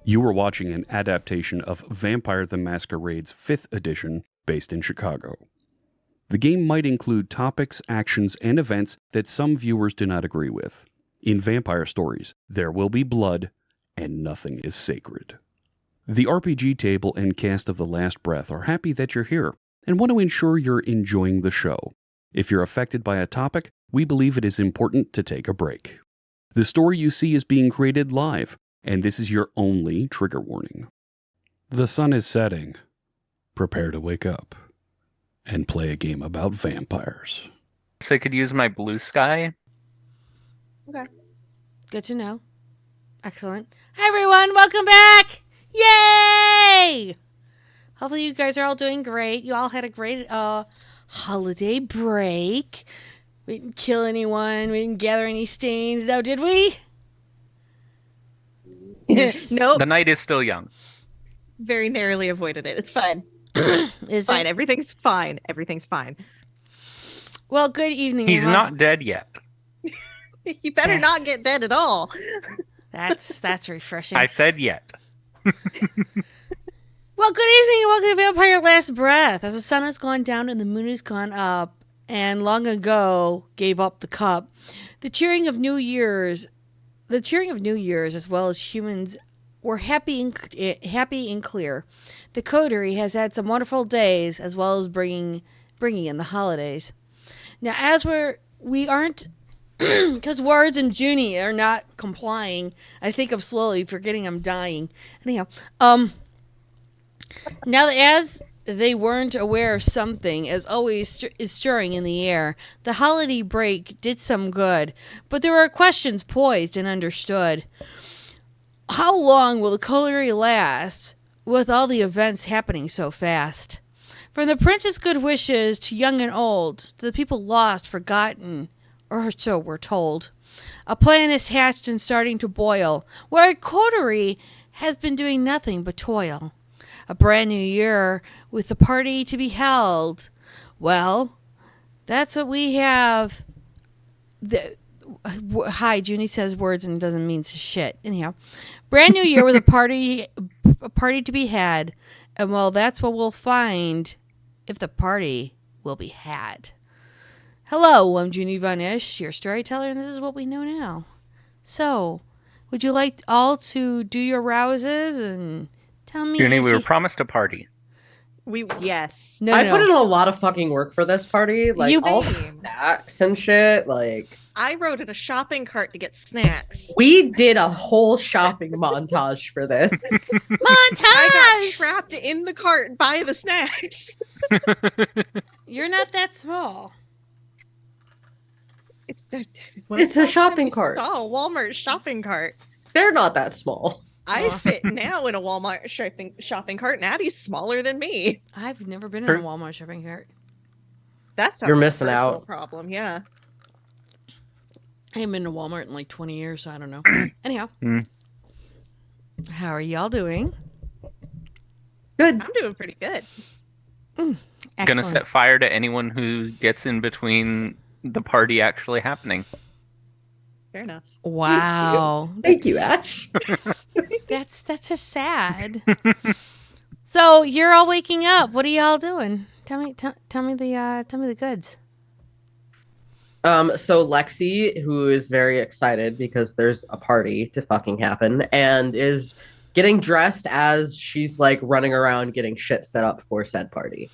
You are watching an adaptation of Vampire the Masquerade's 5th edition, based in Chicago. The game might include topics, actions, and events that some viewers do not agree with. In vampire stories, there will be blood, and nothing is sacred. The RPG table and cast of The Last Breath are happy that you're here and want to ensure you're enjoying the show. If you're affected by a topic, we believe it is important to take a break. The story you see is being created live, and this is your only trigger warning. The sun is setting. Prepare to wake up and play a game about vampires. So I could use my blue sky. Okay. Good to know. Excellent. Hi, everyone. Welcome back. Yay! Hopefully you guys are all doing great. You all had a great holiday break. We didn't kill anyone. We didn't gather any stains. No, did we? Nope. The night is still young. Very narrowly avoided it. It's fine. Is Fine. it? Everything's fine. Everything's fine. Well, good evening. He's everyone. not dead yet. You better not get dead at all. That's refreshing. I said yet. Well, good evening and welcome to Vampire Last Breath. As the sun has gone down and the moon has gone up, and long ago gave up the cup, the cheering of New Year's, as well as humans, were happy and clear. The coterie has had some wonderful days, as well as bringing in the holidays. Now, as we aren't, because Words and Junie are not complying, I think I'm slowly forgetting I'm dying. Anyhow, now that as they weren't aware of something, as always is stirring in the air, the holiday break did some good, but there were questions poised and understood. How long will the coterie last with all the events happening so fast? From the prince's good wishes to young and old, to the people lost, forgotten, or so we're told, a plan is hatched and starting to boil, where a coterie has been doing nothing but toil. A brand new year with the party to be held. Well, that's what we have. Hi, Junie says words and doesn't mean shit. Anyhow, brand new year with a party to be had. And well, that's what we'll find if the party will be had. Hello, I'm Junie Von Ish, your storyteller, and this is what we know now. So, would you like all to do your rouses and tell me? Junie, we were promised a party. Yes. No, I put in a lot of fucking work for this party. Like, You- all the snacks and shit. Like, I rode in a shopping cart to get snacks. we did a whole shopping montage for this. I got montage. trapped in the cart by the snacks. You're not that small. It's a shopping cart. Saw a Walmart shopping cart. They're not that small. I fit now in a Walmart shopping cart, and Addie's smaller than me. I've never been in a Walmart shopping cart. That's You're missing out. Problem, yeah. I haven't been to Walmart in like 20 years, so I don't know. Anyhow, how are y'all doing? Good. I'm doing pretty good. Gonna Excellent. set fire to anyone who gets in between the party actually happening. Fair enough. Wow. Thank you, Ash. That's just sad. So you're all waking up. What are y'all doing? Tell me the goods. So Lexi, who is very excited because there's a party to fucking happen, and is getting dressed as she's like running around getting shit set up for said party.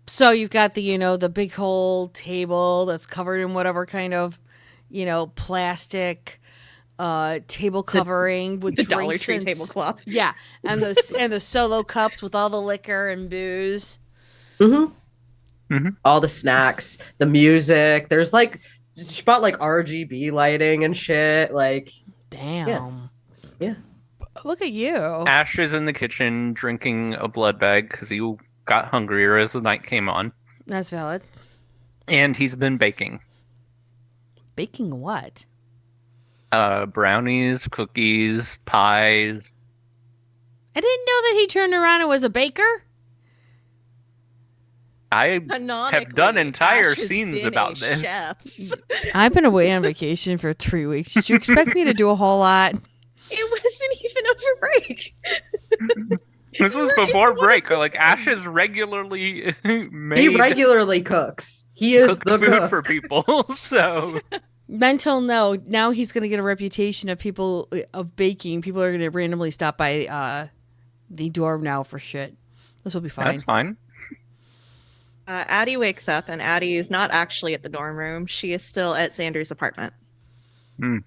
So you've got the big whole table that's covered in whatever kind of, plastic table covering with The drinks Dollar Tree and tablecloth. Yeah, and the solo cups with all the liquor and booze. All the snacks, the music. There's like, she bought like RGB lighting and shit. Like, Damn. Yeah. Look at you. Ash is in the kitchen drinking a blood bag because he got hungrier as the night came on. That's valid. And he's been baking. Baking what? Brownies, cookies, pies. I didn't know that he turned around and was a baker. I have Canonically, done entire Ash has scenes been about a this. chef. I've been away on vacation for 3 weeks. Did you expect me to do a whole lot? It wasn't even over break. This was before break. Like Ash is regularly He made regularly cooks. He is cooked the food cook. for people. So Mental note, now he's going to get a reputation of people of baking. People are going to randomly stop by the dorm now for shit. This will be fine. that's fine. Addie wakes up, and Addie is not actually at the dorm room. She is still at Xander's apartment. So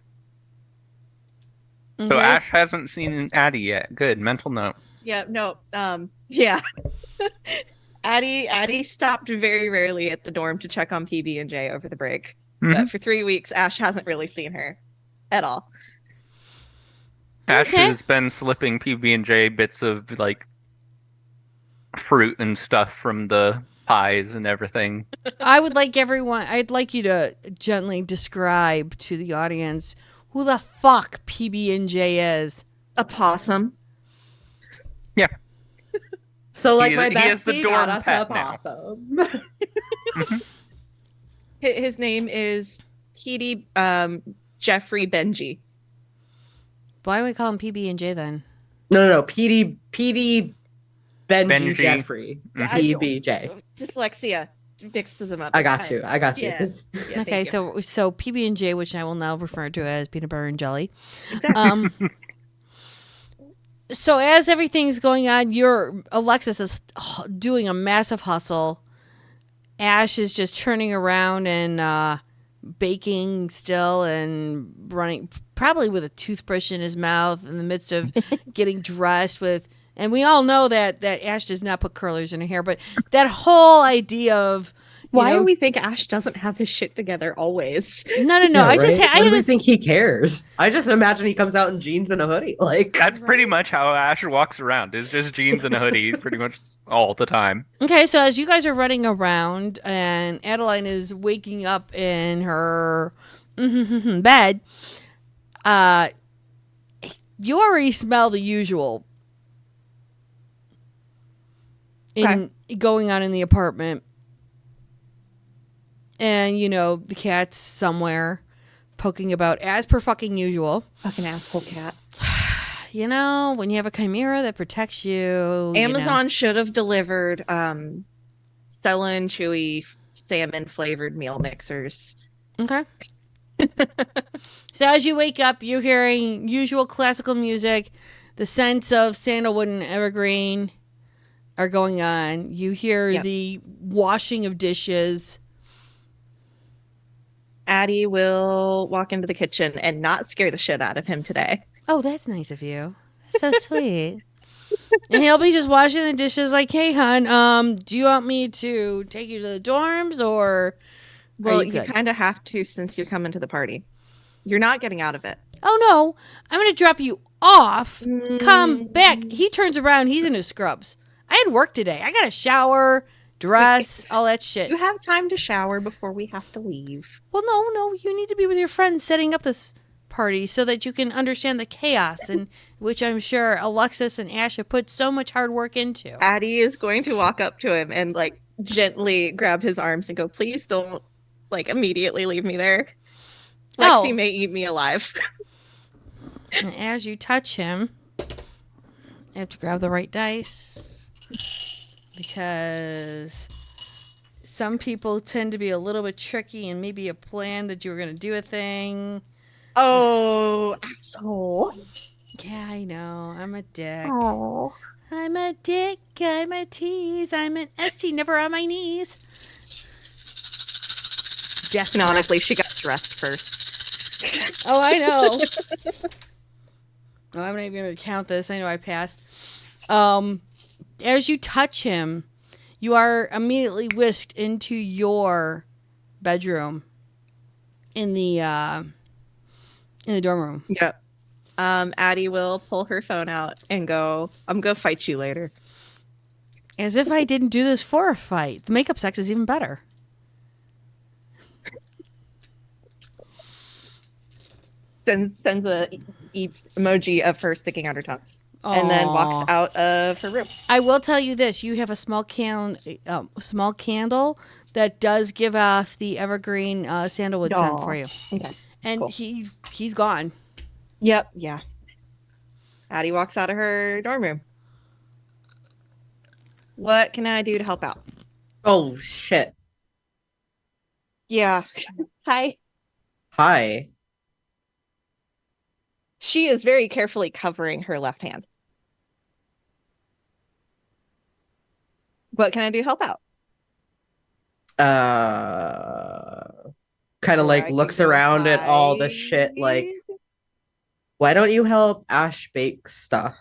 Okay. Ash hasn't seen Addie yet. Good mental note. Yeah, no, yeah. Addie stopped very rarely at the dorm to check on PB&J over the break. Mhm. But for 3 weeks, Ash hasn't really seen her at all. Ash Okay. has been slipping PB&J bits of like fruit and stuff from the pies and everything. I'd like you to gently describe to the audience who the fuck PB&J is. A possum. So like He my is- he is the bestie dorm got us a pet now. possum. His name is Petey Jeffrey Benji. Why do we call him PB&J then? No. Petey Benji Benji. Jeffrey. PBJ. Dyslexia mixes them up. I It's got fine. you. I got you. Yeah. Yeah, Okay, thank you. so PB&J, which I will now refer to as peanut butter and jelly. Exactly. So as everything's going on, Alexis is doing a massive hustle. Ash is just turning around and baking still and running, probably with a toothbrush in his mouth in the midst of getting dressed with. And we all know that Ash does not put curlers in her hair, but that whole idea of Why know, do we think Ash doesn't have his shit together always? no. Yeah, I just right? I What do have we this. think he cares? I just imagine he comes out in jeans and a hoodie. Like That's pretty much how Ash walks around. Is just jeans and a hoodie pretty much all the time. Okay, so as you guys are running around and Adeline is waking up in her bed, you already smell the usual in going on in the apartment. And, the cat's somewhere poking about as per fucking usual. Fucking asshole cat. When you have a chimera that protects you. Amazon should have delivered Stella and Chewy salmon flavored meal mixers. Okay. So as you wake up, you're hearing usual classical music. The scents of sandalwood and evergreen are going on. You hear the washing of dishes. Addie will walk into the kitchen and not scare the shit out of him today. Oh, that's nice of you. That's so sweet. And he'll be just washing the dishes like, hey, hon, do you want me to take you to the dorms or... Well, you you good? kind of have to since you're coming to the party. You're not getting out of it. Oh, no. I'm going to drop you off. Come Mm. back. He turns around. He's in his scrubs. I had work today. I got to shower, dress, all that shit. You have time to shower before we have to leave. Well, no. You need to be with your friends setting up this party so that you can understand the chaos and which I'm sure Alexis and Ash have put so much hard work into. Addie is going to walk up to him and like gently grab his arms and go, please don't like immediately leave me there. Oh. Lexi may eat me alive. And as you touch him, you have to grab the right dice because some people tend to be a little bit tricky and maybe a plan that you were going to do a thing. Oh, asshole. Yeah, I know. I'm a dick. Oh. I'm a dick. I'm a tease. I'm an ST, never on my knees. Canonically, she got dressed first. Oh, I know. Oh, I'm not even going to count this. I know I passed. As you touch him, you are immediately whisked into your bedroom in the dorm room. Yep. Addie will pull her phone out and go, I'm going to fight you later. As if I didn't do this for a fight. The makeup sex is even better. Sends a emoji of her sticking out her tongue. And then walks Aw. out of her room. I will tell you this: you have a small candle that does give off the evergreen sandalwood scent Aw. for you. Okay. And Cool. he's gone. Yep. Yeah. Addie walks out of her dorm room. What can I do to help out? Oh shit. Yeah. Hi. Hi. She is very carefully covering her left hand. What can I do to help out? Kind of Or like I could looks go around at all the shit like, hide. why don't you help Ash bake stuff?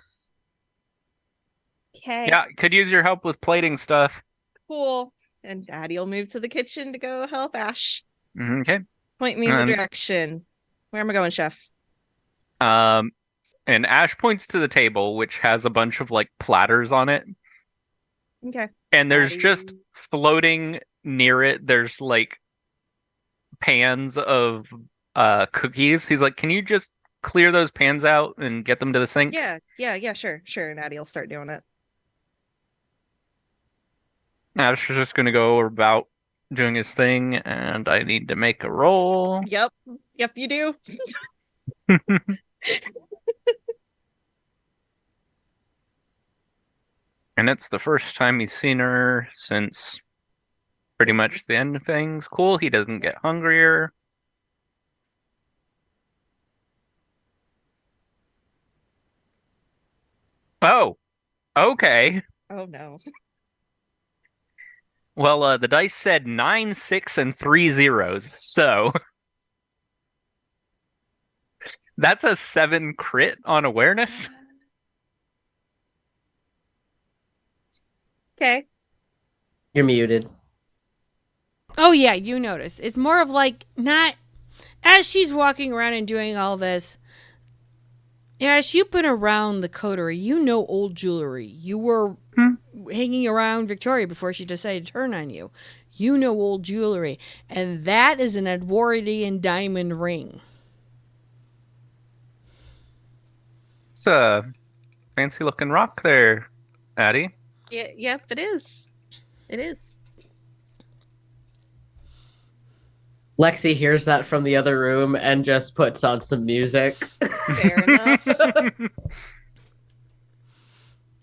Okay, Yeah, could use your help with plating stuff. cool. And Addie will move to the kitchen to go help Ash. Okay. Point me in the And- direction. Where am I going, chef? And Ash points to the table, which has a bunch of like platters on it. Okay. And there's Addie. just floating near it, there's like pans of cookies. He's like, can you just clear those pans out and get them to the sink? Yeah, sure. And Addie will start doing it. Ash is just gonna go about doing his thing, and I need to make a roll. Yep, you do. And it's the first time he's seen her since pretty much the end of things. Cool, he doesn't get hungrier. Oh, okay. Oh no. Well, the dice said 9, 6, and 3 zeros, so that's a 7 crit on awareness. Okay. You're muted. Oh yeah, you notice. It's more of like not as she's walking around and doing all this. Yeah, as you've been around the coterie, you know old jewelry. You were hanging around Victoria before she decided to turn on you. You know old jewelry, and that is an Edwardian diamond ring. It's a fancy looking rock there, Addie. Yeah, yep, it is. It is. Lexi hears that from the other room and just puts on some music. Fair enough.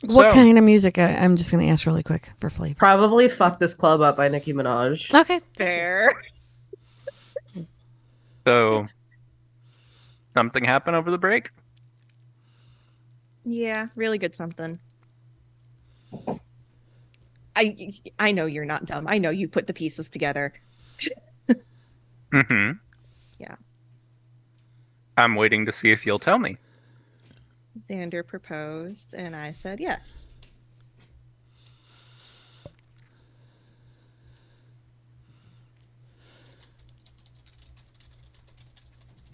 What So- kind of music? I'm just going to ask really quick for flavor. Probably Fuck This Club Up by Nicki Minaj. Okay. Fair. So, something happened over the break? Yeah, really good something. I know you're not dumb. I know you put the pieces together. Mm-hmm. Yeah. I'm waiting to see if you'll tell me. Xander proposed, and I said yes.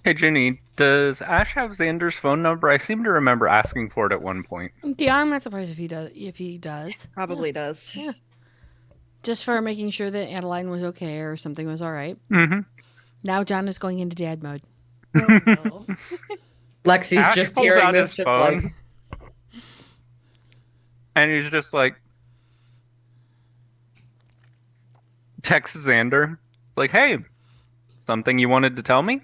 Hey, Ginny, does Ash have Xander's phone number? I seem to remember asking for it at one point. Yeah, I'm not surprised if he does. If he does, Probably does. Yeah. Just for making sure that Adeline was okay or something was all right. Mm-hmm. Now John is going into dad mode. Oh, no. Lexi's Ash just pulls hearing out this, his just phone, like, and he's just like, texts Xander, like, hey, something you wanted to tell me?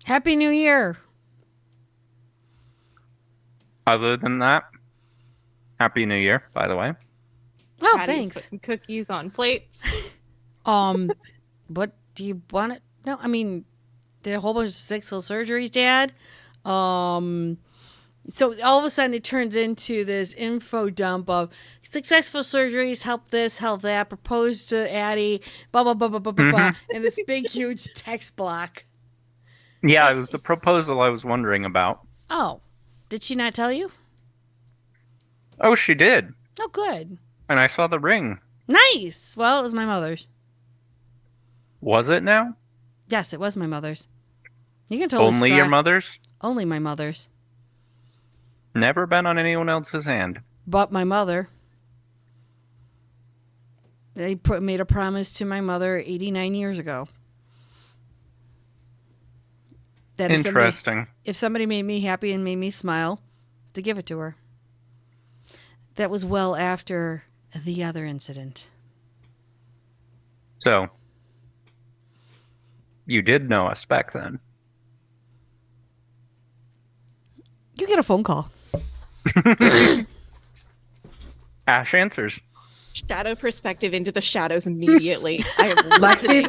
Happy New Year. Other than that, Happy New Year, by the way. Oh, Patty's thanks. putting cookies on plates. What do you want it? No, I mean, did a whole bunch of successful surgeries, Dad. So all of a sudden it turns into this info dump of successful surgeries, help this, help that, propose to Addie, blah blah blah blah blah blah, blah, and this big huge text block. Yeah, it was the proposal I was wondering about. Oh, did she not tell you? Oh, she did. Oh, good. And I saw the ring. Nice. Well, it was my mother's. Was it now? Yes, it was my mother's. You can totally Only your scrap- mother's? Only my mother's. Never been on anyone else's hand. But my mother. They made a promise to my mother 89 years ago. That Interesting. if somebody made me happy and made me smile, to give it to her. That was well after the other incident. So, you did know us back then. You get a phone call. Ash answers. Shadow perspective into the shadows immediately. I am Lexi's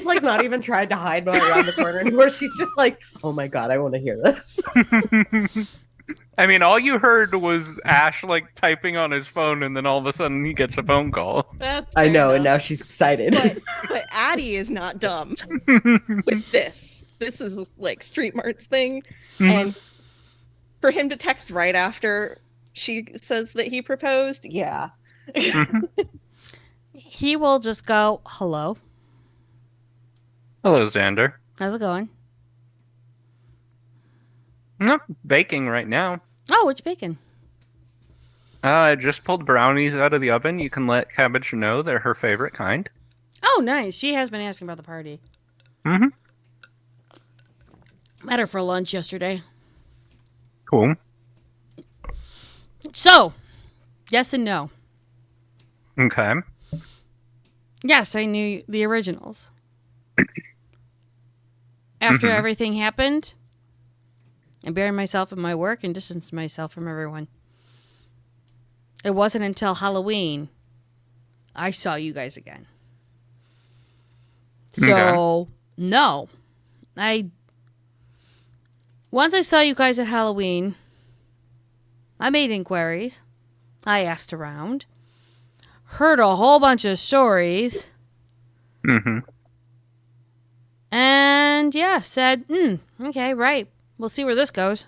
like not even trying to hide around the corner anymore. She's just like, oh my god, I want to hear this. I mean, all you heard was Ash like typing on his phone, and then all of a sudden he gets a phone call. That's I fair know, and enough. now she's excited. But Addie is not dumb with this. This is like Street Mart's thing. And for him to text right after she says that he proposed, yeah. He will just go, hello, Hello, Xander. how's it going? No, baking right now. Oh, which bacon? I just pulled brownies out of the oven. You can let Cabbage know they're her favorite kind. Oh, nice. She has been asking about the party. Mm-hmm. Met her for lunch yesterday. Cool. So, yes and no. Okay. Yes, I knew the originals. After everything happened, I buried myself in my work and distanced myself from everyone. It wasn't until Halloween I saw you guys again. So, no. Once I saw you guys at Halloween, I made inquiries. I asked around. Heard a whole bunch of stories. Mm-hmm. And yeah, said, okay, right. We'll see where this goes.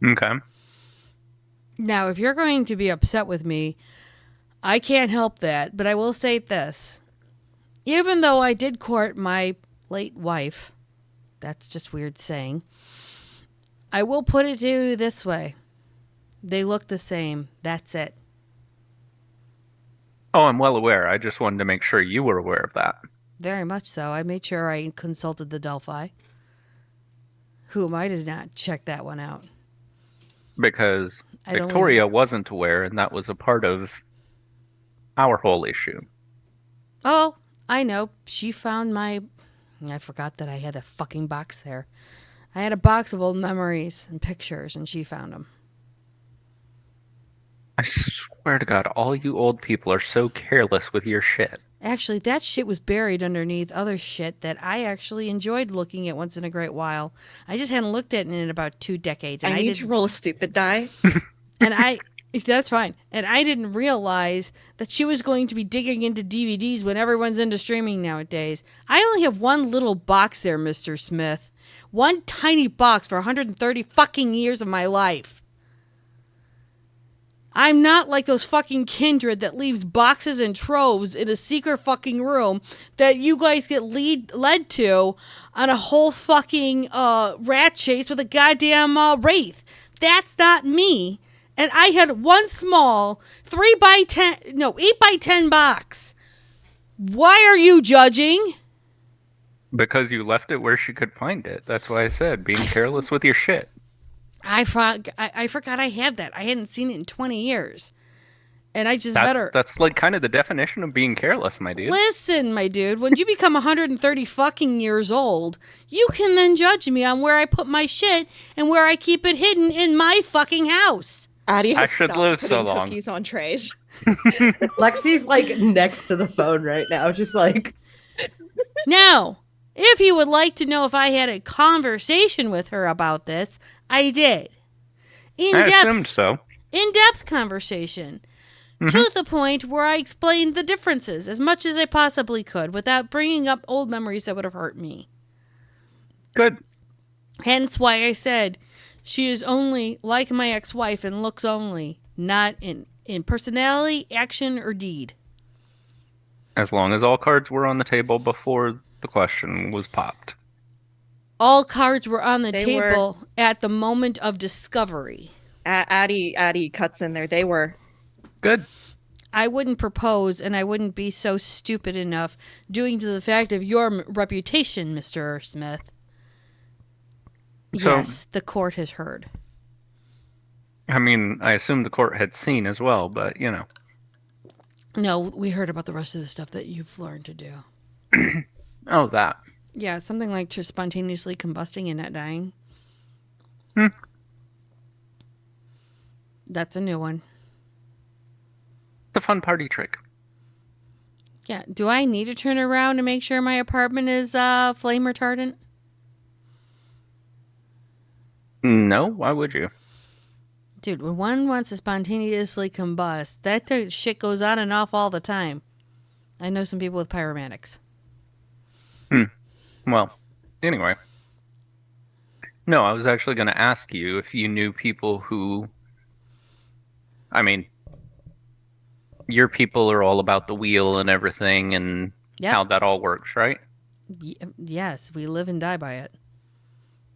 Okay. Now, if you're going to be upset with me, I can't help that, but I will state this. Even though I did court my late wife, that's just weird saying, I will put it to you this way. They look the same. That's it. Oh, I'm well aware. I just wanted to make sure you were aware of that. Very much so. I made sure I consulted the Delphi. Who am I to not check that one out? Because I don't Victoria wasn't aware, and that was a part of our whole issue. Oh, I know. She found my... I forgot that I had a fucking box there. I had a box of old memories and pictures, and she found them. I swear to God, all you old people are so careless with your shit. Actually, that shit was buried underneath other shit that I actually enjoyed looking at once in a great while. I just hadn't looked at it in about 2 decades. And I need to roll a stupid die. That's fine. And I didn't realize that she was going to be digging into DVDs when everyone's into streaming nowadays. I only have one little box there, Mr. Smith. One tiny box for 130 fucking years of my life. I'm not like those fucking kindred that leaves boxes and troves in a secret fucking room that you guys get led to on a whole fucking rat chase with a goddamn wraith. That's not me. And I had one small 8 by 10 box. Why are you judging? Because you left it where she could find it. That's why I said being careless with your shit. I forgot I had that. I hadn't seen it in 20 years. And I just better... That's like kind of the definition of being careless, my dude. Listen, my dude, when you become 130 fucking years old, you can then judge me on where I put my shit and where I keep it hidden in my fucking house. Addie has I should stopped live so putting long. cookies on trays. Lexi's like next to the phone right now, just like, Now, if you would like to know if I had a conversation with her about this, I did. I assumed so. In-depth conversation. To the point where I explained the differences as much as I possibly could without bringing up old memories that would have hurt me. Good. Hence why I said she is only like my ex-wife in looks only, not in personality, action, or deed. As long as all cards were on the table before the question was popped. All cards were on the They table at the moment of discovery. Addie cuts in there. They were. Good. I wouldn't propose, and I wouldn't be so stupid enough due to the fact of your reputation, Mr. Smith. So- Yes, the court has heard. I mean, I assume the court had seen as well, but, you know. No, we heard about the rest of the stuff that you've learned to do. Oh, that. Yeah, something like spontaneously combusting and not dying. Hmm. That's a new one. It's a fun party trick. Yeah. Do I need to turn around and make sure my apartment is flame retardant? No, why would you? Dude, when one wants to spontaneously combust, that shit goes on and off all the time. I know some people with pyromatics. Well, anyway. No, I was actually going to ask you if you knew people who. I mean, your people are all about the wheel and everything and Yep. how that all works, right? Yes, we live and die by it.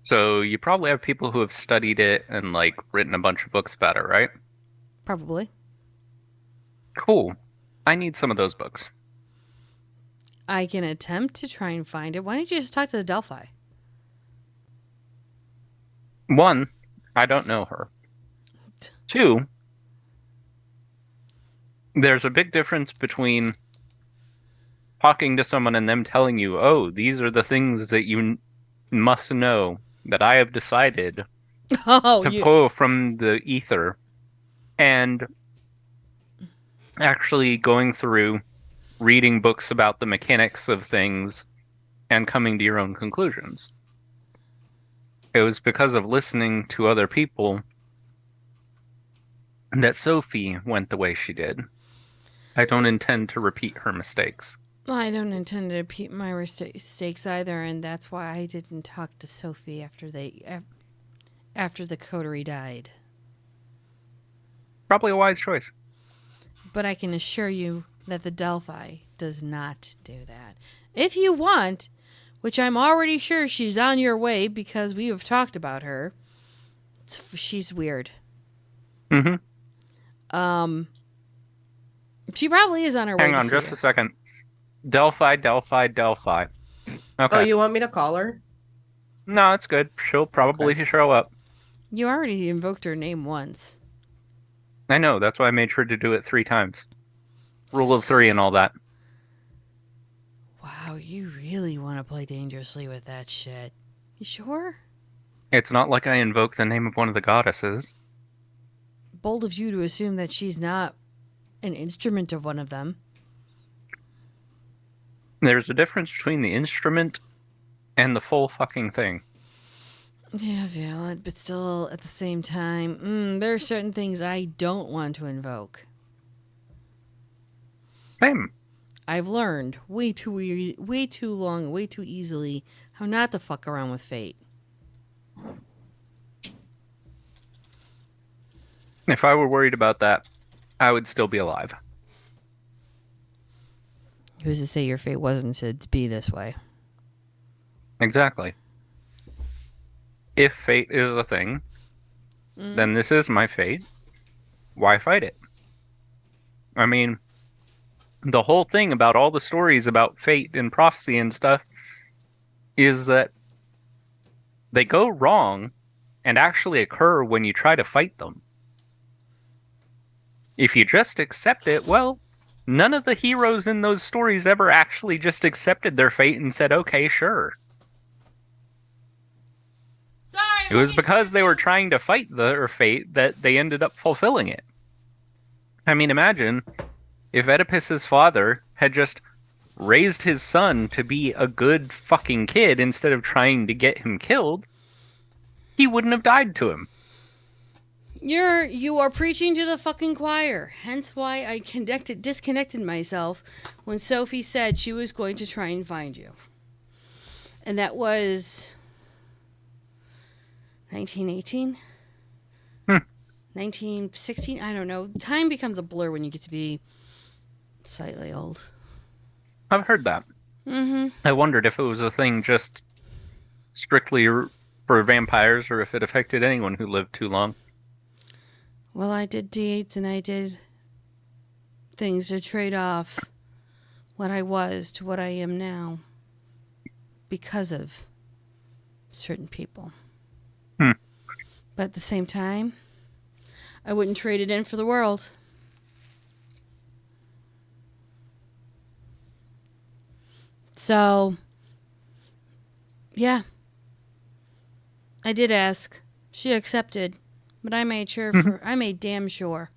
So you probably have people who have studied it and like written a bunch of books about it, right? Probably. Cool. I need some of those books. I can attempt to try and find it. Why don't you just talk to the Delphi? One, I don't know her. Two, there's a big difference between talking to someone and them telling you, oh, these are the things that you must know that I have decided Oh, to pull from the ether, and actually going through reading books about the mechanics of things and coming to your own conclusions. It was because of listening to other people that Sophie went the way she did. I don't intend to repeat her mistakes. I don't intend to repeat my mistakes either, and that's why I didn't talk to Sophie after the coterie died. Probably a wise choice. But I can assure you that the Delphi does not do that. If you want, which I'm already sure she's on your way because we have talked about her, she's weird. Mm-hmm. She probably is on her way. Hang on just a second. Delphi. Okay. Oh, you want me to call her? No, it's good. She'll probably show up. You already invoked her name once. I know. That's why I made sure to do it 3 times. Rule of 3 and all that. Wow, you really want to play dangerously with that shit. You sure? It's not like I invoke the name of one of the goddesses. Bold of you to assume that she's not an instrument of one of them. There's a difference between the instrument and the full fucking thing. Yeah, valid, but still at the same time, there are certain things I don't want to invoke. Same. I've learned way too long, way too easily how not to fuck around with fate. If I were worried about that, I would still be alive. Who's to say your fate wasn't to be this way? Exactly. If fate is a thing, then this is my fate. Why fight it? I mean, the whole thing about all the stories about fate and prophecy and stuff is that they go wrong and actually occur when you try to fight them. If you just accept it, well, none of the heroes in those stories ever actually just accepted their fate and said, okay, sure. It was because they were trying to fight their fate that they ended up fulfilling it. I mean, imagine if Oedipus's father had just raised his son to be a good fucking kid instead of trying to get him killed, he wouldn't have died to him. You are preaching to the fucking choir. Hence why I disconnected myself when Sophie said she was going to try and find you. And that was 1918? 1916? I don't know. Time becomes a blur when you get to be slightly old. I've heard that. Mm-hmm. I wondered if it was a thing just strictly for vampires or if it affected anyone who lived too long. Well, I did deeds and I did things to trade off what I was to what I am now because of certain people. But at the same time, I wouldn't trade it in for the world. So, yeah. I did ask. She accepted, but I made I made damn sure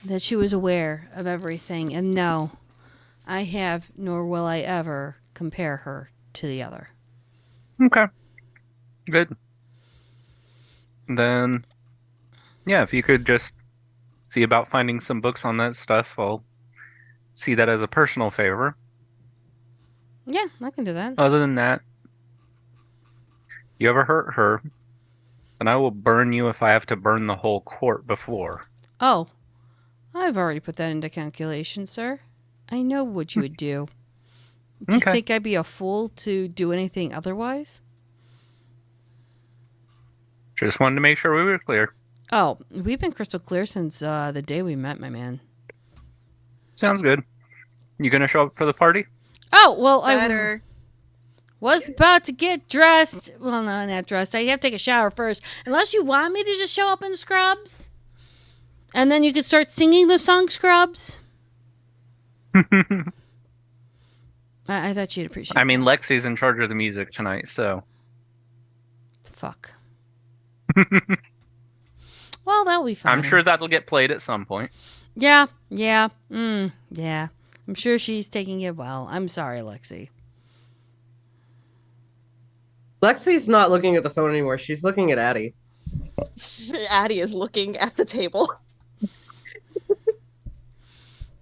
that she was aware of everything. And no, I have, nor will I ever compare her to the other. Okay. Good. Then, yeah, if you could just see about finding some books on that stuff, I'll see that as a personal favor. Yeah, I can do that. Other than that, you ever hurt her, and I will burn you if I have to burn the whole court before. Oh, I've already put that into calculation, sir. I know what you would do. Do you Okay. think I'd be a fool to do anything otherwise? Just wanted to make sure we were clear. Oh, we've been crystal clear since the day we met, my man. Sounds good. You gonna show up for the party? Oh, well, I Better. was about to get dressed. Well, no, not dressed. I have to take a shower first. Unless you want me to just show up in scrubs. And then you could start singing the song Scrubs. I thought you'd appreciate I mean, Lexi's in charge of the music tonight, so. Fuck. Well, that'll be fine. I'm sure that'll get played at some point. Yeah. Yeah. I'm sure she's taking it well. I'm sorry, Lexi. Lexi's not looking at the phone anymore. She's looking at Addie. Addie is looking at the table.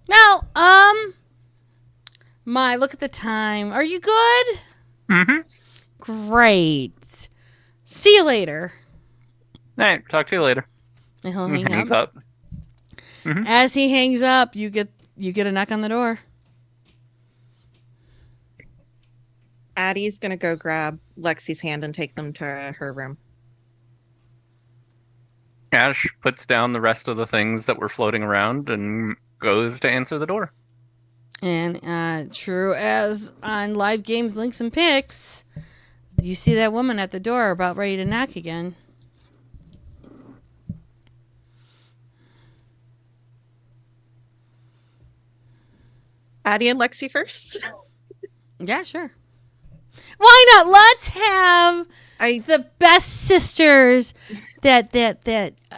Now, my, look at the time. Are you good? Mm-hmm. Great. See you later. All right, talk to you later. And he'll hang Hangs up. up. As he hangs up, you get a knock on the door. Addie's gonna go grab Lexi's hand and take them to her room. Ash puts down the rest of the things that were floating around and goes to answer the door. And true as on live games, links, and picks, you see that woman at the door about ready to knock again. Addie and Lexi first. Yeah, sure. Why not? Let's have the best sisters that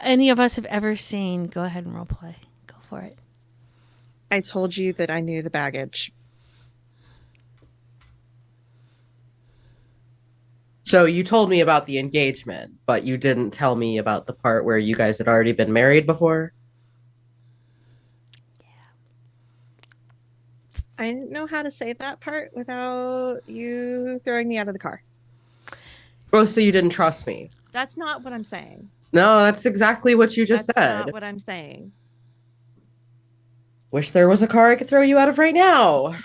any of us have ever seen. Go ahead and role play. Go for it. I told you that I knew the baggage. So you told me about the engagement, but you didn't tell me about the part where you guys had already been married before? I didn't know how to say that part without you throwing me out of the car. Oh, so you didn't trust me? That's not what I'm saying. No, that's exactly what you just That's said. not what I'm saying. Wish there was a car I could throw you out of right now.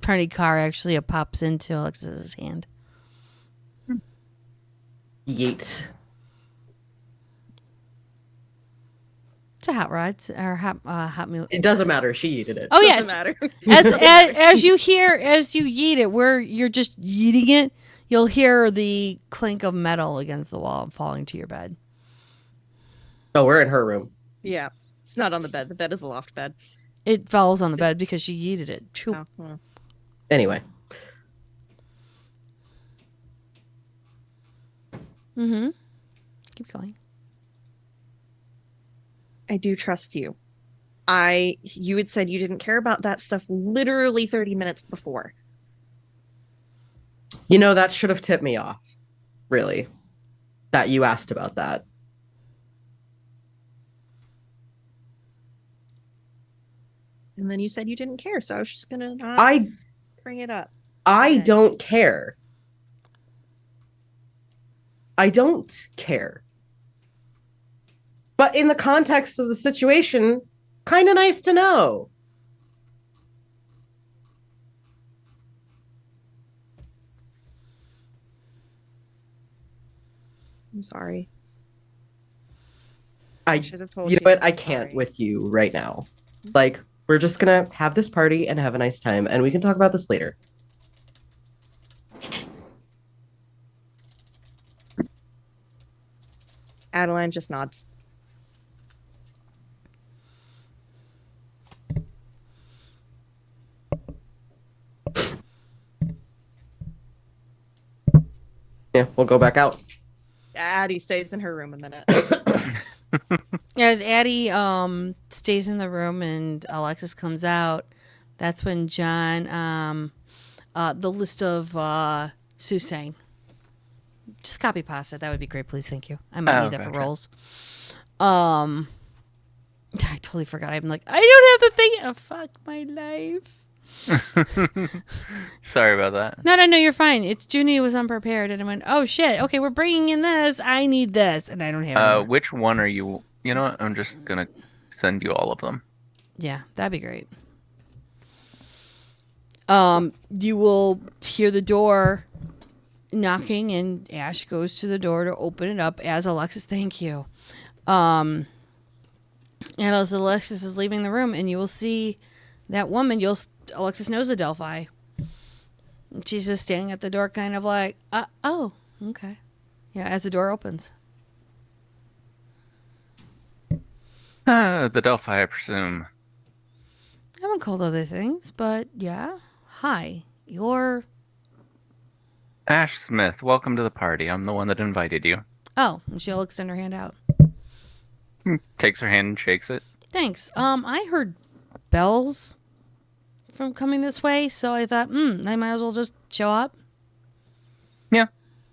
Party car actually pops into Alexis's hand. Yeet. It's a hot rod or hot meal. It doesn't matter. She yeeted it. Oh yeah, Doesn't it's- matter. as you yeet it, where you're just yeeting it, you'll hear the clink of metal against the wall falling to your bed. Oh, we're in her room. Yeah. It's not on the bed. The bed is a loft bed. It falls on the bed because she yeeted it. Choo. Oh, well. Anyway. Mm-hmm. Keep going. I do trust you. You had said you didn't care about that stuff literally 30 minutes before. You know, that should have tipped me off. Really. That you asked about that. And then you said you didn't care, so I was just gonna not bring it up. I Okay. don't care. I don't care. But in the context of the situation, kind of nice to know. I'm sorry. I should have told You know what? I I'm can't sorry. with you right now. Like, we're just gonna have this party and have a nice time, and we can talk about this later. Adeline just nods. Yeah, we'll go back out. Addie stays in her room a minute. As Addie stays in the room and Alexis comes out, that's when John the list of Sue sang. Just copy pasta. That would be great, please. Thank you. I might need that for gotcha. rolls. I totally forgot. I'm like, I don't have the thing. Oh, fuck my life. Sorry about that. No, you're fine. It's Junie was unprepared, and I went, oh shit. Okay, we're bringing in this. I need this, and I don't have it. anymore. Which one are you? You know what? I'm just gonna send you all of them. Yeah, that'd be great. You will hear the door knocking, and Ash goes to the door to open it up as Alexis, thank you. And as Alexis is leaving the room, and you will see that woman, Alexis knows Adelphi. She's just standing at the door, kind of like, oh, okay. Yeah, as the door opens. The Delphi, I presume. I haven't called other things, but yeah. Hi, you're... Ash Smith, welcome to the party. I'm the one that invited you. Oh, and she'll extend her hand out. Takes her hand and shakes it. Thanks. I heard bells from coming this way, so I thought, I might as well just show up. Yeah.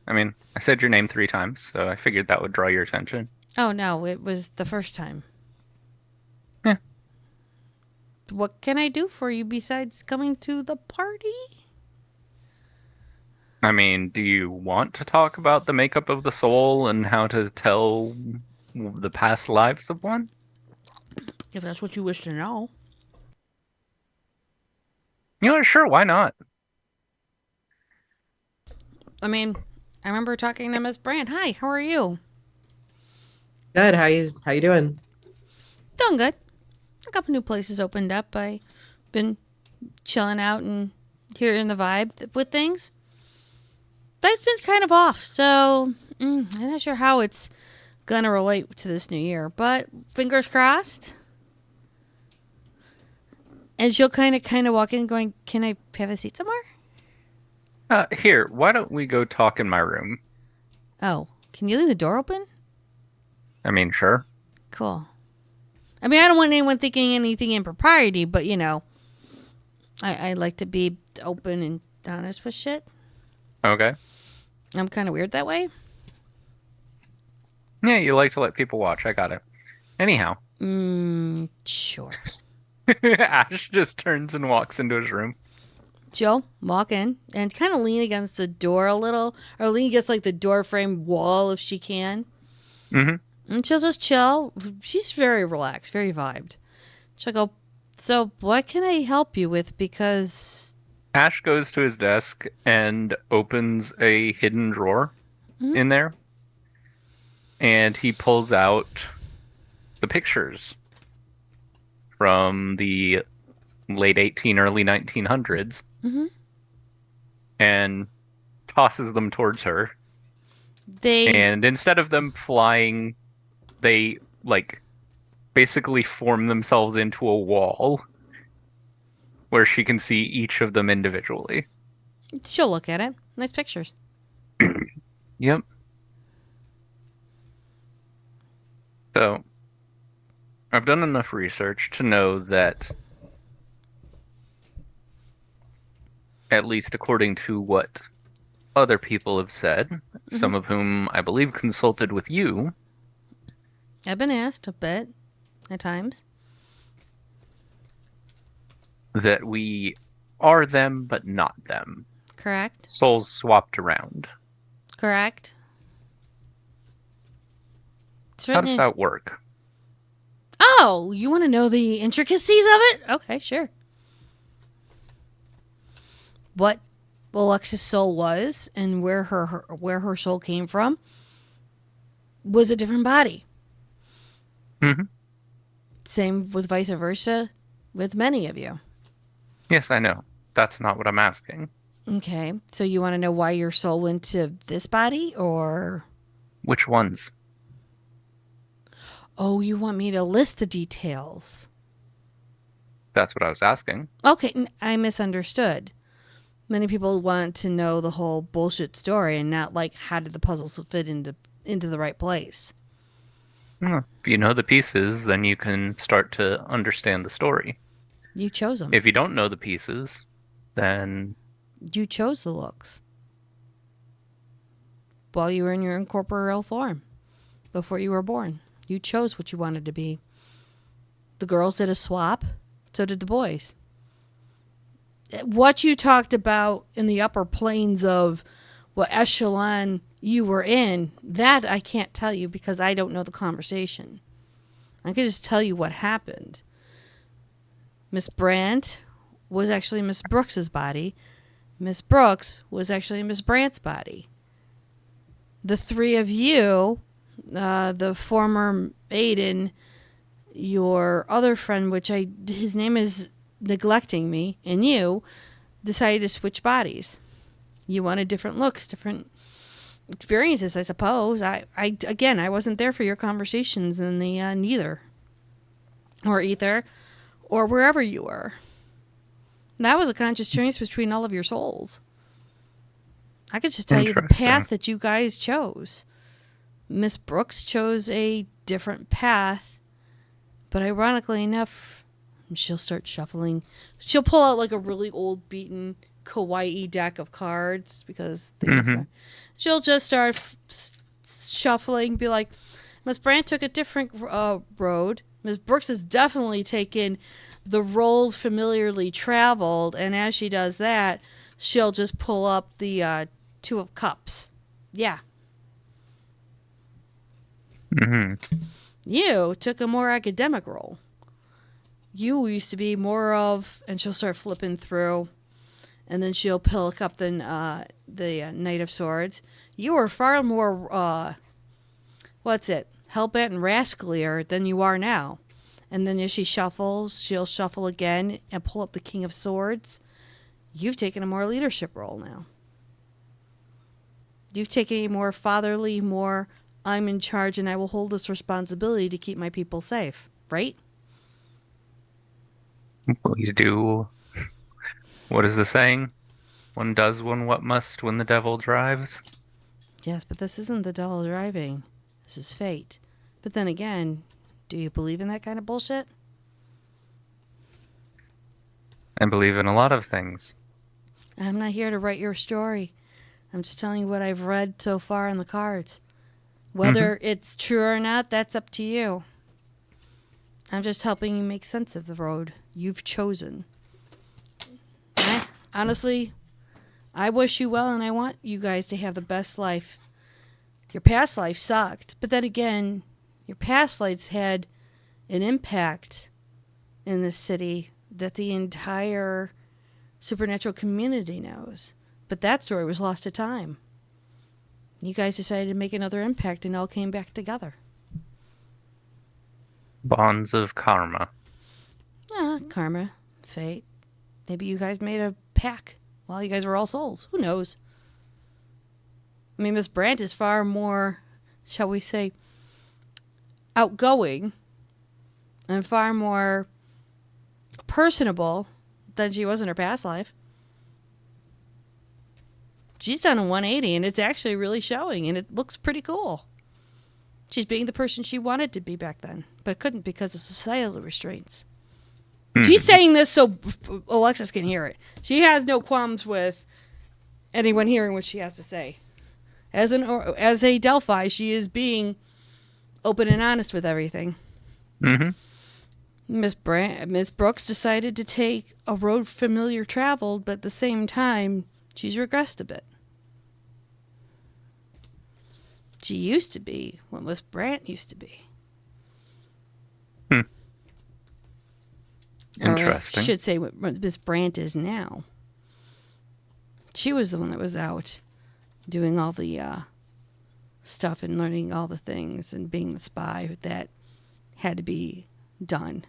I mean, I said your name 3 times, so I figured that would draw your attention. Oh, no, it was the first time. Yeah. What can I do for you besides coming to the party? I mean, do you want to talk about the makeup of the soul and how to tell the past lives of one? If that's what you wish to know. You know what? Sure, why not? I mean, I remember talking to Miss Brand. Hi, how are you? Good. How you doing? Doing good. A couple new places opened up. I've been chilling out and hearing the vibe with things. Life's been kind of off, so I'm not sure how it's gonna relate to this new year, but fingers crossed. And she'll kind of walk in going, can I have a seat somewhere? Here, why don't we go talk in my room? Oh, can you leave the door open? I mean, sure. Cool. I mean, I don't want anyone thinking anything impropriety, but, you know, I like to be open and honest with shit. Okay. I'm kind of weird that way. Yeah, you like to let people watch. I got it. Anyhow. Sure. Ash just turns and walks into his room. She'll walk in and kind of lean against the door a little, or lean against like the door frame wall if she can. Mm-hmm. And she'll just chill. She's very relaxed, very vibed. She'll go, so what can I help you with? Because... Ash goes to his desk and opens a hidden drawer in there. And he pulls out the pictures from the late 18, early 1900s. Mm-hmm. And tosses them towards her. They... And instead of them flying, they, like, basically form themselves into a wall where she can see each of them individually. She'll look at it. Nice pictures. Yep. So, I've done enough research to know that, at least according to what other people have said, some of whom I believe consulted with you, I've been asked a bit at times. that we are them but not them. Correct. Souls swapped around. Correct. It's How written does in- that work? Oh, you want to know the intricacies of it? Okay, sure. What Alexis' soul was and where her soul came from was a different body. Mm-hmm. Same with vice versa with many of you. Yes, I know. That's not what I'm asking. Okay, so you want to know why your soul went to this body, or... Which ones? Oh, you want me to list the details? That's what I was asking. Okay, I misunderstood. Many people want to know the whole bullshit story and not like how did the puzzles fit into into the right place. If you know the pieces, then you can start to understand the story. You chose them. If you don't know the pieces, then You chose the looks while you were in your incorporeal form before you were born. You chose what you wanted to be. The girls did a swap, so did the boys. What you talked about in the upper planes of what echelon you were in, that I can't tell you because I don't know the conversation. I can just tell you what happened. Miss Brandt was actually Miss Brooks's body. Miss Brooks was actually Miss Brandt's body. The three of you, the former Aiden, your other friend, his name is neglecting me, and you decided to switch bodies. You wanted different looks, different experiences, I suppose. I wasn't there for your conversations in the neither or ether or wherever you were. That was a conscious choice between all of your souls. I could just tell you the Interesting. path that you guys chose. Miss Brooks chose a different path, but ironically enough, she'll start shuffling. She'll pull out like a really old, beaten kawaii deck of cards because she'll just start shuffling, be like, Miss Brandt took a different road. Miss Brooks has definitely taken the road familiarly traveled, and as she does that, she'll just pull up the Two of Cups. Yeah. You took a more academic role. You used to be more of, and she'll start flipping through, and then she'll pick up the Knight of Swords. You were far more, hellbent and rascalier than you are now. And then as she shuffles, she'll shuffle again and pull up the King of Swords. You've taken a more leadership role now. You've taken a more fatherly, more I'm in charge and I will hold this responsibility to keep my people safe, right? Well, you do. What is the saying? One does what must when the devil drives. Yes, but this isn't the devil driving. This is fate. But then again, do you believe in that kind of bullshit? I believe in a lot of things. I'm not here to write your story. I'm just telling you what I've read so far in the cards. Whether it's true or not, that's up to you. I'm just helping you make sense of the road you've chosen. Honestly, I wish you well and I want you guys to have the best life. Your past life sucked, but then again, your past lives had an impact in this city that the entire supernatural community knows. But that story was lost to time. You guys decided to make another impact and all came back together. Bonds of karma. Karma, fate. Maybe you guys made a pact while you guys were all souls. Who knows? I mean, Miss Brandt is far more, shall we say, outgoing and far more personable than she was in her past life. She's done a 180 and it's actually really showing and it looks pretty cool. She's being the person she wanted to be back then, but couldn't because of societal restraints. She's saying this so Alexis can hear it. She has no qualms with anyone hearing what she has to say. As a Delphi, she is being open and honest with everything. Miss Brooks decided to take a road familiar traveled, but at the same time, she's regressed a bit. She used to be what Miss Brandt used to be. Interesting. Or I should say what Miss Brandt is now. She was the one that was out doing all the stuff and learning all the things and being the spy that had to be done.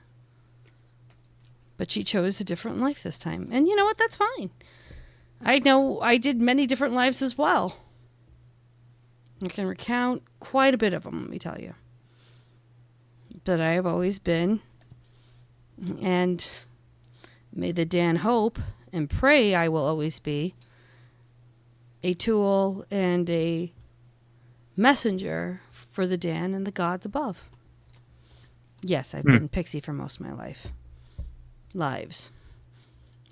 But she chose a different life this time. And you know what? That's fine. I know I did many different lives as well. I can recount quite a bit of them, let me tell you. But I have always been, and may the Dan hope and pray I will always be, a tool and a messenger for the Dan and the gods above. Yes, I've been Pixie for most of my lives.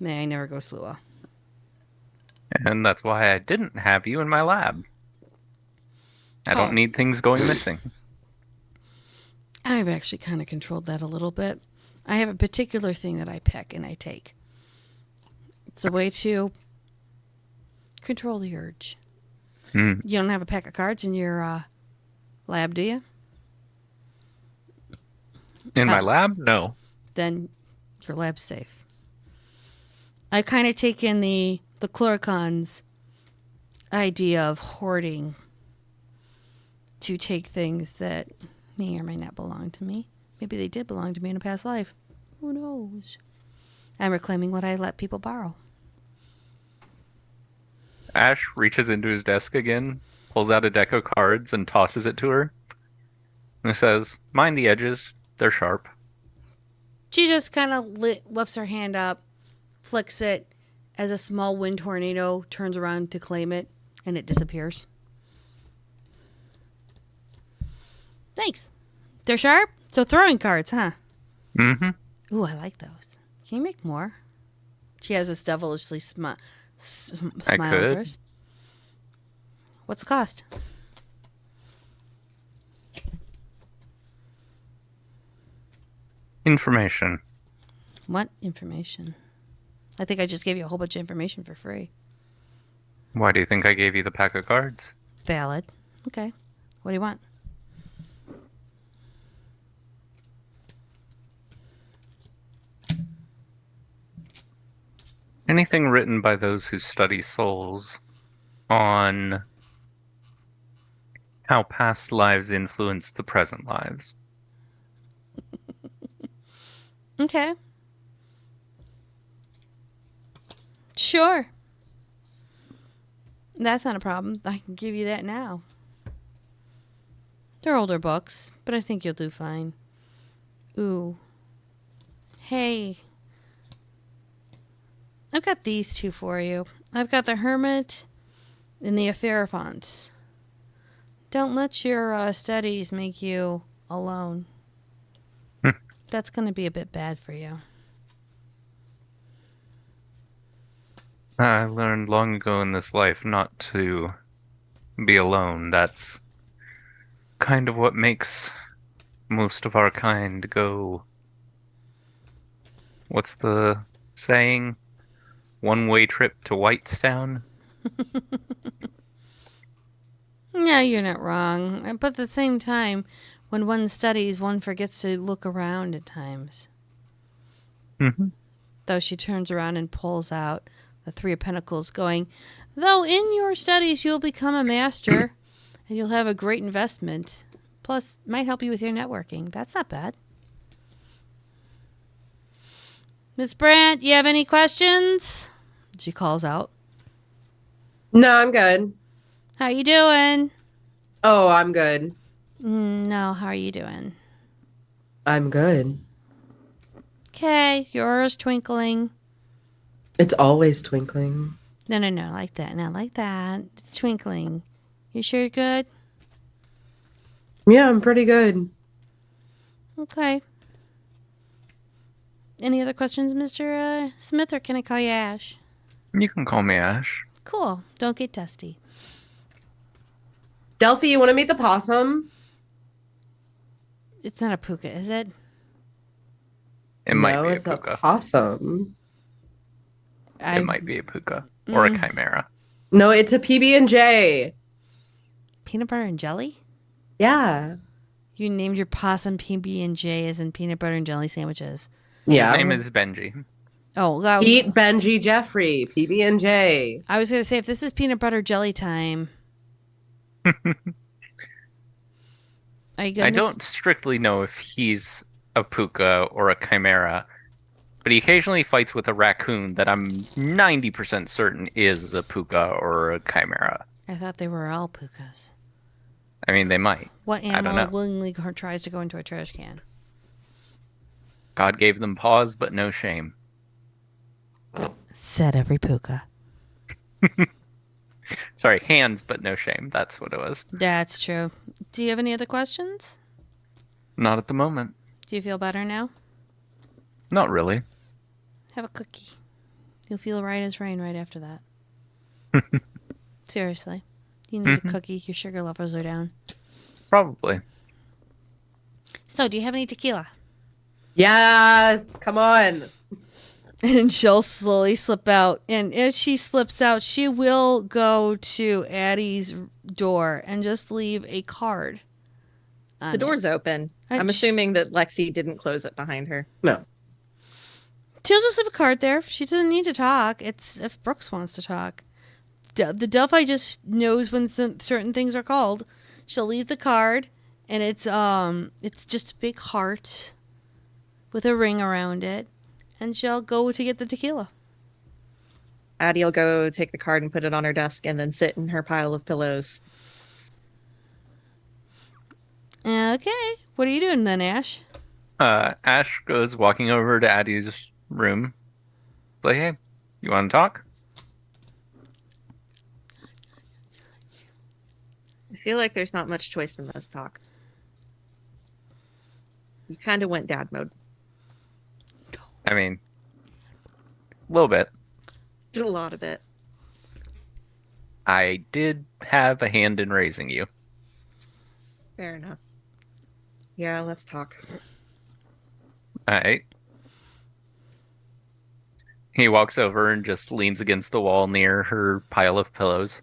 May I never go Slua. And that's why I didn't have you in my lab. I don't Oh. need things going missing. I've actually kind of controlled that a little bit. I have a particular thing that I pick and I take. It's a way to control the urge. Hmm. You don't have a pack of cards in your lab, do you? In my Oh. lab? No. Then your lab's safe. I kind of take in the Chlorocon's idea of hoarding to take things that may or may not belong to me. Maybe they did belong to me in a past life. Who knows? I'm reclaiming what I let people borrow. Ash reaches into his desk again, pulls out a deck of cards, and tosses it to her. And says, "Mind the edges. They're sharp." She just kind of lifts her hand up, flicks it as a small wind tornado turns around to claim it, and it disappears. Thanks. They're sharp? So throwing cards, huh? Mm-hmm. Ooh, I like those. Can you make more? She has this devilishly smile I of could. hers. What's the cost? Information. What information? I think I just gave you a whole bunch of information for free. Why do you think I gave you the pack of cards? Valid. Okay. What do you want? Anything written by those who study souls on how past lives influence the present lives. Okay. Sure. That's not a problem. I can give you that now. They're older books, but I think you'll do fine. Ooh. Hey. I've got these two for you. I've got the Hermit and the Hierophant. Don't let your studies make you alone. That's going to be a bit bad for you. I learned long ago in this life not to be alone. That's kind of what makes most of our kind go. What's the saying? One-way trip to Whitestown? No, you're not wrong. But at the same time, when one studies, one forgets to look around at times. Mm-hmm. Though she turns around and pulls out the Three of Pentacles, going, though in your studies you'll become a master and you'll have a great investment. Plus, might help you with your networking. That's not bad. Miss Brandt, you have any questions? She calls out. No, I'm good. How you doing? Oh, I'm good. No, how are you doing? I'm good. Okay, yours twinkling. It's always twinkling. No, like that. Not like that. It's twinkling. You sure you're good? Yeah, I'm pretty good. Okay. Any other questions, Mr. Smith, or can I call you Ash? You can call me Ash. Cool. Don't get dusty. Delphi, you want to meet the possum? It's not a puka, is it? It might No, be a it's a puka. possum. It might be a puka. Or a chimera. No, it's a PB&J. Peanut butter and jelly? Yeah. You named your possum PB&J as in peanut butter and jelly sandwiches. Yeah. His name is Benji. Oh, that Pete, Benji, Jeffrey, PB&J. I was going to say, if this is peanut butter jelly time. Are you going I don't strictly know if he's a puka or a chimera, but he occasionally fights with a raccoon that I'm 90% certain is a puka or a chimera. I thought they were all pukas. I mean, they might. What I don't animal know. willingly tries to go into a trash can? God gave them paws, but no shame. Said every puka. Sorry, hands, but no shame. That's what it was. That's true. Do you have any other questions? Not at the moment. Do you feel better now? Not really. Have a cookie. You'll feel right as rain right after that. Seriously. You need a cookie. Your sugar levels are down. Probably. So, do you have any tequila? Yes, come on. And she'll slowly slip out. And as she slips out, she will go to Addie's door and just leave a card. The door's open. I'm assuming that Lexi didn't close it behind her. No. She'll just leave a card there. She doesn't need to talk. It's if Brooks wants to talk. The Delphi just knows when certain things are called. She'll leave the card, and it's just a big heart with a ring around it, and she'll go to get the tequila. Addie will go take the card and put it on her desk and then sit in her pile of pillows. Okay. What are you doing then, Ash? Ash goes walking over to Addie's room. Like, hey, you want to talk? I feel like there's not much choice in this talk. You kind of went dad mode. I mean, a little bit. Did a lot of it. I did have a hand in raising you. Fair enough. Yeah, let's talk. Alright. He walks over and just leans against the wall near her pile of pillows.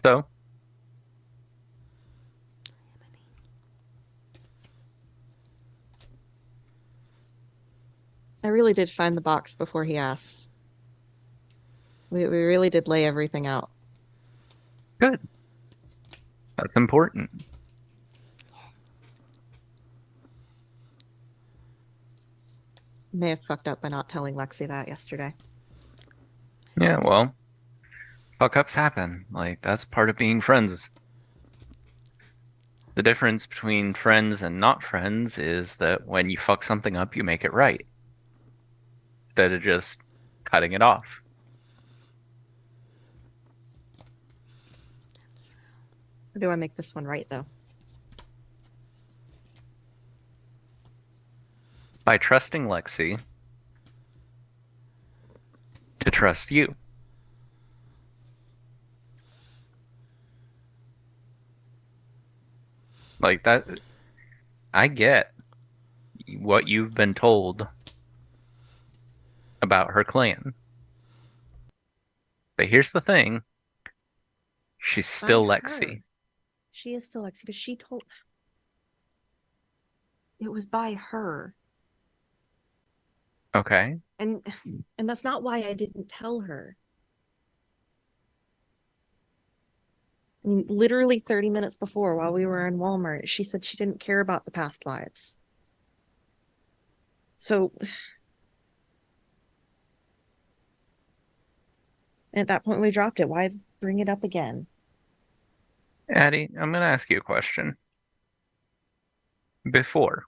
So, I really did find the box before he asked. We really did lay everything out. good. That's important. May have fucked up by not telling Lexi that yesterday. Yeah, well, fuck-ups happen. Like, that's part of being friends. The difference between friends and not friends is that when you fuck something up, you make it right. Instead of just cutting it off. How do I make this one right, though? By trusting Lexi to trust you. Like that, I get what you've been told about her clan. But here's the thing. She's still By her. Lexi. She is still Lexi, but she told... It was by her. Okay. And that's not why I didn't tell her. I mean, literally 30 minutes before, while we were in Walmart, she said she didn't care about the past lives. So at that point, we dropped it. Why bring it up again? Addie, I'm going to ask you a question. Before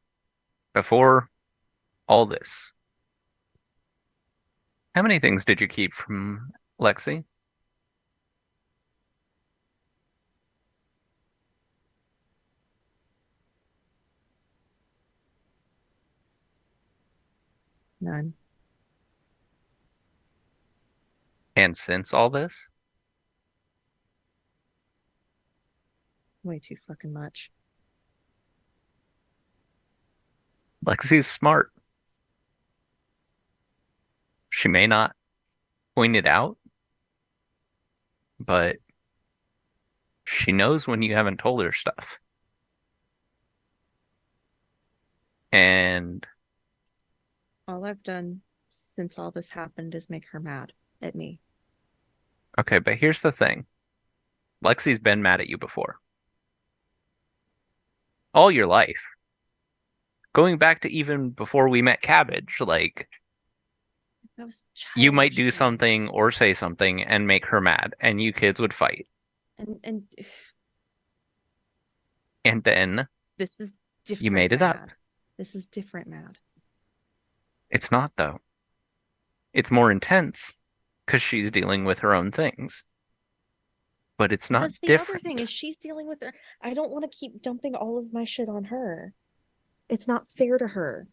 all this, how many things did you keep from Lexi? None. And since all this? Way too fucking much. Lexi's smart. She may not point it out, but she knows when you haven't told her stuff. And All I've done since all this happened is make her mad at me. okay, but here's the thing. Lexi's been mad at you before. All your life. Going back to even before we met Cabbage, like, That was you might do childish. something or say something and make her mad, and you kids would fight. And And then this is different. you made it up. mad. This is different mad. It's not, though. It's more intense because she's dealing with her own things. But it's not That's the different. other thing is she's dealing with it. I don't want to keep dumping all of my shit on her. It's not fair to her.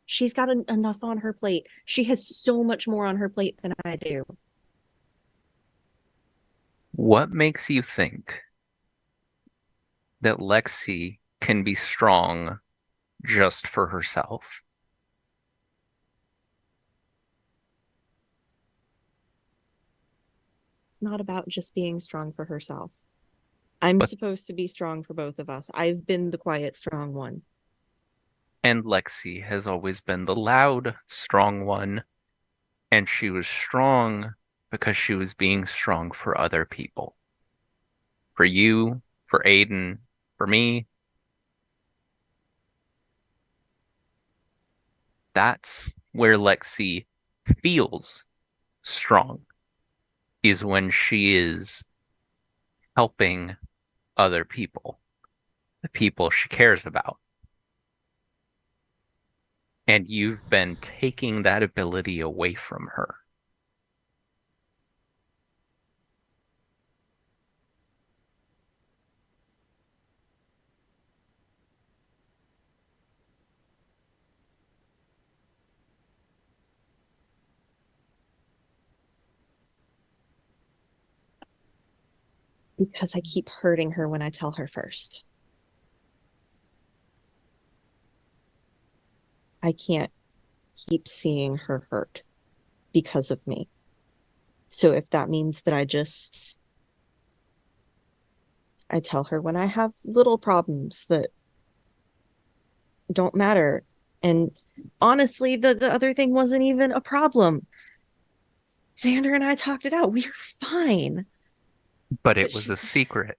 She's got enough on her plate. She has so much more on her plate than I do. What makes you think that Lexi can be strong just for herself? It's not about just being strong for herself. I'm But- supposed to be strong for both of us. I've been the quiet, strong one. And Lexi has always been the loud, strong one. And she was strong because she was being strong for other people. For you, for Aiden, for me. That's where Lexi feels strong, is when she is helping other people, the people she cares about. And you've been taking that ability away from her. Because I keep hurting her when I tell her first. I can't keep seeing her hurt because of me. So if that means that I tell her when I have little problems that don't matter. And honestly, the other thing wasn't even a problem. Xander and I talked it out. We are fine. But it was a secret.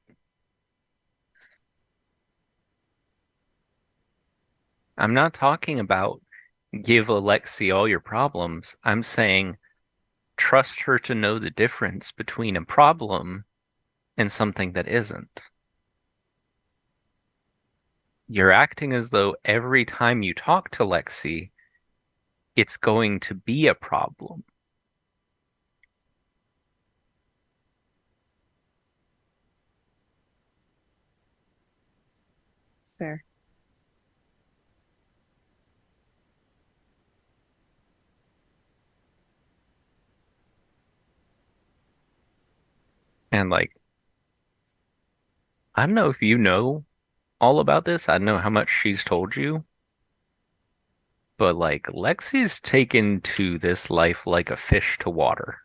I'm not talking about give Alexi all your problems. I'm saying trust her to know the difference between a problem and something that isn't. You're acting as though every time you talk to Lexi, it's going to be a problem. It's fair. And like, I don't know if you know all about this. I don't know how much she's told you. But like, Lexi's taken to this life like a fish to water.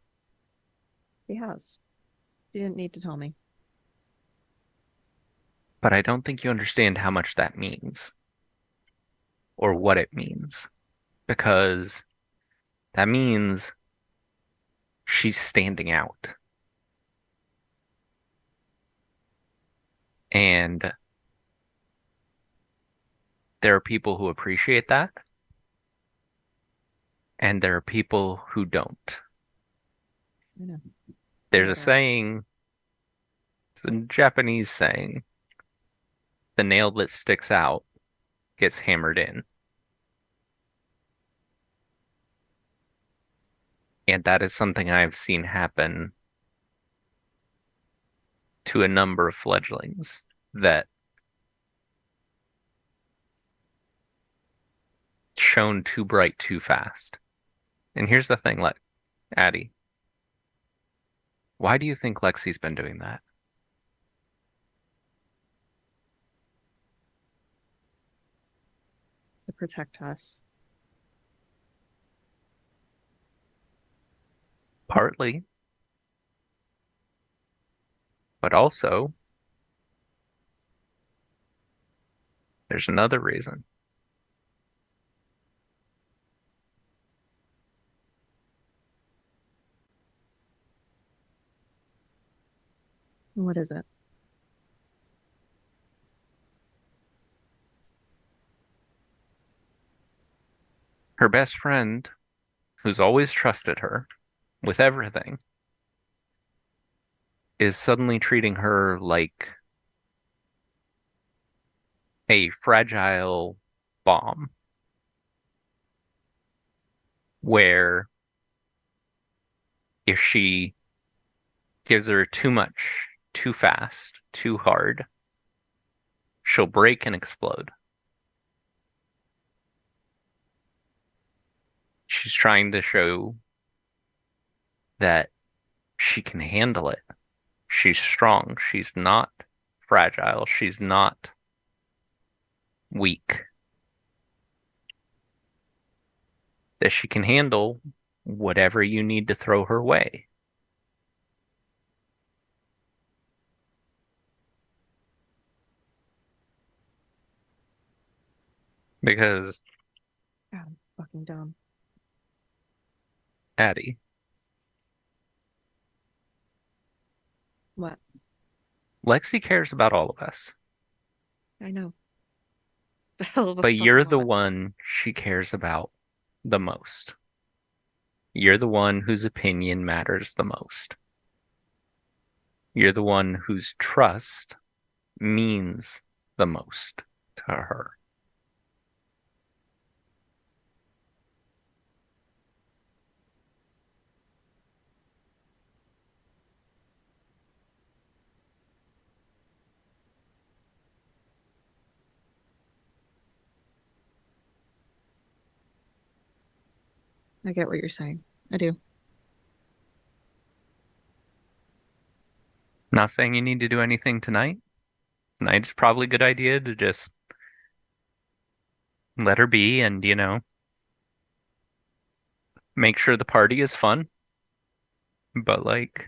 She has. She didn't need to tell me. But I don't think you understand how much that means or what it means. Because that means she's standing out. And there are people who appreciate that, and there are people who don't. I know. There's a Okay. saying, it's a Japanese saying, the nail that sticks out gets hammered in. And that is something I've seen happen to a number of fledglings that shone too bright too fast. And here's the thing, Addie. Why do you think Lexi's been doing that? To protect us. Partly. But also, there's another reason. What is it? Her best friend, who's always trusted her with everything, is suddenly treating her like a fragile bomb where if she gives her too much, too fast, too hard, she'll break and explode. She's trying to show that she can handle it. She's strong. She's not fragile. She's not weak. That she can handle whatever you need to throw her way. Because, God, fucking dumb. Addie, What? Lexi cares about all of us, I know. A hell of a but you're fucking the lot. one she cares about the most. You're the one whose opinion matters the most. You're the one whose trust means the most to her. I get what you're saying. I do. Not saying you need to do anything tonight. Tonight's probably a good idea to just let her be and, make sure the party is fun. But, like,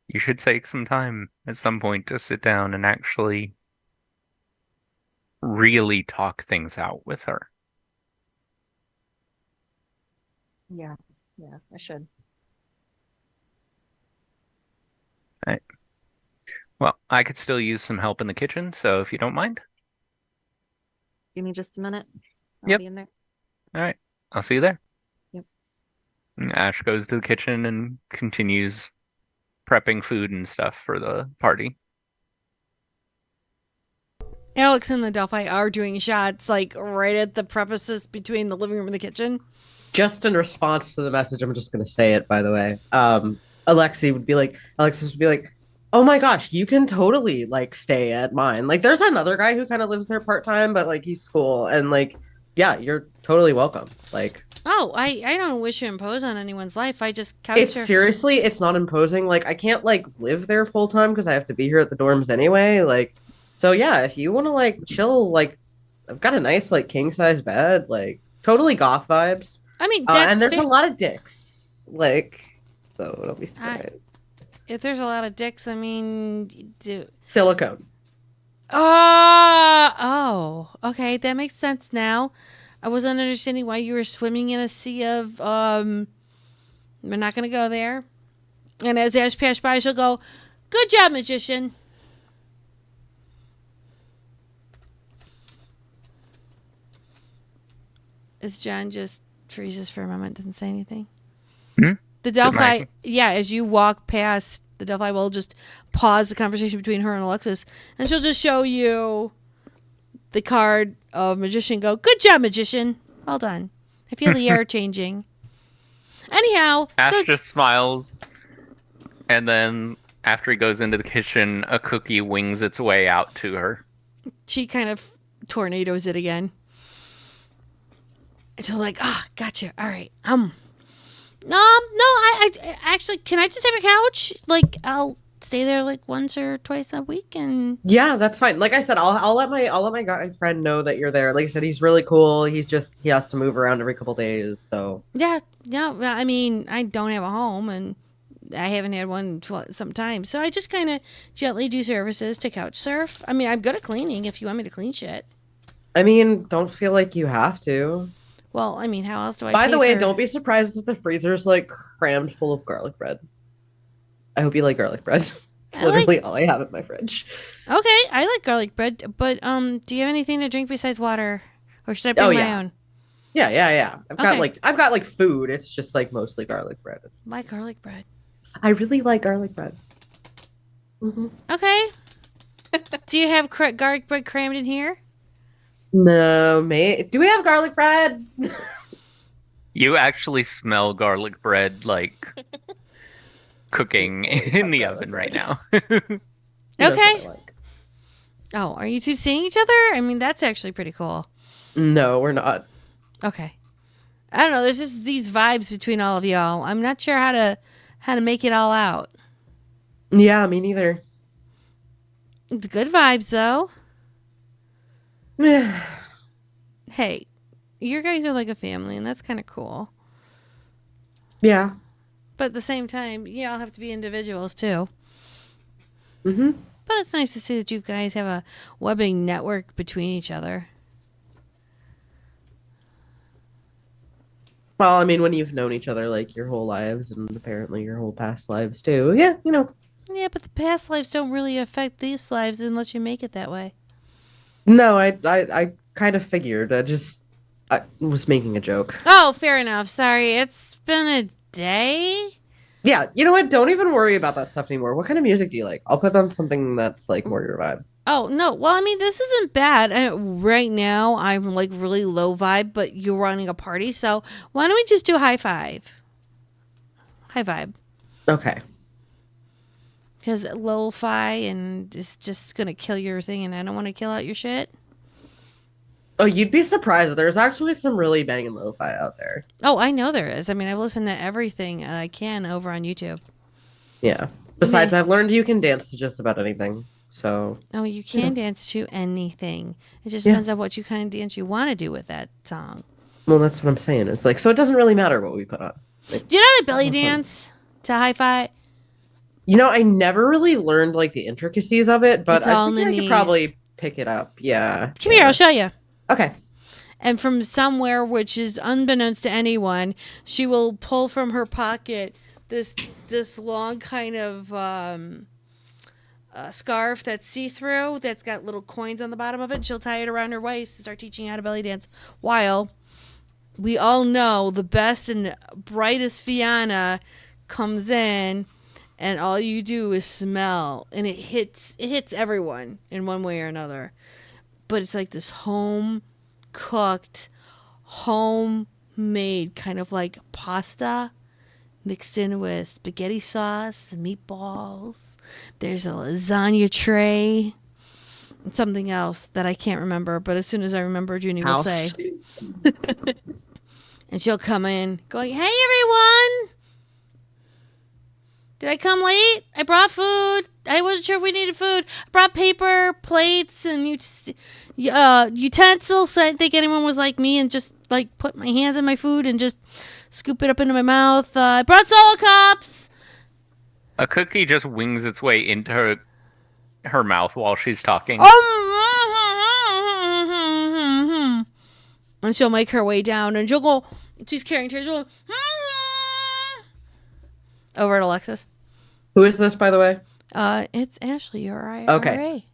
you should take some time at some point to sit down and actually really talk things out with her. Yeah, I should. Well, I could still use some help in the kitchen, so if you don't mind. Give me just a minute. I'll Yep. be in there. All right, I'll see you there. Yep. And Ash goes to the kitchen and continues prepping food and stuff for the party. Alex and the Delphi are doing shots like right at the premises between the living room and the kitchen. Just in response to the message, I'm just gonna say it, by the way. Alexis would be like, oh my gosh, you can totally like stay at mine. Like there's another guy who kind of lives there part-time, but like he's cool and like, yeah, you're totally welcome. Like Oh, I don't wish to impose on anyone's life. I just couch it's her. seriously, it's not imposing. Like I can't like live there full time because I have to be here at the dorms anyway. Like, so yeah, if you want to like chill, like I've got a nice like king size bed, like totally goth vibes. I mean, that's And there's fair. a lot of dicks, like, so don't be surprised. If there's a lot of dicks, I mean, Silicone. oh, okay, that makes sense now. I wasn't understanding why you were swimming in a sea of, we're not going to go there. And as Ash passed by, she'll go, good job, magician. As John just freezes for a moment, doesn't say anything. Hmm? The Delphi, night. yeah, as you walk past, the Delphi will just pause the conversation between her and Alexis, and she'll just show you the card of magician. Go, good job, magician. Well done. I feel the air changing. Anyhow, Ash so just smiles, and then after he goes into the kitchen, a cookie wings its way out to her. she kind of tornadoes it again. And she's like, gotcha. All right. No, I actually, can I just have a couch? Like, I'll stay there like once or twice a week, and Yeah, that's fine. Like I said, I'll let my guy friend know that you're there. Like I said, he's really cool. He has to move around every couple days, so yeah. I mean, I don't have a home, and I haven't had one some time, so I just kind of gently do services to couch surf. I mean, I'm good at cleaning if you want me to clean shit. I mean, don't feel like you have to. Well, I mean, how else do I? By pay the way, for... don't be surprised if the freezer's like crammed full of garlic bread. I hope you like garlic bread. It's I like- literally all I have in my fridge. Okay, I like garlic bread, but do you have anything to drink besides water, or should I bring Oh, my yeah. own? Yeah. Okay. I've got like food. It's just like mostly garlic bread. My garlic bread. I really like garlic bread. Hmm. Okay. Do you have garlic bread crammed in here? No, mate. Do we have garlic bread? You actually smell garlic bread like cooking Always in have the garlic oven bread. right now. He knows what I Okay. like. Oh, are you two seeing each other? I mean, that's actually pretty cool. No, we're not. Okay. I don't know. There's just these vibes between all of y'all. I'm not sure how to make it all out. Yeah, me neither. It's good vibes though. Yeah. Hey, you guys are like a family, and that's kind of cool. Yeah. But at the same time, you all have to be individuals too. Mm-hmm. But it's nice to see that you guys have a webbing network between each other. Well, I mean, when you've known each other like your whole lives and apparently your whole past lives too. Yeah, you know. Yeah, but the past lives don't really affect these lives unless you make it that way. No, I kind of figured. I was making a joke. Oh, fair enough. Sorry, it's been a day. Yeah, you know what? Don't even worry about that stuff anymore. What kind of music do you like? I'll put on something that's like more your vibe. Oh, no. Well, I mean, this isn't bad. Right now, I'm like really low vibe, but you're running a party. So why don't we just do high five? High vibe. Okay. Because lo-fi and it's just going to kill your thing, and I don't want to kill out your shit. Oh, you'd be surprised. There's actually some really banging lo-fi out there. Oh, I know there is. I mean, I've listened to everything I can over on YouTube. Yeah. Besides, I've learned you can dance to just about anything. So, Oh, you can dance to anything. It just Yeah. depends on what you kind of dance you want to do with that song. well, that's what I'm saying. It's like, so it doesn't really matter what we put on. Like, Do you know the belly fun. dance to hi-fi? you know, I never really learned like the intricacies of it, but It's all I in think the I could knees. probably pick it up. Yeah. Come here, I'll show you. Okay. And from somewhere, which is unbeknownst to anyone, she will pull from her pocket this long kind of scarf that's see-through, that's got little coins on the bottom of it. She'll tie it around her waist and start teaching you how to belly dance. While we all know the best and brightest Fianna comes in, and all you do is smell, and it hits everyone in one way or another. But it's like this home cooked, homemade kind of like pasta mixed in with spaghetti sauce and meatballs. There's a lasagna tray and something else that I can't remember, but as soon as I remember, Junie will say. And she'll come in going, "Hey everyone! Did I come late? I brought food. I wasn't sure if we needed food. I brought paper, plates, and utensils. So I didn't think anyone was like me and just like put my hands in my food and just scoop it up into my mouth. I brought solo cups." A cookie just wings its way into her mouth while she's talking. And she'll make her way down and she'll go, she's carrying tears, she'll go, over at Alexis. Who is this, by the way? It's Ashley, your IRA. Okay.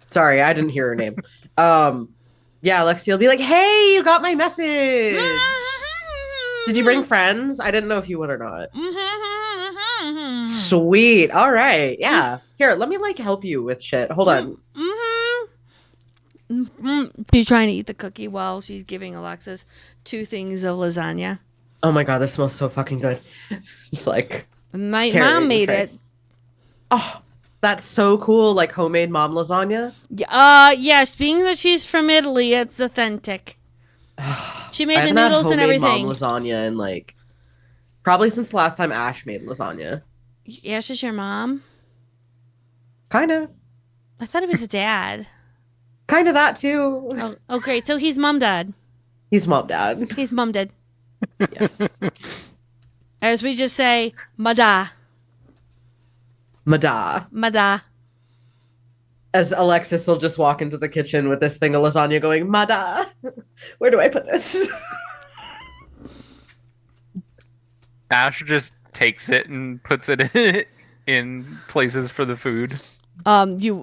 Sorry, I didn't hear her name. Yeah, Lexi will be like, "Hey, you got my message. Did you bring friends? I didn't know if you would or not." Sweet. All right. Yeah. Here, let me like help you with shit. Hold on. She's trying to eat the cookie while she's giving Alexis 2 things of lasagna. Oh my god, this smells so fucking good. Just like, My carrying mom the made tray. it. oh, that's so cool. Like homemade mom lasagna. Yes, being that she's from Italy, it's authentic. She made I the haven't had noodles and homemade everything. mom lasagna in like probably since the last time Ash made lasagna. Ash is your mom? Kind of. I thought he was a dad. Kind of that too. Oh, great. So he's mom dad. He's mom dad. He's mom dad. As we just say, Mada. Mada. Mada. As Alexis will just walk into the kitchen with this thing of lasagna going, "Mada, where do I put this?" Ash just takes it and puts it in places for the food.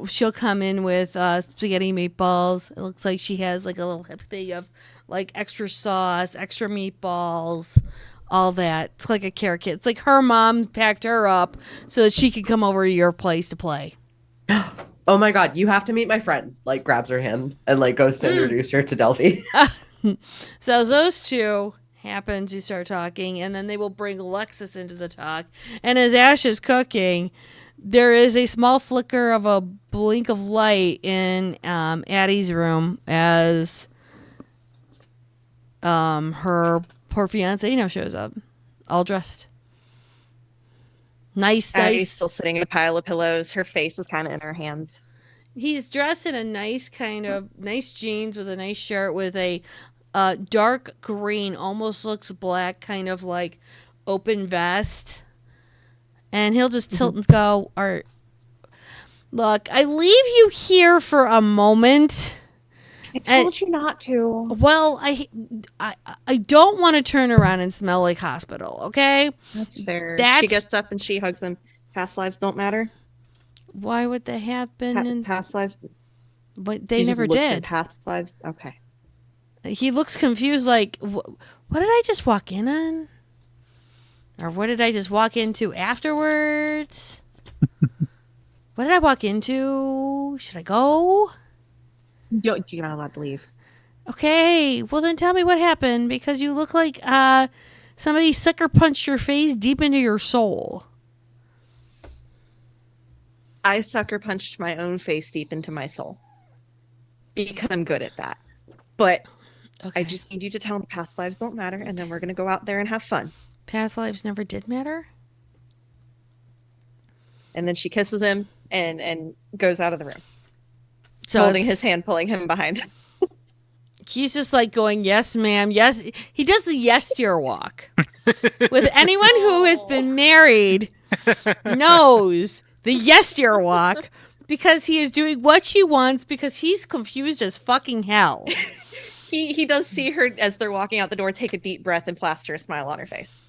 She'll come in with spaghetti meatballs. It looks like she has like a little hip thing of like extra sauce, extra meatballs, all that. It's like a carrot kit. It's like her mom packed her up so that she could come over to your place to play. Oh my god, you have to meet my friend. Like grabs her hand and like goes to introduce her to Delphi. So those two happens, you start talking, and then they will bring Alexis into the talk. And as Ash is cooking, there is a small flicker of a blink of light in Addie's room as her fiance now shows up, all dressed. Nice. Addie's still sitting in a pile of pillows. Her face is kind of in her hands. He's dressed in a nice nice jeans with a nice shirt with a dark green, almost looks black, kind of like open vest. And he'll just tilt and go, look, I leave you here for a moment. I told you not to. Well, I don't want to turn around and smell like hospital, okay? That's fair. That's- She gets up and she hugs him. Past lives don't matter. Why would that happen? in Past lives. But they He just never looks at did. Past lives. Okay. He looks confused, like, what did I just walk in on? Or what did I just walk into afterwards? What did I walk into? Should I go? You're not allowed to leave. Okay, well then tell me what happened, because you look like somebody sucker punched your face deep into your soul. I sucker punched my own face deep into my soul. Because I'm good at that. But Okay. I just need you to tell me past lives don't matter, and then we're going to go out there and have fun. Past lives never did matter? And then she kisses him and goes out of the room, So holding it's- his hand, pulling him behind. He's just like going, yes, ma'am, yes. He does the yes dear walk. With anyone who has been married knows the yes dear walk, because he is doing what she wants, because he's confused as fucking hell. He does see her as they're walking out the door, take a deep breath and plaster a smile on her face.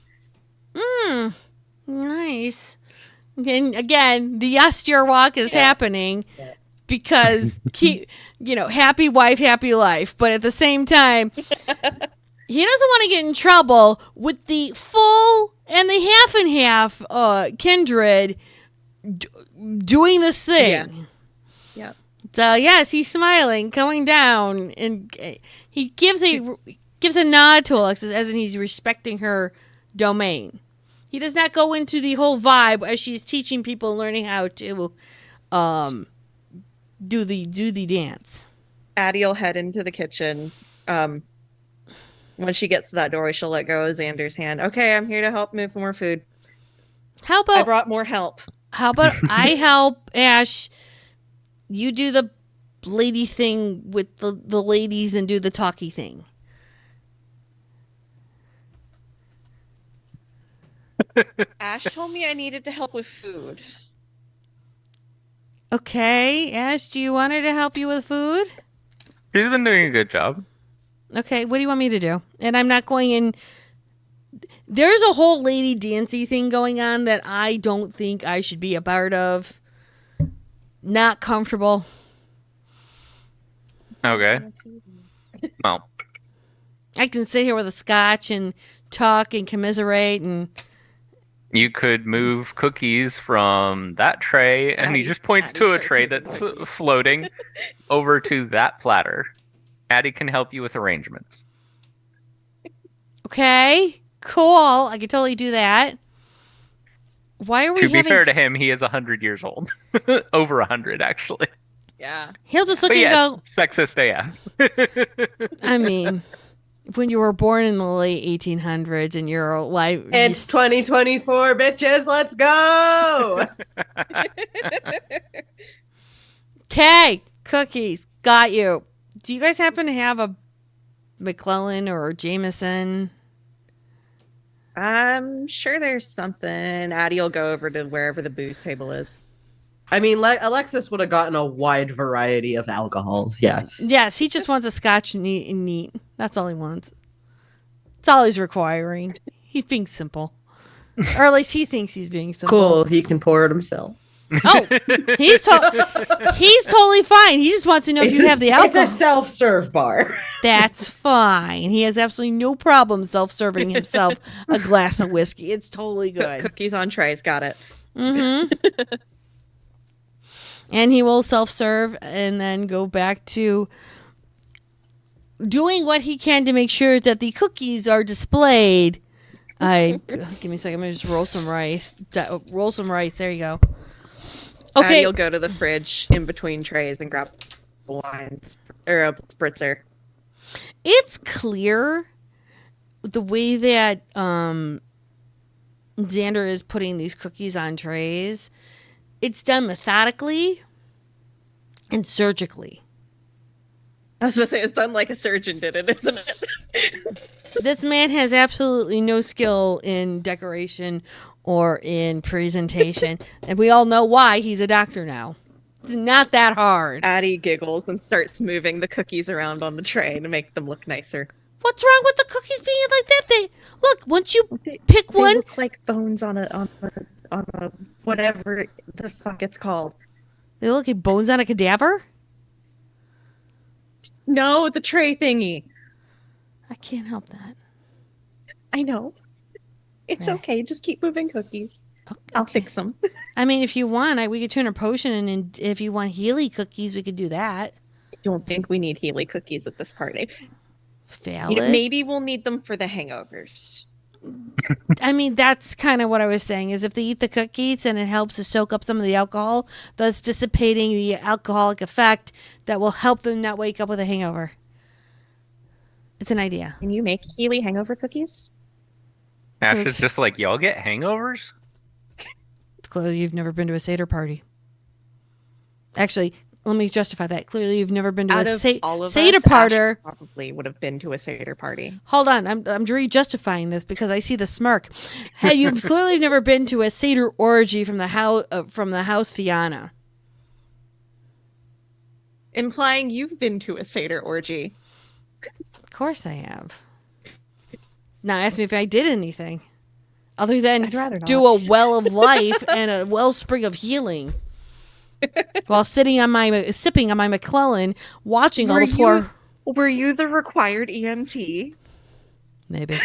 Nice. And again, the yes dear walk is happening because happy wife, happy life. But at the same time, he doesn't want to get in trouble with the full and the half and half Kindred doing this thing. Yeah. So yes, he's smiling, going down, and he gives a nod to Alexis as in he's respecting her domain. He does not go into the whole vibe as she's teaching people, learning how to do the dance. Addie will head into the kitchen. When she gets to that doorway, she'll let go of Xander's hand. Okay, I'm here to help move more food. How I about brought more help. I help Ash? You do the lady thing with the ladies and do the talky thing. Ash told me I needed to help with food. Okay, Ash, do you want her to help you with food? She's been doing a good job. Okay, what do you want me to do? And I'm not going in. There's a whole lady dancey thing going on that I don't think I should be a part of. Not comfortable. Okay. Well, I can sit here with a scotch and talk and commiserate and you could move cookies from that tray, and he Addie- just points Addie to a starts tray moving that's cookies. floating over to that platter. Addie can help you with arrangements. okay, cool. I can totally do that. Why are we To be having? fair to him, he is 100 years old. Over 100, actually. Yeah. He'll just look But and yes, go. sexist AF. I mean, when you were born in the late 1800s and you're like, It's 2024, bitches. Let's go. Okay, cookies. Got you. Do you guys happen to have a McClellan or Jameson? I'm sure there's something. Addie will go over to wherever the booze table is. I mean, Alexis would have gotten a wide variety of alcohols. Yes. Yes, he just wants a scotch neat. That's all he wants. That's all he's requiring. He's being simple. Or at least he thinks he's being simple. Cool. He can pour it himself. Oh, he's totally fine. He just wants to know if you have the It's alcohol. a self-serve bar. That's fine. He has absolutely no problem self-serving himself a glass of whiskey. It's totally good. Cookies on trays. Got it. Mm-hmm. And he will self-serve and then go back to doing what he can to make sure that the cookies are displayed. Give me a second. I'm gonna just roll some rice. Roll some rice. There you go. Okay. Okay. You'll go to the fridge in between trays and grab a wine or a spritzer. It's clear the way that Xander is putting these cookies on trays. It's done methodically and surgically. I was going to say, it sounded like a surgeon did it, isn't it? This man has absolutely no skill in decoration or in presentation. And we all know why. He's a doctor now. It's not that hard. Addie giggles and starts moving the cookies around on the tray to make them look nicer. What's wrong with the cookies being like that? They look, once you pick They one, look like bones on a whatever the fuck it's called. they look like bones on a cadaver. No, the tray thingy. I can't help that. I know. It's Right. okay. Just keep moving cookies. I'll Okay. fix them. I mean, if you want, we could turn a potion, and if you want Healy cookies, we could do that. I don't think we need Healy cookies at this party. Valid. Maybe we'll need them for the hangovers. I mean, that's kind of what I was saying. Is if they eat the cookies, then it helps to soak up some of the alcohol, thus dissipating the alcoholic effect that will help them not wake up with a hangover. It's an idea. Can you make Healy hangover cookies? Ash Oops. is just like, y'all get hangovers? Clearly, you've never been to a Seder party. Actually, let me justify that. Clearly, you've never been to Out a of all of Seder us, party. Ash probably would have been to a Seder party. Hold on, I'm justifying this because I see the smirk. Hey, you've clearly never been to a Seder orgy from the house Fianna. Implying you've been to a Seder orgy. Of course, I have. Now, ask me if I did anything other than I'd rather do not. a well of life and a wellspring of healing, while sipping on my McClellan, watching all the poor. Were you the required EMT? Maybe.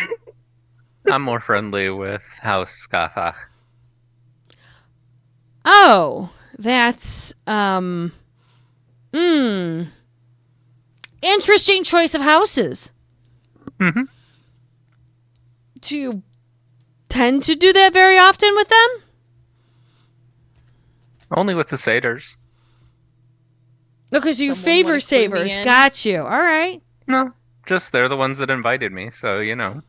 I'm more friendly with House Skathach. Oh, that's interesting choice of houses. Mhm. Do you tend to do that very often with them? Only with the satyrs. Because you Someone favor wanna clue me savers. in? Got you. All right. No, just they're the ones that invited me, so you know.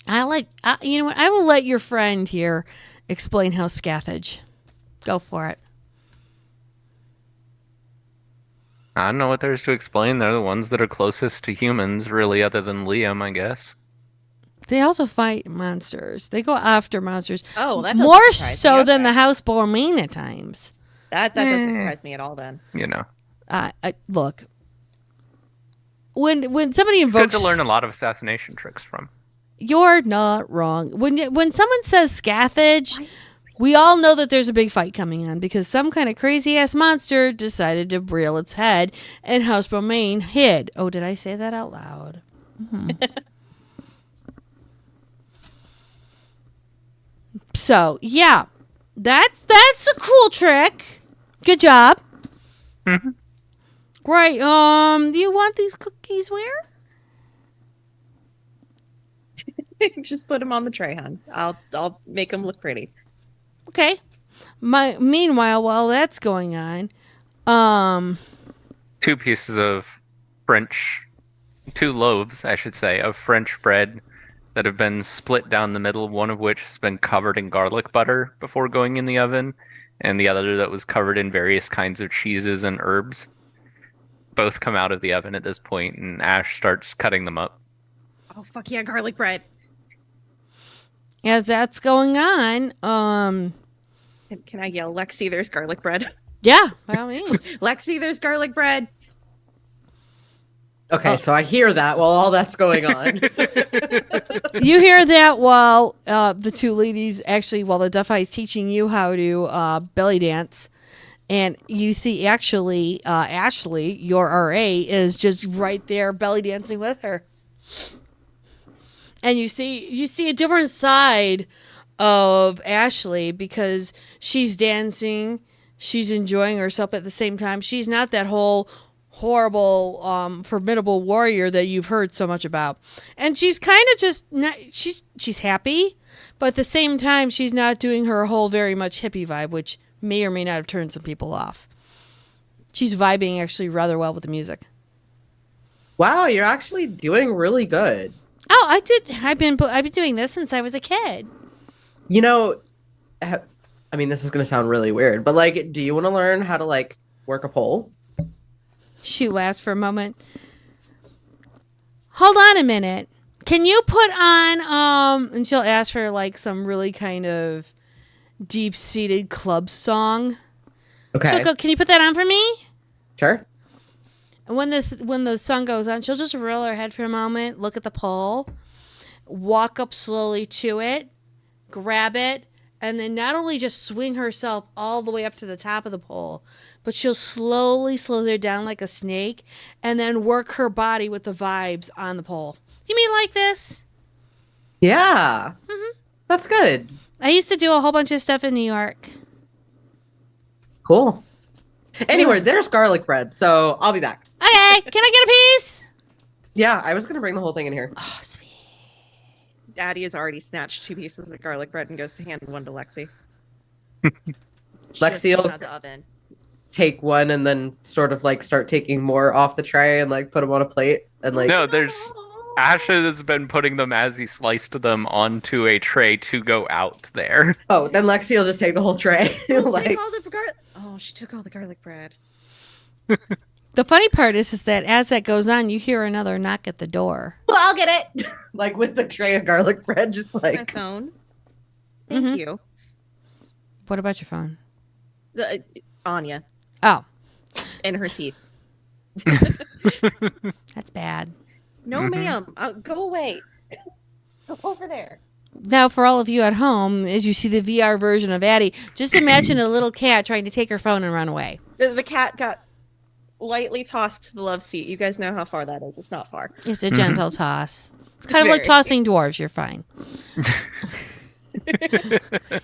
You know what? I will let your friend here explain House Scathage. Go for it. I don't know what there is to explain. They're the ones that are closest to humans, really, other than Liam, I guess. They also fight monsters. They go after monsters. Oh, that doesn't more surprise me. so than Okay. the House Bormain at times. That doesn't surprise me at all. Then You know, Look. When somebody it's good invokes, to learn a lot of assassination tricks from. you're not wrong. When someone says Scathage, we all know that there's a big fight coming on because some kind of crazy ass monster decided to reel its head, and House Bormain hid. Oh, did I say that out loud? So yeah, that's a cool trick. Good job. Mhm. Right. Do you want these cookies where? just put them on the tray, hon. I'll make them look pretty. Okay. Meanwhile, while that's going on, 2 pieces of two loaves, I should say, of French bread that have been split down the middle, one of which has been covered in garlic butter before going in the oven, and the other that was covered in various kinds of cheeses and herbs. Both come out of the oven at this point, and Ash starts cutting them up. Oh fuck yeah, garlic bread. as that's going on, Can I yell, Lexi? There's garlic bread. yeah, by all means. Lexi, there's garlic bread. Okay, so I hear that while all that's going on. You hear that while the two ladies, actually, while the Duffy is teaching you how to belly dance. And you see, actually, Ashley, your RA, is just right there belly dancing with her. And you see a different side of Ashley because she's dancing, she's enjoying herself at the same time. She's not that whole horrible, formidable warrior that you've heard so much about. And she's kind of just not, she's happy, but at the same time, she's not doing her whole very much hippie vibe, which may or may not have turned some people off. She's vibing actually rather well with the music. Wow, you're actually doing really good. Oh, I did. I've been doing this since I was a kid. You know, I mean, this is gonna sound really weird, but like, do you want to learn how to like work a pole? She laughs for a moment. Hold on a minute. Can you put on and she'll ask for like some really kind of deep-seated club song. Okay. She'll go, can you put that on for me? Sure. And when the song goes on, she'll just roll her head for a moment, look at the pole, walk up slowly to it, grab it, and then not only just swing herself all the way up to the top of the pole, but she'll slowly slither down like a snake and then work her body with the vibes on the pole. You mean like this? Yeah. Mm-hmm. That's good. I used to do a whole bunch of stuff in New York. Cool. Anyway, there's garlic bread, so I'll be back. Okay, can I get a piece? Yeah, I was gonna bring the whole thing in here. Oh, sweet. Daddy has already snatched 2 pieces of garlic bread and goes to hand one to Lexi. Lexi will out of the oven. take one and then sort of like start taking more off the tray and like put them on a plate and like. No, there's Ashes has been putting them as he sliced them onto a tray to go out there. Oh, then Lexi will just take the whole tray. like, She took all the garlic bread. The funny part is that as that goes on, you hear another knock at the door. well, I'll get it. like with the tray of garlic bread, just My like. phone. Thank Mhm. you. What about your phone? Anya Oh, and her teeth. that's bad. No, Mhm. ma'am. Go away. Go over there. Now, for all of you at home, as you see the VR version of Addie, just imagine a little cat trying to take her phone and run away. The cat got lightly tossed to the love seat. You guys know how far that is. It's not far. It's a gentle toss. It's kind of like Very. tossing dwarves. You're fine.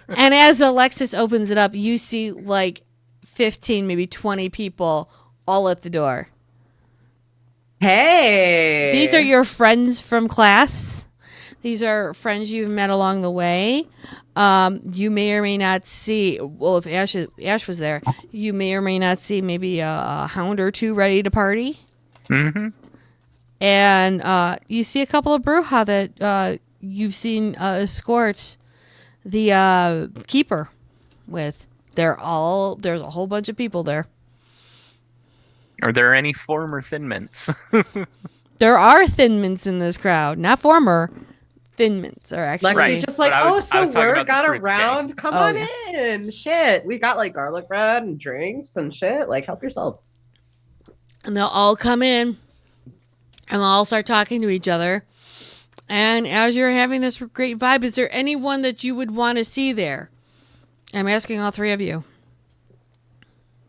And as Alexis opens it up, you see like 15, maybe 20 people all at the door. Hey. These are your friends from class. These are friends you've met along the way. You may or may not see, well, if Ash was there, you may or may not see maybe a hound or two ready to party. Mm-hmm. And you see a couple of Bruja that you've seen escort the keeper with. There's a whole bunch of people there. Are there any former Thin Mints? There are Thin Mints in this crowd. Not former. Thin Mints are actually. Lexi's Right. just like, But I was so talking word about the got fruits around. Come Oh, on yeah. in. Shit. We got like garlic bread and drinks and shit. Like, help yourselves. And they'll all come in and they'll all start talking to each other. And as you're having this great vibe, is there anyone that you would want to see there? I'm asking all three of you.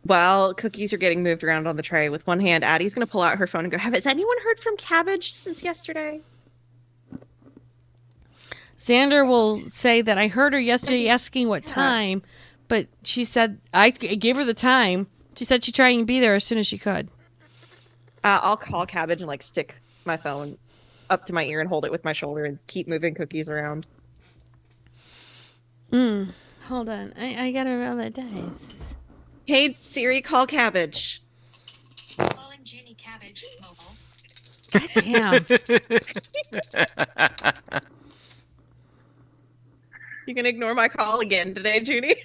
While cookies are getting moved around on the tray with one hand, Addie's going to pull out her phone and go, has anyone heard from Cabbage since yesterday? Xander will say that I heard her yesterday asking what time, but she said, I gave her the time. She said she'd try and be there as soon as she could. I'll call Cabbage and like stick my phone up to my ear and hold it with my shoulder and keep moving cookies around. Hold on. I gotta roll the dice. Hey, Siri, call Cabbage. Calling Ginny Cabbage mobile. Damn. You can ignore my call again today, Judy.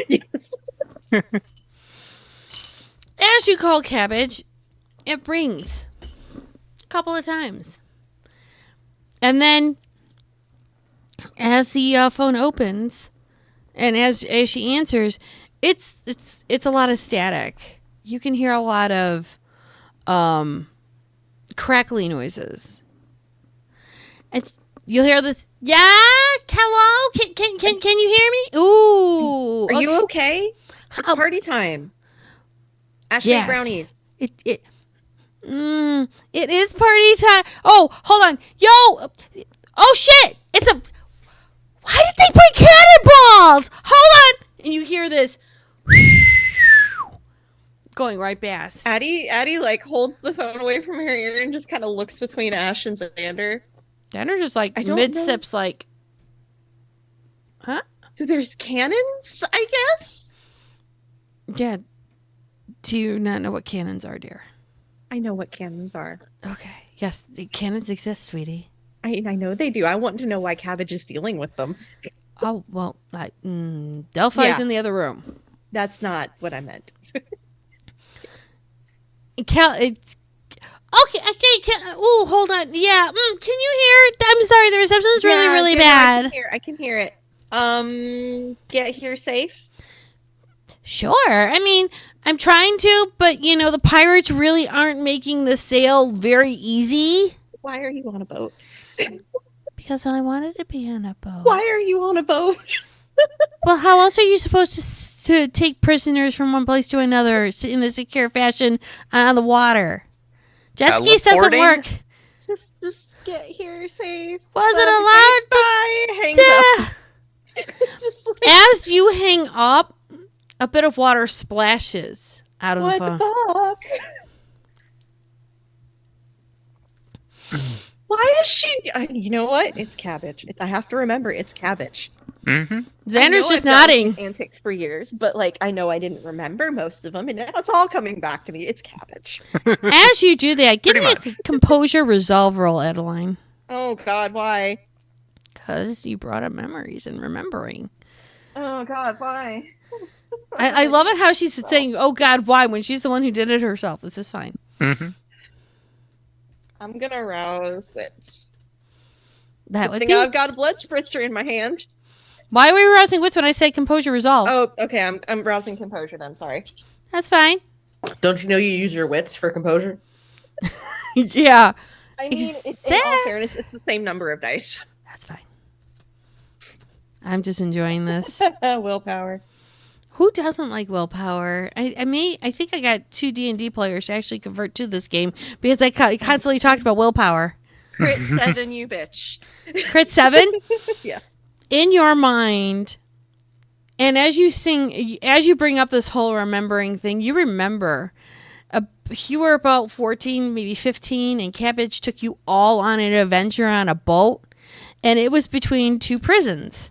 Yes. As you call Cabbage, it rings a couple of times. And then as the phone opens and as she answers, it's a lot of static. You can hear a lot of crackly noises. And you'll hear this, yeah, hello, can you hear me? Ooh. Are okay. you okay? It's Oh. party time. Ash Yes. made brownies. It is party time. Oh, hold on. Yo. Oh shit. Why did they bring cannonballs? Hold on. And you hear this. going right past. Addie like holds the phone away from her ear and just kind of looks between Ash and Xander. Xander's just like I don't mid know. sips, like, huh? So there's cannons, I guess. Yeah. Do you not know what cannons are, dear? I know what cannons are. Okay. Yes, the cannons exist, sweetie. I know they do. I want to know why Cabbage is dealing with them. Oh well, Delphi's Yeah. in the other room. That's not what I meant. It's okay. Oh, hold on. Yeah. Can you hear it? I'm sorry. The reception's really, Yeah, really yeah, bad. I can hear it. Get here safe. Sure. I mean, I'm trying to, but the pirates really aren't making the sail very easy. Why are you on a boat? Because I wanted to be on a boat. Why are you on a boat? Well, how else are you supposed to take prisoners from one place to another in a secure fashion on the water? Jet skis doesn't Teleporting? work. Just get here safe. Wasn't Love you, allowed thanks, bye. Hangs up. Just like, As you hang up, a bit of water splashes out of what the phone. the fuck? Why is she? You know what? It's Cabbage. I have to remember it's Cabbage. Mm-hmm. Xander's I know just I've done nodding. these antics for years, but like I know I didn't remember most of them, and now it's all coming back to me. It's Cabbage. As you do that, give Pretty me a composure resolve roll, Adeline. Oh God, why? Because you brought up memories and remembering. Oh God, why? I love it how she's saying, oh God, why? When she's the one who did it herself. This is fine. Mm-hmm. I'm gonna rouse wits. That Good would thing be. I've got a blood spritzer in my hand. Why were you rousing wits when I said composure resolve? Oh, okay. I'm rousing composure then. Sorry. That's fine. Don't you know you use your wits for composure? Yeah. I mean, in all Exact- fairness, it's the same number of dice. That's fine. I'm just enjoying this. Willpower. Who doesn't like willpower? I think I got 2 D&D players to actually convert to this game because I constantly talked about willpower. Crit 7, you bitch. Crit 7? Yeah. In your mind, and as you bring up this whole remembering thing, you remember you were about 14, maybe 15, and Cabbage took you all on an adventure on a boat, and it was between 2 prisons.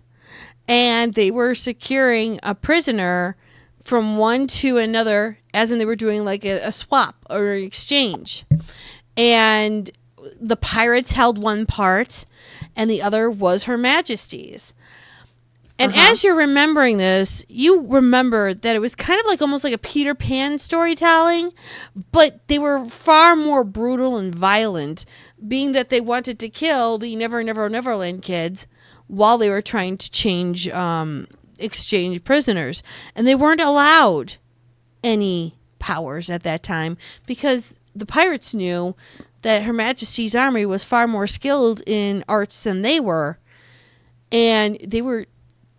And they were securing a prisoner from one to another, as in they were doing like a swap or an exchange. And the pirates held one part, and the other was Her Majesty's. And as you're remembering this, you remember that it was kind of like almost like a Peter Pan storytelling, but they were far more brutal and violent, being that they wanted to kill the Never Never Neverland kids while they were trying to exchange prisoners. And they weren't allowed any powers at that time because the pirates knew that Her Majesty's army was far more skilled in arts than they were. And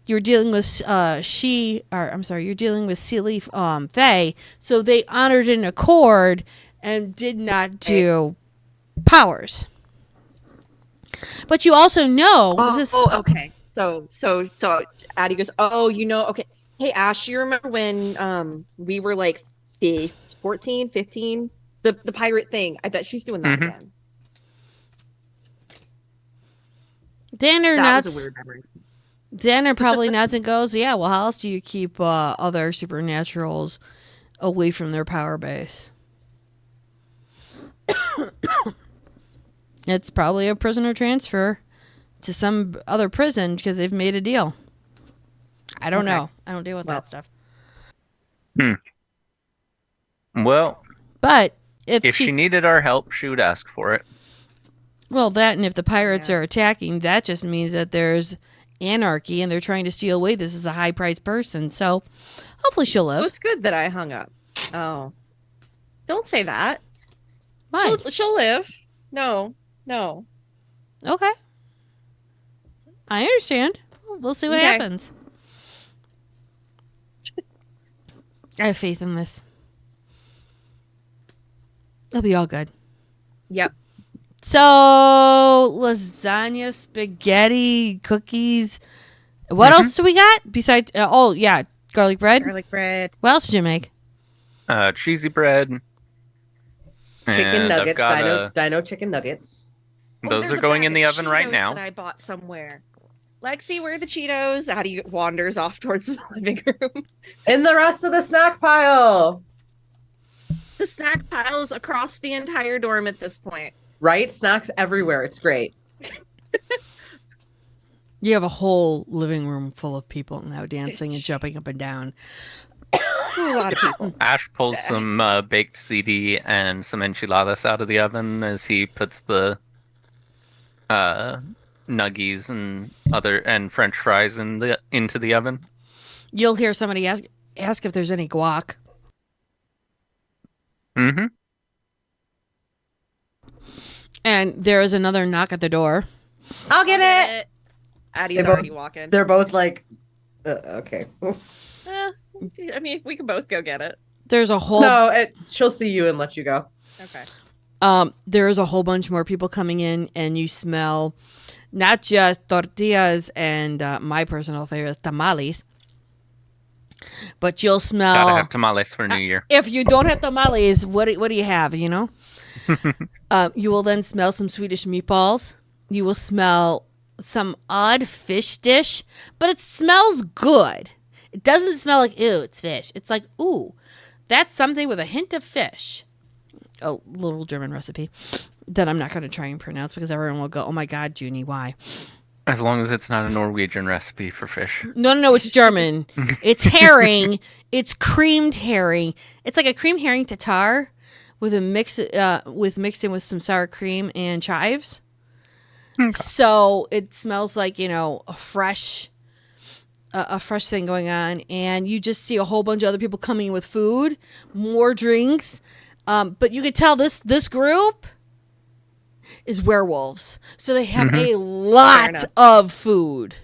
you're dealing with you're dealing with Sealy Faye, so they honored an accord and did not do powers. But you also know Okay. So Addie goes, oh, okay. Hey, Ash, you remember when we were like 14, 15? The pirate thing. I bet she's doing that Mhm. again. Danner That was a nuts. weird memory. Danner probably nods and goes, yeah, well, how else do you keep other supernaturals away from their power base? It's probably a prisoner transfer to some other prison because they've made a deal. I don't know. I don't deal with that stuff. Well, But if if she she's, needed our help, she would ask for it. well, that and if the pirates are attacking, that just means that there's anarchy and they're trying to steal away. This is a high-priced person, so hopefully she'll So live. it's good that I hung up. Oh. Don't say that. Why? She'll live. No. Okay. I understand. We'll see what Okay. happens. I have faith in this. It'll be all good. Yep. So, lasagna, spaghetti, cookies. What else do we got? Besides, garlic bread. Garlic bread. What else did you make? cheesy bread. Chicken and I've nuggets, got dino chicken nuggets. those there's are a going bag in the of oven right Cheetos now. that I bought somewhere. Lexi, where are the Cheetos? Addie wanders off towards the living room. In the rest of the snack pile. The snack piles across the entire dorm at this point. Right? Snacks everywhere. It's great. You have a whole living room full of people now dancing and jumping up and down. A lot of people. Ash pulls some baked CD and some enchiladas out of the oven as he puts the nuggies and French fries into the oven. You'll hear somebody ask if there's any guac. Mm-hmm. And there is another knock at the door. I'll get it. Addie's They're both- already walking. They're both like, okay. I mean, we can both go get it. There's a whole No, she'll see you and let you go. Okay. there is a whole bunch more people coming in, and you smell not just tortillas and my personal favorite tamales, but you'll smell. Gotta have tamales for New Year. If you don't have tamales, what do you have? You know. You will then smell some Swedish meatballs. You will smell some odd fish dish, but it smells good. It doesn't smell like, ew, it's fish. It's like, ooh, that's something with a hint of fish. A little German recipe that I'm not going to try and pronounce because everyone will go, oh my God, Junie, why? As long as it's not a Norwegian recipe for fish. No, it's German. It's herring. It's creamed herring. It's like a creamed herring tartare with mixed in with some sour cream and chives. Okay. So it smells like, a fresh thing going on, and you just see a whole bunch of other people coming in with food, more drinks. But you could tell this group is werewolves, so they have a Fair lot enough. of food.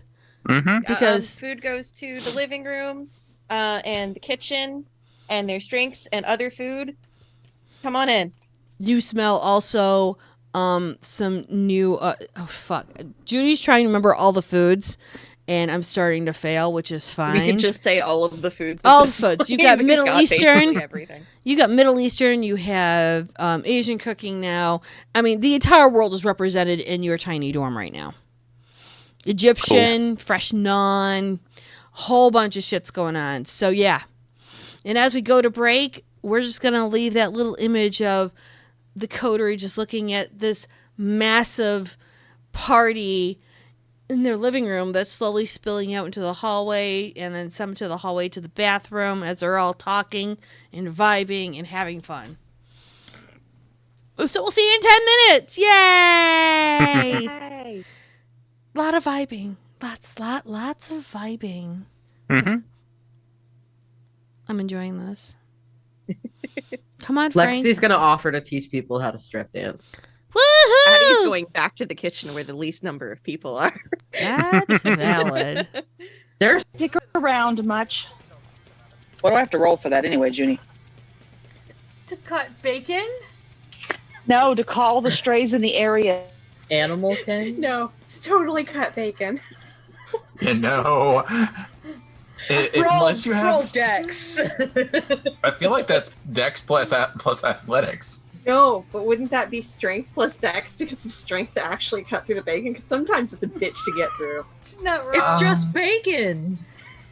Mm-hmm. Because- food goes to the living room and the kitchen, and there's drinks and other food. Come on in. You smell also some new Judy's trying to remember all the foods, and I'm starting to fail, which is fine. We could just say all of the foods. All at the this foods. You point. got We've Middle Eastern. basically everything. You got Middle Eastern, you have Asian cooking now. I mean, the entire world is represented in your tiny dorm right now. Egyptian, fresh naan, whole bunch of shit's going on. So yeah. And as we go to break, we're just going to leave that little image of the coterie just looking at this massive party in their living room that's slowly spilling out into the hallway, and then some to the hallway to the bathroom as they're all talking and vibing and having fun. So we'll see you in 10 minutes. Yay! Hey. Lot of vibing. Lots of vibing. Mm-hmm. I'm enjoying this. Come on, Frank. Lexi's gonna offer to teach people how to strip dance. Addie's Woohoo! going back to the kitchen where the least number of people are. That's valid. There's Stick around much. What do I have to roll for that anyway, Junie? To cut bacon? No, to call the strays in the area. Animal King. No, it's totally cut bacon. No. Unless you have, Dex. I feel like that's Dex plus athletics. No, but wouldn't that be strength plus dex because the strength to actually cut through the bacon? Because sometimes it's a bitch to get through. It's not right. It's just bacon.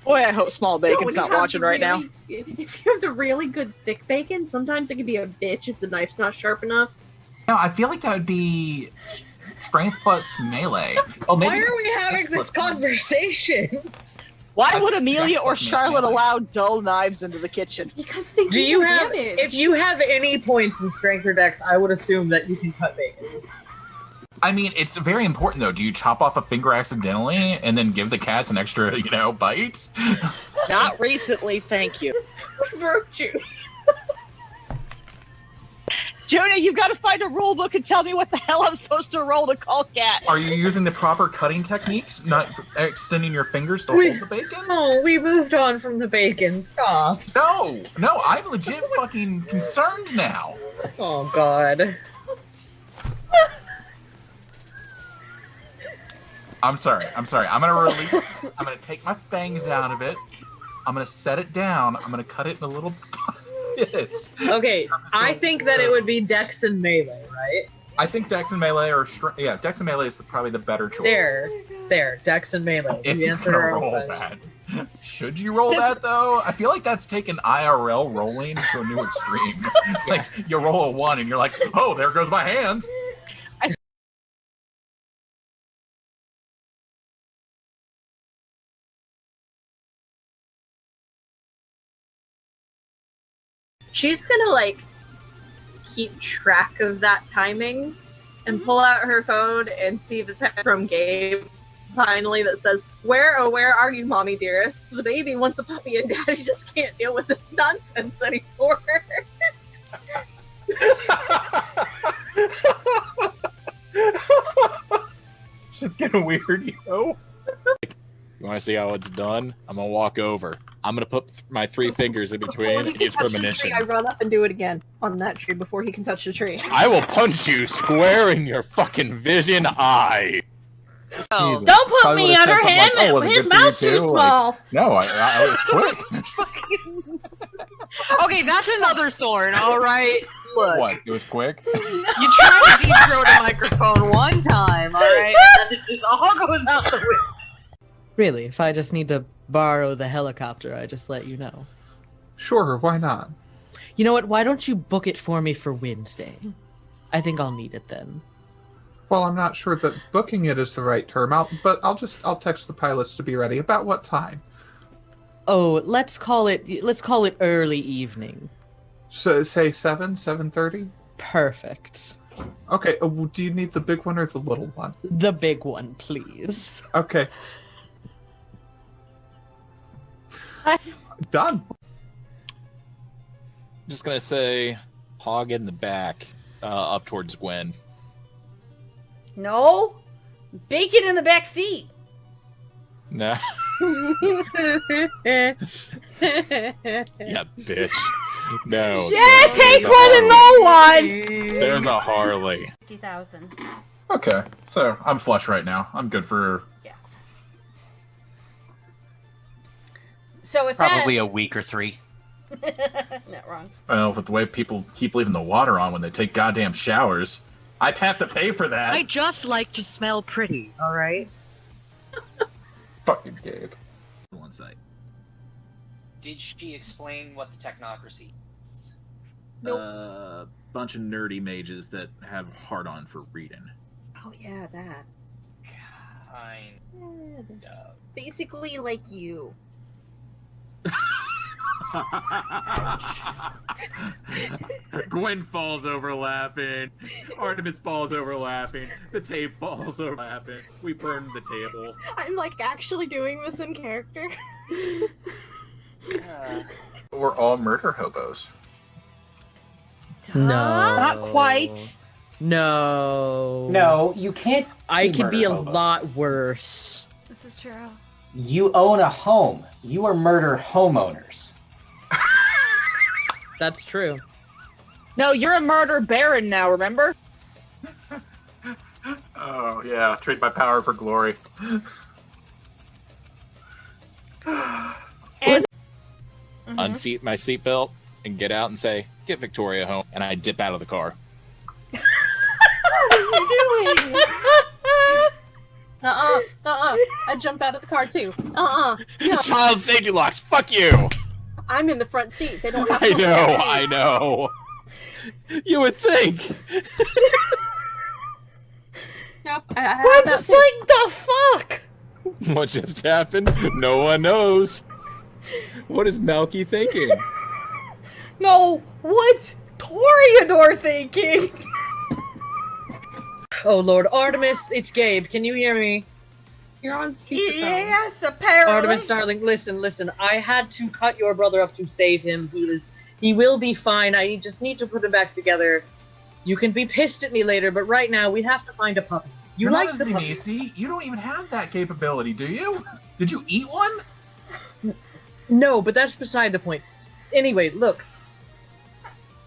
Boy, I hope Small No, Bacon's when you not have watching the right now. If you have the really good thick bacon, sometimes it can be a bitch if the knife's not sharp enough. No, I feel like that would be strength plus melee. Oh, maybe Dex plus conversation? Why I would think Amelia that's or what's Charlotte melee. allow dull knives into the kitchen? Because they Do you have? damage. If you have any points in strength or dex, I would assume that you can cut bacon. I mean, it's very important though. Do you chop off a finger accidentally and then give the cats an extra, bite? Not recently, thank you. We broke you. Jonah, you've got to find a rule book and tell me what the hell I'm supposed to roll to call cats. Are you using the proper cutting techniques? Not extending your fingers to hold the bacon? Oh, we moved on from the bacon. Stop. No, I'm legit fucking concerned now. Oh God. I'm sorry. I'm gonna take my fangs out of it. I'm gonna set it down. I'm gonna cut it in a little is. Okay, I think that it would be Dex and Melee, right? I think Dex and Melee are Dex and Melee is probably the better choice. There, Dex and Melee. If You you're answered gonna our own roll question. that, should you roll that though? I feel like that's taken IRL rolling to a new extreme. Like you roll a 1 and you're like, oh, there goes my hand. She's gonna like keep track of that timing and pull out her phone and see the text from Gabe finally that says, where are you, mommy dearest? The baby wants a puppy and daddy just can't deal with this nonsense anymore. Shit's getting weird, yo. You want to see how it's done? I'm gonna walk over. I'm gonna put my 3 fingers in between and use premonition. I run up and do it again on that tree before he can touch the tree. I will punch you square in your fucking vision eye. Oh. Don't put Probably me would've under said him. something like, "Oh, was it His good for you mouth's too too?" small. Like, no, I was quick. Okay, that's another thorn, all right? Look, What? It was quick? you tried to deep throat a microphone one time, all right? And it just all goes out the window. Really, if I just need to borrow the helicopter, I just let you know. Sure, why not? You know what? Why don't you book it for me for Wednesday? I think I'll need it then. Well, I'm not sure that booking it is the right term. I'll text the pilots to be ready. About what time? Oh, let's call it early evening. So say 7:30. Perfect. Okay. Do you need the big one or the little one? The big one, please. Okay. Done. Just gonna say, hog in the back, up towards Gwen. No, bacon in the back seat. Nah. Yeah, bitch. No. Yeah, it takes one to know one. There's a Harley. 50,000. Okay, so I'm flush right now. I'm good for So with probably a week or 3. Not wrong. well, with the way people keep leaving the water on when they take goddamn showers, I'd have to pay for that. I just like to smell pretty, all right? Fucking Gabe. One site. Did she explain what the technocracy is? Nope. Bunch of nerdy mages that have hard on for reading. Oh yeah, that. Kind of. Basically like you. Gwen falls over laughing. Artemis falls over laughing. The tape falls over laughing. We burn the table. I'm like actually doing this in character. We're all murder hobos. No. Not quite. No. No, you can't. I be could be a murder hobos. lot worse. This is true. You own a home. You are murder homeowners. That's true. No, you're a murder baron now, remember? Oh yeah, trade my power for glory. Unseat my seatbelt and get out and say, "Get Victoria home," and I dip out of the car. What are you doing? I jump out of the car too. No. Child safety locks. Fuck you. I'm in the front seat. They don't have I to know. seat. I know. You would think. Nope. I Gwen's that just like, the fuck? What just happened? No one knows. What is Malky thinking? No, what's Toreador thinking? Oh Lord, Artemis, it's Gabe. Can you hear me? You're on speakerphone. Yes, apparently. Artemis, darling, listen. I had to cut your brother up to save him. He will be fine. I just need to put him back together. You can be pissed at me later, but right now we have to find a puppy. You're like not the a puppy? Zinisi. You don't even have that capability, do you? Did you eat one? No, but that's beside the point. Anyway, look.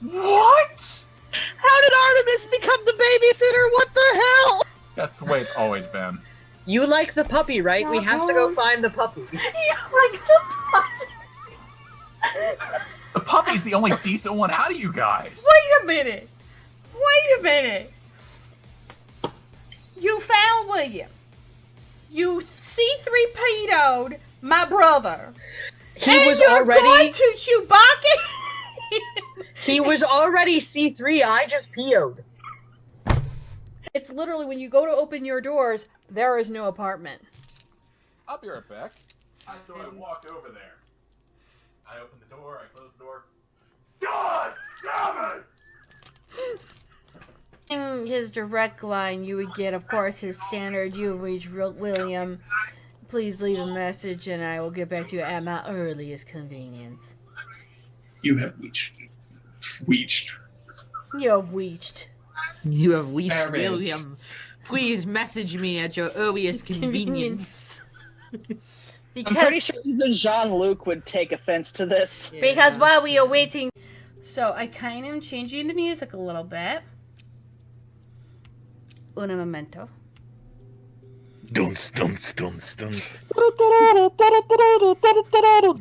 What? How did Artemis become the babysitter? What the hell? That's the way it's always been. You like the puppy, right? We have to go find the puppy. You like the puppy. The puppy's the only decent one out of you guys. Wait a minute. You found William. You C3P'd my brother. He and was you're already. going to Chewbacca. He was already C3. I just PO'd. It's literally when you go to open your doors, there is no apartment. I'll be right back. So I walked over there. I opened the door, I closed the door. God damn it! In his direct line, you would get, of course, his standard, "You've reached William. Please leave a message and I will get back to you at my earliest convenience." You have reached. You have reached. You have reached Marriage. William. Please message me at your earliest convenience. I'm pretty sure even Jean-Luc would take offense to this. Because while we are waiting... So I kind of am changing the music a little bit. Un momento. Dunce, dunce, dunce, dunce.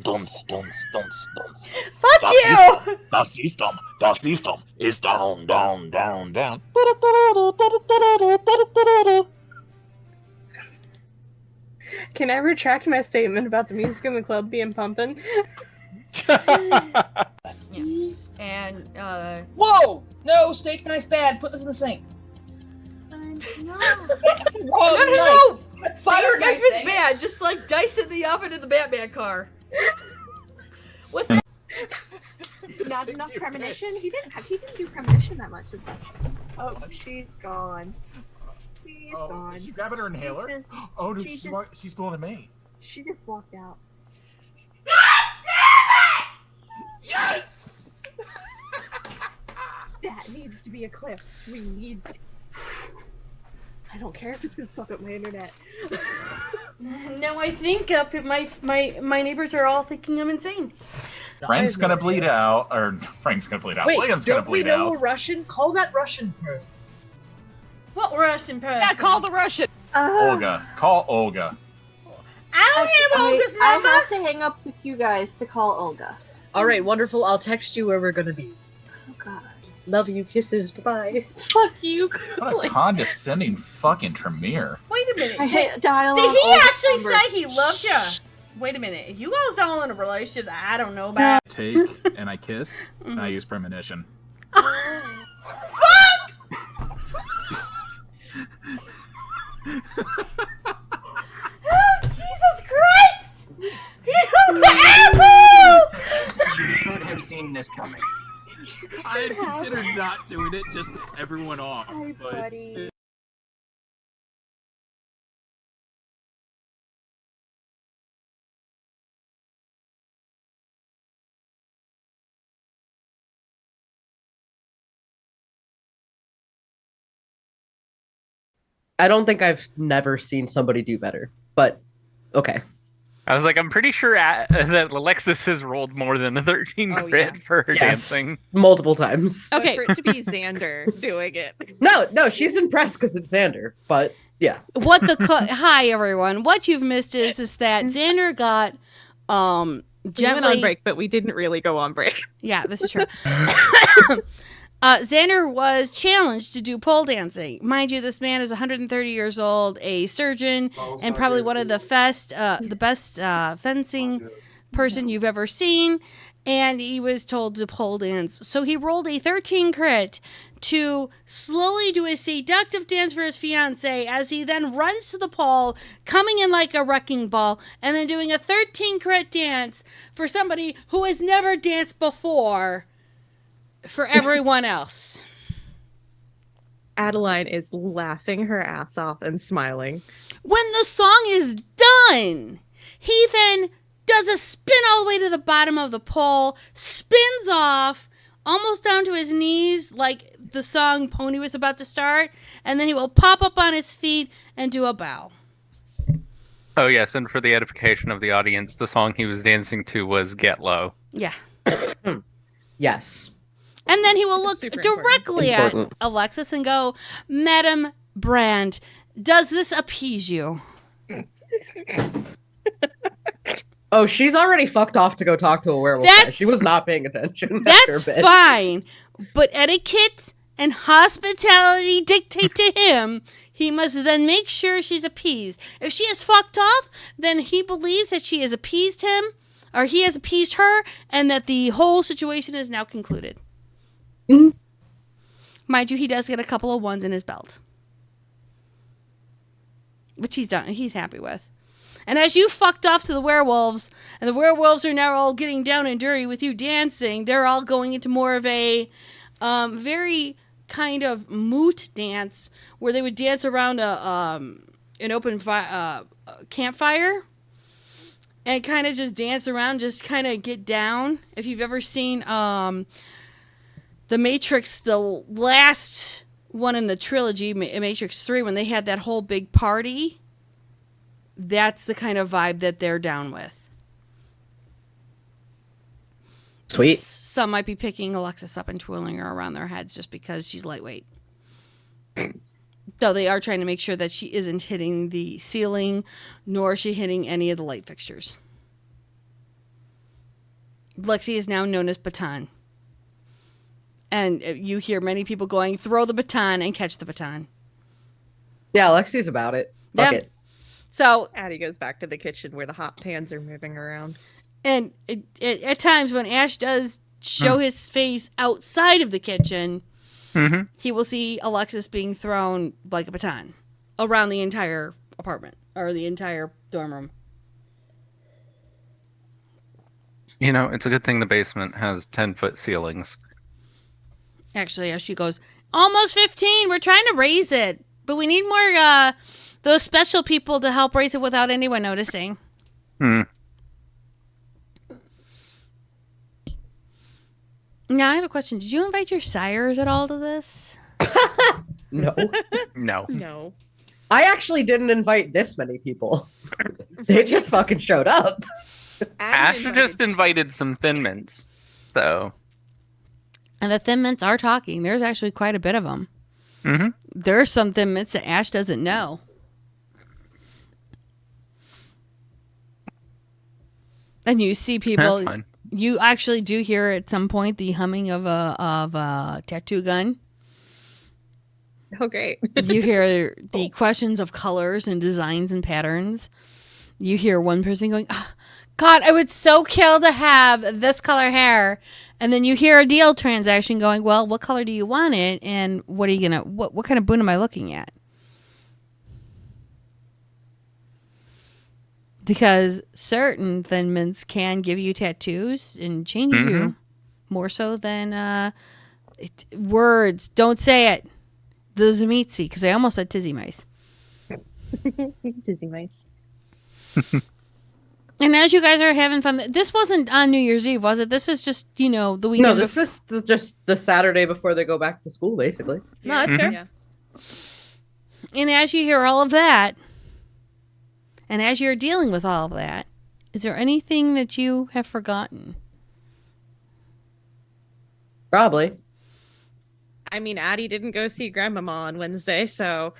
Dunce, dunce, dunce, dunce. Fuck you! Das System is down, down, down, down. Can I retract my statement about the music in the club being pumping? And, Whoa! No, steak knife bad. Put this in the sink. No! Wrong Fire knife knife is thing. bad, just like dice in the oven in the Batman car. Not enough premonition? He didn't do premonition that much. Oh, she's gone. She's gone. Is she grabbing her inhaler? Oh, no, she's going to me. She just walked out. Yes! That needs to be a clip. We need. I don't care if it's gonna fuck up my internet. No, I think my neighbors are all thinking I'm insane. Frank's gonna bleed out, or Frank's gonna bleed out. Wait, William's gonna don't we bleed know out. a Russian? Call that Russian person. What Russian person? Yeah, call the Russian. Olga. Call Olga. I don't have Olga's I number. have to hang up with you guys to call Olga. All right, wonderful. I'll text you where we're gonna be. Oh God. Love you. Kisses. Bye. Fuck you. What a condescending fucking Tremere. Wait a minute. I hit dial. Did on he Olga's actually number. say he loved you? Wait a minute. If you guys all in a relationship that I don't know about. Take and I kiss, and I use premonition. Oh, Jesus Christ! You asshole! You should have seen this coming. I had considered not doing it, just everyone off. Hi, But buddy. I don't think I've never seen somebody do better, but okay. I was like, I'm pretty sure that Alexis has rolled more than a 13 Oh, crit yeah. for her Yes, dancing. multiple times. Okay. For it to be Xander doing it. No, she's impressed because it's Xander, but yeah. What the hi everyone. What you've missed is that Xander got We went gently on break, but we didn't really go on break. Yeah, this is true. Xander was challenged to do pole dancing. Mind you, this man is 130 years old, a surgeon, and probably one of the best fencing person you've ever seen. And he was told to pole dance. So he rolled a 13 crit to slowly do a seductive dance for his fiancée as he then runs to the pole, coming in like a wrecking ball, and then doing a 13 crit dance for somebody who has never danced before for everyone else. Adeline is laughing her ass off and smiling. When the song is done, he then does a spin all the way to the bottom of the pole, spins off almost down to his knees like the song Pony was about to start, and then he will pop up on his feet and do a bow. Oh, yes, and for the edification of the audience, the song he was dancing to was Get Low. Yeah. Yes. And then he will look Super directly important. at Alexis and go, Madam Brand, does this appease you? Oh, she's already fucked off to go talk to a werewolf guy. That's- She was not paying attention. That's after a bit. fine. But etiquette and hospitality dictate to him he must then make sure she's appeased. If she is fucked off, then he believes that she has appeased him, or he has appeased her, and that the whole situation is now concluded. Mhm. Mind you, he does get a couple of ones in his belt, which he's happy with. And as you fucked off to the werewolves, and the werewolves are now all getting down and dirty with you dancing, they're all going into more of a very kind of moot dance where they would dance around an open campfire and kind of just dance around, just kind of get down. If you've ever seen The Matrix, the last one in the trilogy, Matrix 3, when they had that whole big party, that's the kind of vibe that they're down with. Sweet. Some might be picking Alexis up and twirling her around their heads just because she's lightweight. Though they are trying to make sure that she isn't hitting the ceiling, nor is she hitting any of the light fixtures. Lexi is now known as Baton. And you hear many people going, throw the baton and catch the baton. Yeah, Lexi's about it. Fuck Yep. it. So Addie goes back to the kitchen where the hot pans are moving around. And at times when Ash does show his face outside of the kitchen, he will see Alexis being thrown like a baton around the entire apartment or the entire dorm room. You know, it's a good thing the basement has 10-foot ceilings. Actually, as she goes, almost 15. We're trying to raise it, but we need more those special people to help raise it without anyone noticing. Now I have a question. Did you invite your sires at all to this? No. No. No. I actually didn't invite this many people. They just fucking showed up. Ash just invited some Thin Mints, so. And the Thin Mints are talking. There's actually quite a bit of them. There's some Thin Mints that Ash doesn't know. And you see people. That's fine. You actually do hear at some point the humming of a tattoo gun. Oh, great. You hear the questions of colors and designs and patterns. You hear one person going, "Oh, God, I would so kill to have this color hair." And then you hear a deal transaction going, "Well, what color do you want it? And what are you going to, what kind of boon am I looking at?" Because certain Thin Mints can give you tattoos and change you more so than words. Don't say it. The Zamitzi, because I almost said Tizzy Mice. Dizzy mice. And as you guys are having fun, this wasn't on New Year's Eve, was it? This was just, the weekend. No, this is just the Saturday before they go back to school, basically. No, that's fair. Yeah. And as you hear all of that, and as you're dealing with all of that, is there anything that you have forgotten? Probably. I mean, Addie didn't go see Grandmama on Wednesday, so.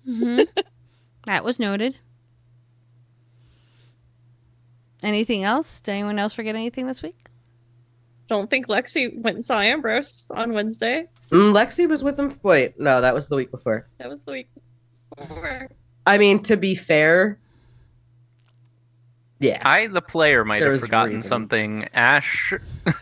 That was noted. Anything else? Did anyone else forget anything this week? Don't think Lexi went and saw Ambrose on Wednesday. Lexi was with him. Wait, no, that was the week before. That was the week before. I mean, to be fair, yeah. I, the player, might There have was forgotten reasons. something. Ash,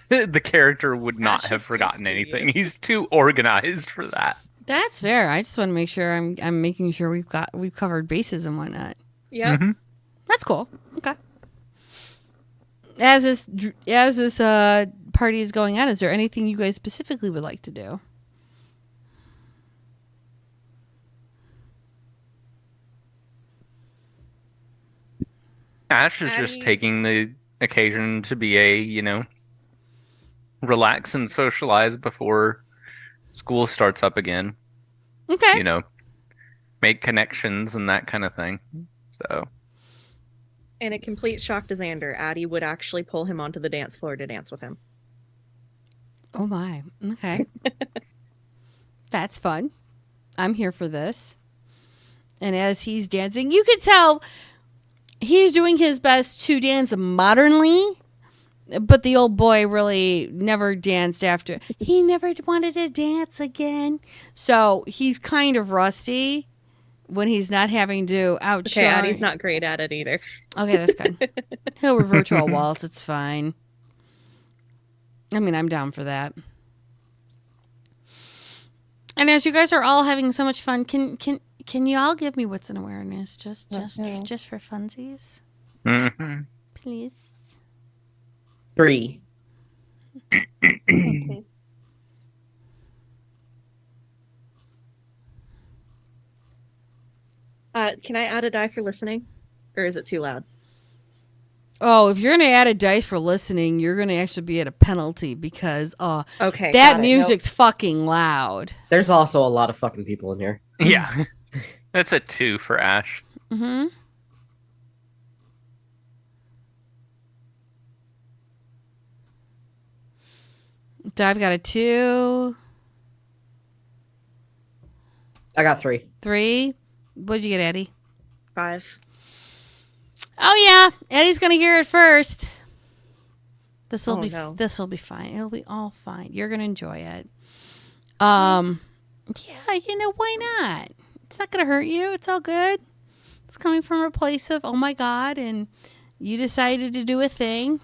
the character, would not Ash have is too forgotten anything. studious. He's too organized for that. That's fair. I just want to make sure I'm making sure we've covered bases and whatnot. Yep. That's cool. Okay. As this party is going on, is there anything you guys specifically would like to do? Ash is just Addie- taking the occasion to be relax and socialize before school starts up again. Okay. Make connections and that kind of thing. So, In a complete shock to Xander, Addie would actually pull him onto the dance floor to dance with him. Oh my. Okay. That's fun. I'm here for this. And as he's dancing, you can tell he's doing his best to dance modernly, but the old boy really never danced after. He never wanted to dance again. So he's kind of rusty when he's not having to outshine. Okay, Addie's not great at it either. Okay, that's good. He'll revert to a waltz. It's fine. I mean, I'm down for that. And as you guys are all having so much fun, can you all give me what's in awareness just for funsies? Mm-hmm. Please. 3. Can I add a die for listening? Or is it too loud? Oh, if you're going to add a dice for listening, you're going to actually be at a penalty because okay, that music's fucking loud. There's also a lot of fucking people in here. Yeah. That's a 2 for Ash. Mm-hmm. I've got a 2. I got 3. 3. What'd you get, Eddie? 5. Oh yeah, Eddie's gonna hear it first. This will no. be fine. It'll be all fine. You're gonna enjoy it. Yeah, why not? It's not gonna hurt you. It's all good. It's coming from a place of oh my god, and you decided to do a thing.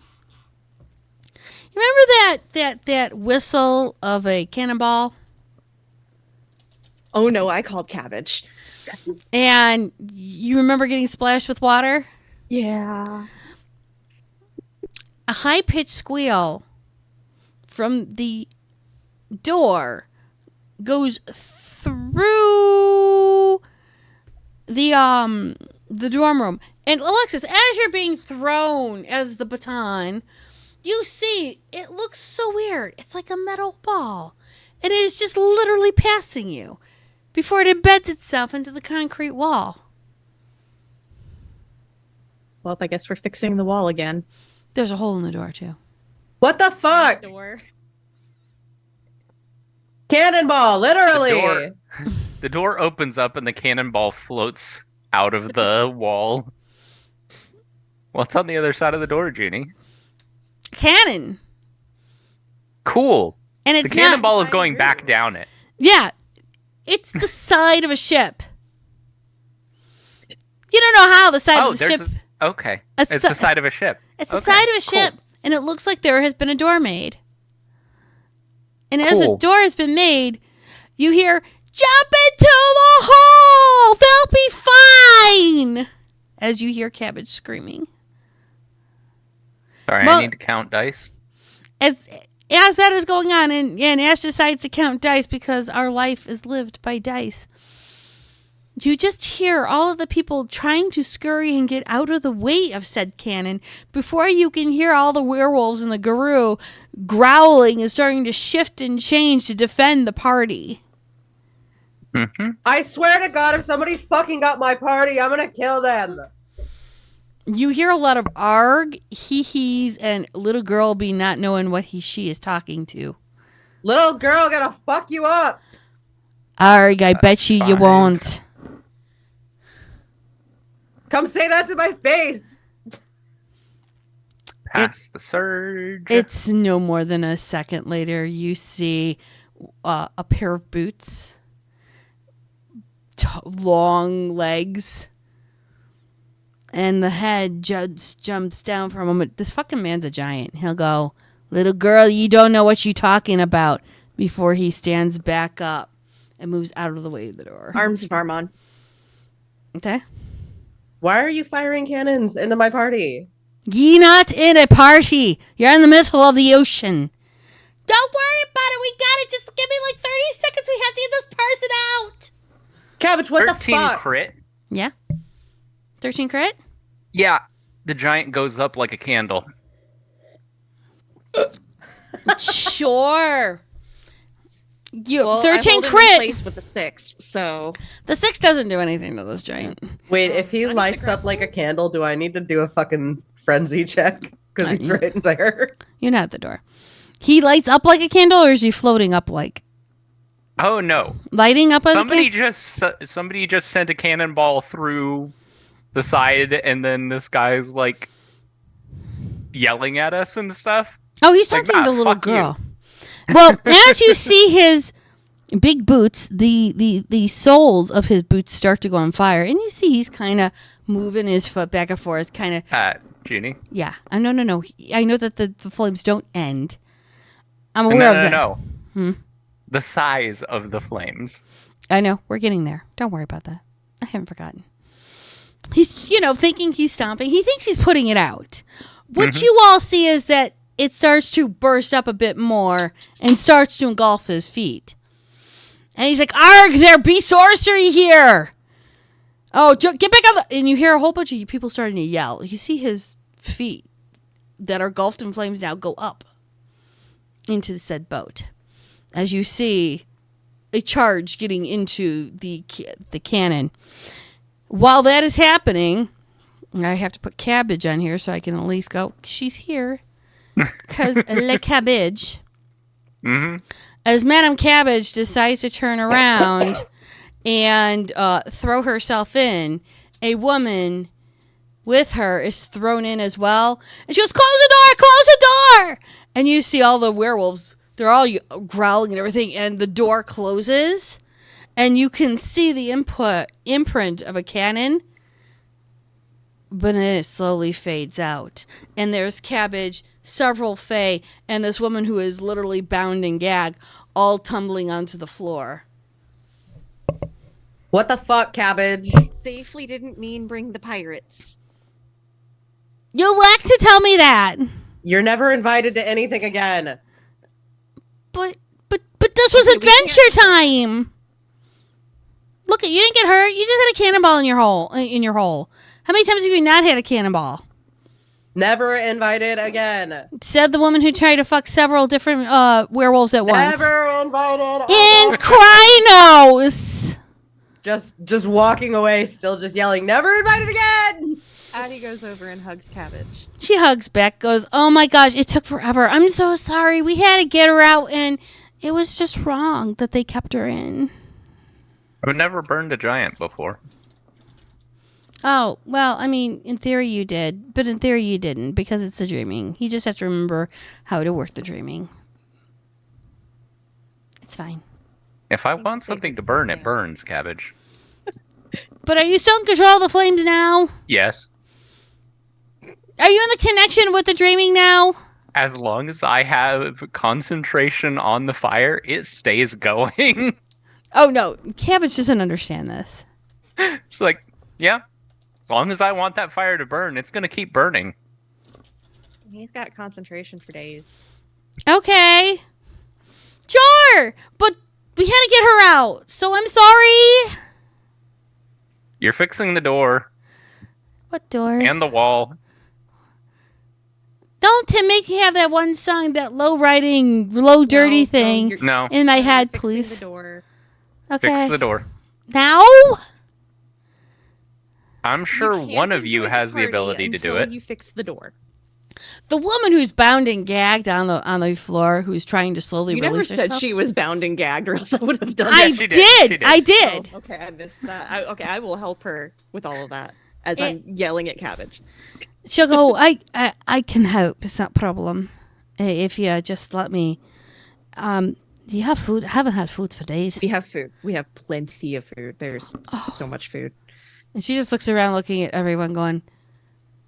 You remember that whistle of a cannonball? Oh no, I called cabbage. And you remember getting splashed with water? Yeah. A high-pitched squeal from the door goes through the dorm room. And Alexis, as you're being thrown as the baton, you see it looks so weird. It's like a metal ball. And it is just literally passing you before it embeds itself into the concrete wall. Well, I guess we're fixing the wall again. There's a hole in the door, too. What the fuck? Door. Cannonball, literally. The door opens up and the cannonball floats out of the wall. What's on the other side of the door, Jeannie? Cannon. Cool. And it's the cannonball is going back down it. Yeah. It's the side of a ship. You don't know how the side of the ship... Okay. It's the side of a ship. It's the side of a ship, and it looks like there has been a door made. And as a door has been made, you hear, "Jump into the hole! They'll be fine!" As you hear Cabbage screaming. Sorry, I need to count dice. As that is going on, and Ash decides to count dice because our life is lived by dice. You just hear all of the people trying to scurry and get out of the way of said cannon before you can hear all the werewolves and the Garou growling and starting to shift and change to defend the party. Mm-hmm. I swear to God, if somebody's fucking got my party, I'm gonna kill them. You hear a lot of arg, hee-hees, and little girl be not knowing what she is talking to. Little girl gonna fuck you up. Arg, I bet you won't. Come say that to my face. Pass the surge. It's no more than a second later. You see a pair of boots, long legs, and the head jumps down for a moment. This fucking man's a giant. He'll go, "Little girl, you don't know what you're talking about," before he stands back up and moves out of the way of the door. Arms of Armon. Okay. Why are you firing cannons into my party? Ye not in a party. You're in the middle of the ocean. Don't worry about it. We got it. Just give me like 30 seconds. We have to get this person out. Cabbage, what the 13 fuck? crit. Yeah. 13 crit? Yeah. The giant goes up like a candle. Sure. Well, 13 I crit. in place with the 6, so the 6 doesn't do anything to this giant. Wait, if he lights up like a candle, do I need to do a fucking frenzy check? Because he's right there. You're not at the door. He lights up like a candle, or is he floating up like? Oh no! Lighting up as somebody just sent a cannonball through the side, and then this guy's like yelling at us and stuff. Oh, he's Like, talking to nah, the little fuck you. girl. Well, as you see his big boots, the soles of his boots start to go on fire, and you see he's kind of moving his foot back and forth, kind of. Jeannie? Yeah. No. I know that the flames don't end. I'm aware of that. No. Hmm? The size of the flames. I know. We're getting there. Don't worry about that. I haven't forgotten. He's, thinking he's stomping. He thinks he's putting it out. What you all see is that it starts to burst up a bit more and starts to engulf his feet. And he's like, "Arg, there be sorcery here. Oh, get back on the..." And you hear a whole bunch of people starting to yell. You see his feet that are engulfed in flames now go up into the said boat. As you see a charge getting into the cannon. While that is happening, I have to put Cabbage on here so I can at least go, she's here. Because Le Cabbage. As Madame Cabbage decides to turn around and throw herself in, a woman with her is thrown in as well. And she goes, "Close the door! Close the door!" And you see all the werewolves. They're all growling and everything. And the door closes. And you can see the imprint of a cannon. But then it slowly fades out. And there's Cabbage, several Fae, and this woman who is literally bound and gagged, all tumbling onto the floor. What the fuck, Cabbage? Safely didn't mean bring the pirates. You lack to tell me that. You're never invited to anything again. But this was adventure time. Look, you didn't get hurt. You just had a cannonball in your hole. How many times have you not had a cannonball? Never invited again. Said the woman who tried to fuck several different werewolves at once. Never invited In Krynos. Just walking away, still just yelling, "Never invited again!" Addie goes over and hugs Cabbage. She hugs back, goes, "Oh my gosh, it took forever. I'm so sorry. We had to get her out, and it was just wrong that they kept her in." I've never burned a giant before. Oh, well, I mean, in theory you did, but in theory you didn't, because it's the dreaming. You just have to remember how to work the dreaming. It's fine. If I want something to burn, it burns, Cabbage. But are you still in control of the flames now? Yes. Are you in the connection with the dreaming now? As long as I have concentration on the fire, it stays going. Oh, no. Cabbage doesn't understand this. She's like, yeah. As long as I want that fire to burn, it's going to keep burning. He's got concentration for days. Okay. Sure. But we had to get her out. So I'm sorry. You're fixing the door. What door? And the wall. Don't make me have that one song, that low riding, low dirty thing No. in my head, please. The door. Okay. Fix the door. Now? I'm sure one of you has the ability to do it. You fix the door. The woman who's bound and gagged on the floor, who's trying to slowly You never release said herself. she was bound and gagged, or else I would have done I that. she did. did. I did. Oh, okay, I missed that. I will help her with all of that as I'm yelling at Cabbage. She'll go, I can help. It's not a problem. If you just let me. Do you have food? I haven't had food for days. We have food. We have plenty of food. There's so much food. And she just looks around looking at everyone going,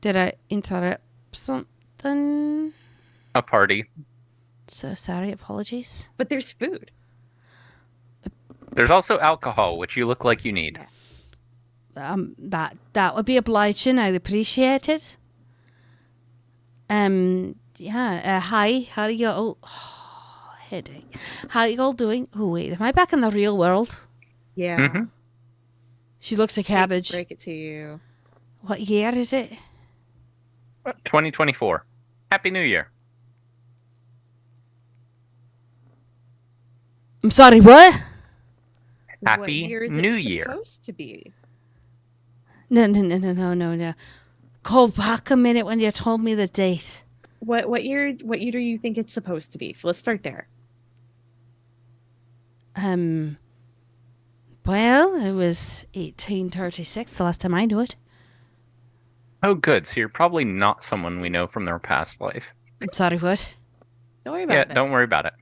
did I interrupt something? A party. So sorry, apologies. But there's food. There's also alcohol, which you look like you need. That would be obliging. I'd appreciate it. Yeah. Hi. How are you all? Oh, headache. How are you all doing? Oh wait, am I back in the real world? Yeah. Mm-hmm. She looks at Cabbage. Break it to you. What year is it? 2024. Happy New Year. I'm sorry. What? What Happy year is it New Year. supposed to be? No. Go back a minute when you told me the date. What year do you think it's supposed to be? Let's start there. Well, it was 1836 the last time I knew it. Oh, good. So you're probably not someone we know from their past life. I'm sorry, what? Don't worry about Yeah, it. don't worry about it.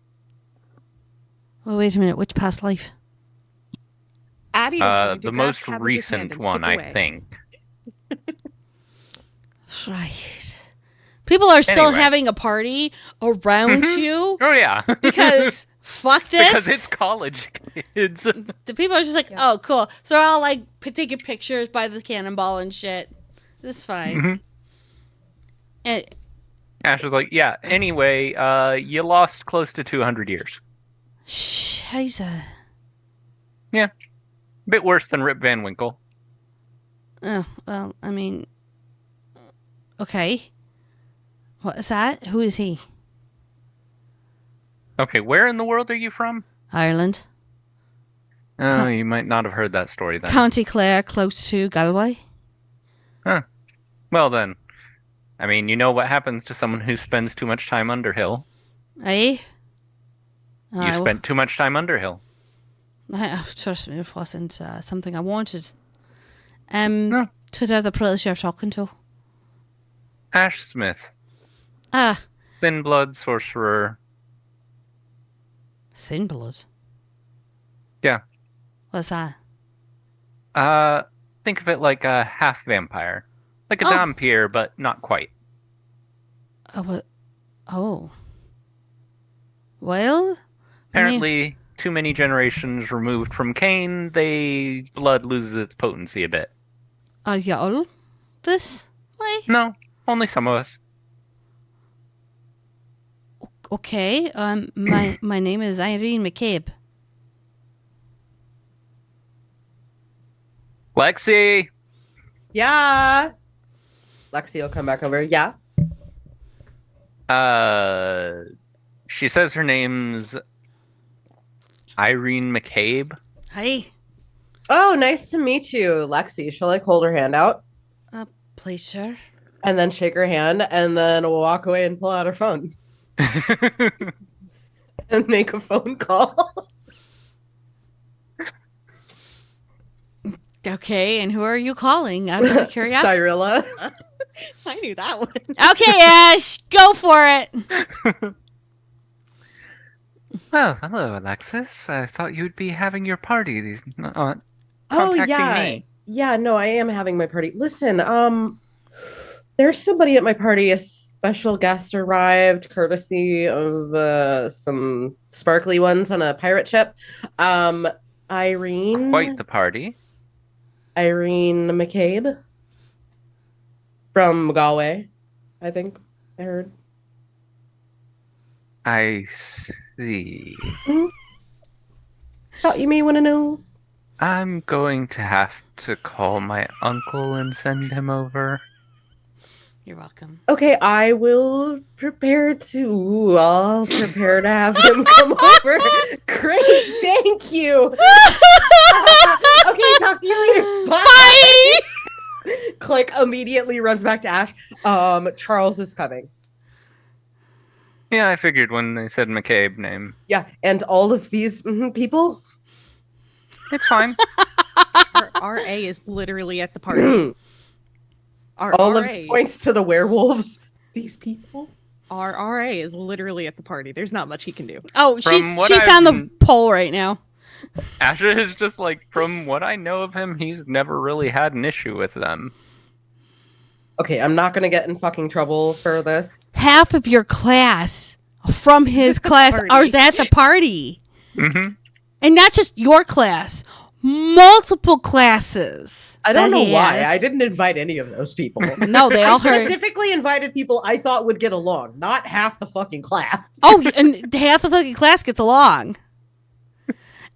Oh, wait a minute. Which past life? Addie is going to The grab most Cabbage's hand recent and one, skip I away. think. Right. People are still Anyway. having a party around you Oh, yeah. because fuck this. Because it's college kids. The people are just like, oh, cool. So they're all like taking pictures by the cannonball and shit. That's fine. Mhm. And Ash was like, yeah, anyway, you lost close to 200 years. Scheiße. Yeah. Bit worse than Rip Van Winkle. Oh, well, I mean, okay. What is that? Who is he? Okay, where in the world are you from? Ireland. Oh, you might not have heard that story then. County Clare, close to Galway. Huh. Well then, I mean, you know what happens to someone who spends too much time Underhill. Eh? You spent too much time Underhill. Trust me, it wasn't something I wanted. To the other players you're talking to. Ash Smith, Ah, Thin Blood Sorcerer. Thin Blood. Yeah. What's that? Think of it like a half vampire. Like a Oh. Dhampir, but not quite. What? Oh. Well, I mean, Apparently, too many generations removed from Cain, blood loses its potency a bit. are you all this way? No, only some of us. Okay. My name is Irene McCabe. Lexi! Yeah. Lexi will come back over. Yeah. She says her name's Irene McCabe. Hi. Oh, nice to meet you, Lexi. She'll like hold her hand out Please, sir. and then shake her hand and then walk away and pull out her phone and make a phone call. Okay, and who are you calling? Out of curiosity. Cyrilla. I knew that one. Okay, Ash, go for it. Well, hello, Alexis. I thought you'd be having your party. Oh Contacting yeah. me. Yeah, no, I am having my party. Listen, there's somebody at my party, a special guest arrived courtesy of some sparkly ones on a pirate ship. Irene Quite the party. Irene McCabe from Galway, I think I heard. I see. Thought you may want to know. I'm going to have to call my uncle and send him over. You're welcome. Okay, I will prepare to. I'll prepare to have him come over. Great, thank you. Okay, talk to you later. Bye. Click immediately runs back to Ash. Charles is coming. Yeah, I figured when they said McCabe name. Yeah, and all of these people. It's fine. Our RA is literally at the party. Our all RA, of it points to the werewolves. These people. our RA is literally at the party. There's not much he can do. Oh, From what she's on the pole right now. Asher is just like, from what I know of him, he's never really had an issue with them. Okay, I'm not gonna get in fucking trouble for this. Half of your class from his class Party. are at the party. Mm-hmm. And not just your class, multiple classes. I don't that know he why. has. I didn't invite any of those people. No, they all I heard. specifically invited people I thought would get along, not half the fucking class. Oh, and half the fucking class gets along.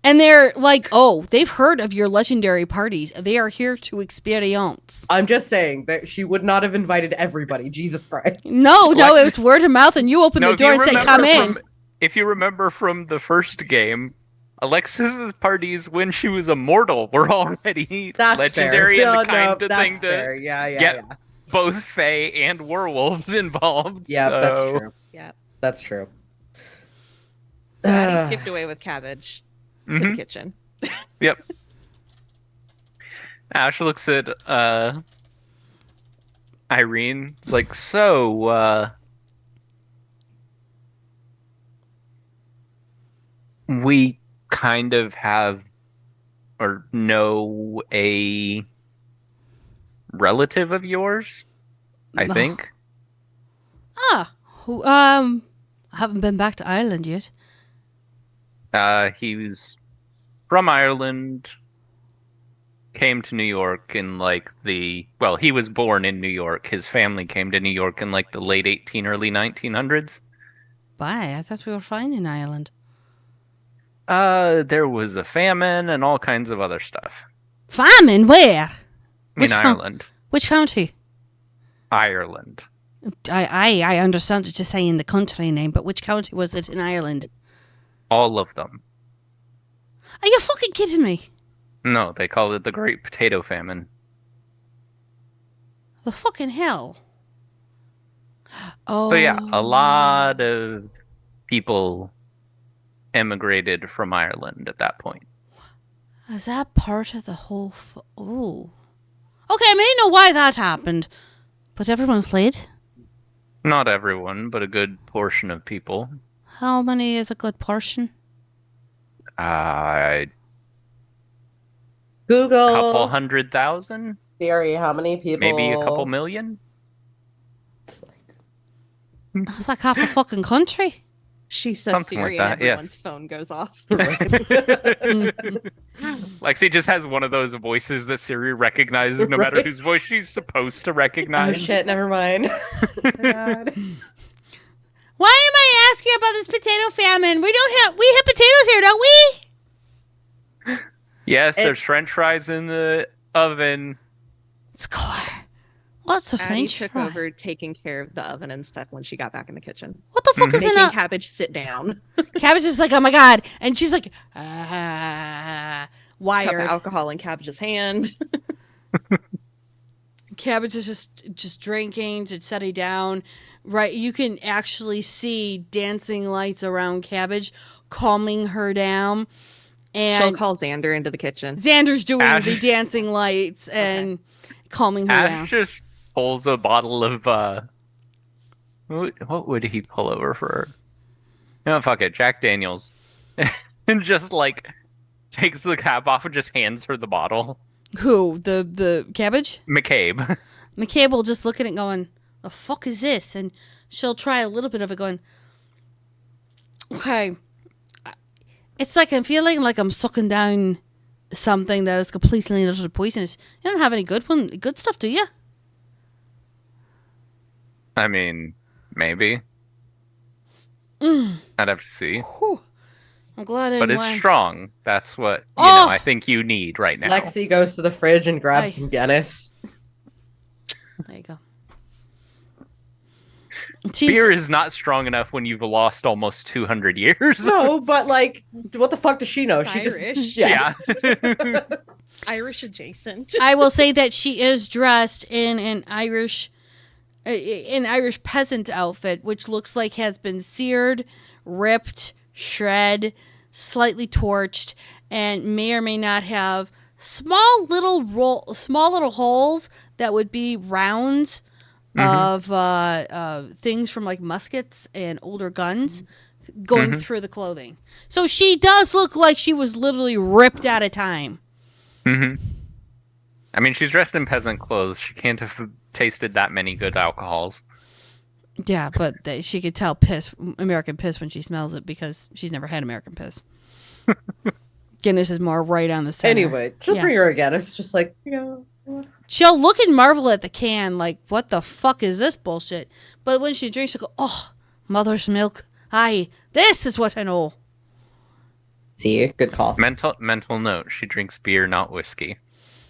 And they're like, oh, they've heard of your legendary parties. They are here to experience. I'm just saying that she would not have invited everybody. Jesus Christ. No, it was word of mouth, and you opened No, the door and said, come in. If you remember from the first game, Alexis's parties when she was immortal were already That's legendary fair. and No, the kind no, of that's thing fair. to Yeah, get yeah. both Fae and werewolves involved. Yeah, so... that's true. Yeah. That's true. So Addie skipped away with Cabbage to the Mhm. kitchen. Yep. Ash looks at Irene. It's like, so, we kind of have or know a relative of yours, I think. Who, I haven't been back to Ireland yet. He was from Ireland, came to New York in he was born in New York. His family came to New York in like the late early 1900s. Why? I thought we were fine in Ireland. There was a famine and all kinds of other stuff. Famine? Where? In Ireland. Which county? Ireland. I understand it just saying the country name, but which county was it in Ireland? All of them. Are you fucking kidding me? No, they called it the Great Potato Famine. The fucking hell. Oh. So yeah, a lot of people emigrated from Ireland at that point. Is that part of the whole... Ooh. Okay, I may know why that happened, but everyone fled? Not everyone, but a good portion of people. How many is a good portion? Google. Couple 100,000? Siri, how many people? Maybe a couple million? It's like half the fucking country. She says Something Siri like and that, everyone's yes. phone goes off. Lexi just has one of those voices that Siri recognizes no matter Right. whose voice she's supposed to Oh recognize. shit, never mind. Oh, God. Why am I asking about this potato famine? We have potatoes here, don't we? Yes, there's french fries in the oven. Score. What's a Addie French took fry? over taking care of the oven and stuff when she got back in the kitchen. What the fuck is in Making a... Cabbage sit down. Cabbage is like, oh my god. And she's like, Cup wired. of alcohol in Cabbage's hand. Cabbage is just drinking to settle down. Right, you can actually see dancing lights around Cabbage, calming her down. And She'll call Xander into the kitchen. Xander's doing Ash- the dancing lights and calming her down. Ash just pulls a bottle of what would he pull over for? No, fuck it, Jack Daniels, and just like takes the cap off and just hands her the bottle. Who? The Cabbage? McCabe. McCabe will just look at it going, the fuck is this? And she'll try a little bit of it going, okay. It's like I'm feeling like I'm sucking down something that is completely and utterly poisonous. You don't have any good stuff, do you? I mean, maybe. Mm. I'd have to see. Whew. I'm glad I But didn't it's win. strong. That's what Oh! I think you need right now. Lexi goes to the fridge and grabs Aye. some Guinness. There you go. Beer is not strong enough when you've lost almost 200 years. No, but like, what the fuck does she know? She Irish. just yeah. Irish adjacent. I will say that she is dressed in an Irish peasant outfit, which looks like has been seared, ripped, shred, slightly torched, and may or may not have small little holes that would be rounds of things from like muskets and older guns going through the clothing. So she does look like she was literally ripped at a time. Mm-hmm. I mean, she's dressed in peasant clothes. She can't have tasted that many good alcohols. Yeah, but she could tell American piss when she smells it because she's never had American piss. Guinness is more right on the center. Anyway, she'll bring her a Guinness, just like, you know. She'll look and marvel at the can like, what the fuck is this bullshit? But when she drinks, she'll go, oh, mother's milk. Aye, this is what I know. See, good call. Mental note: she drinks beer, not whiskey.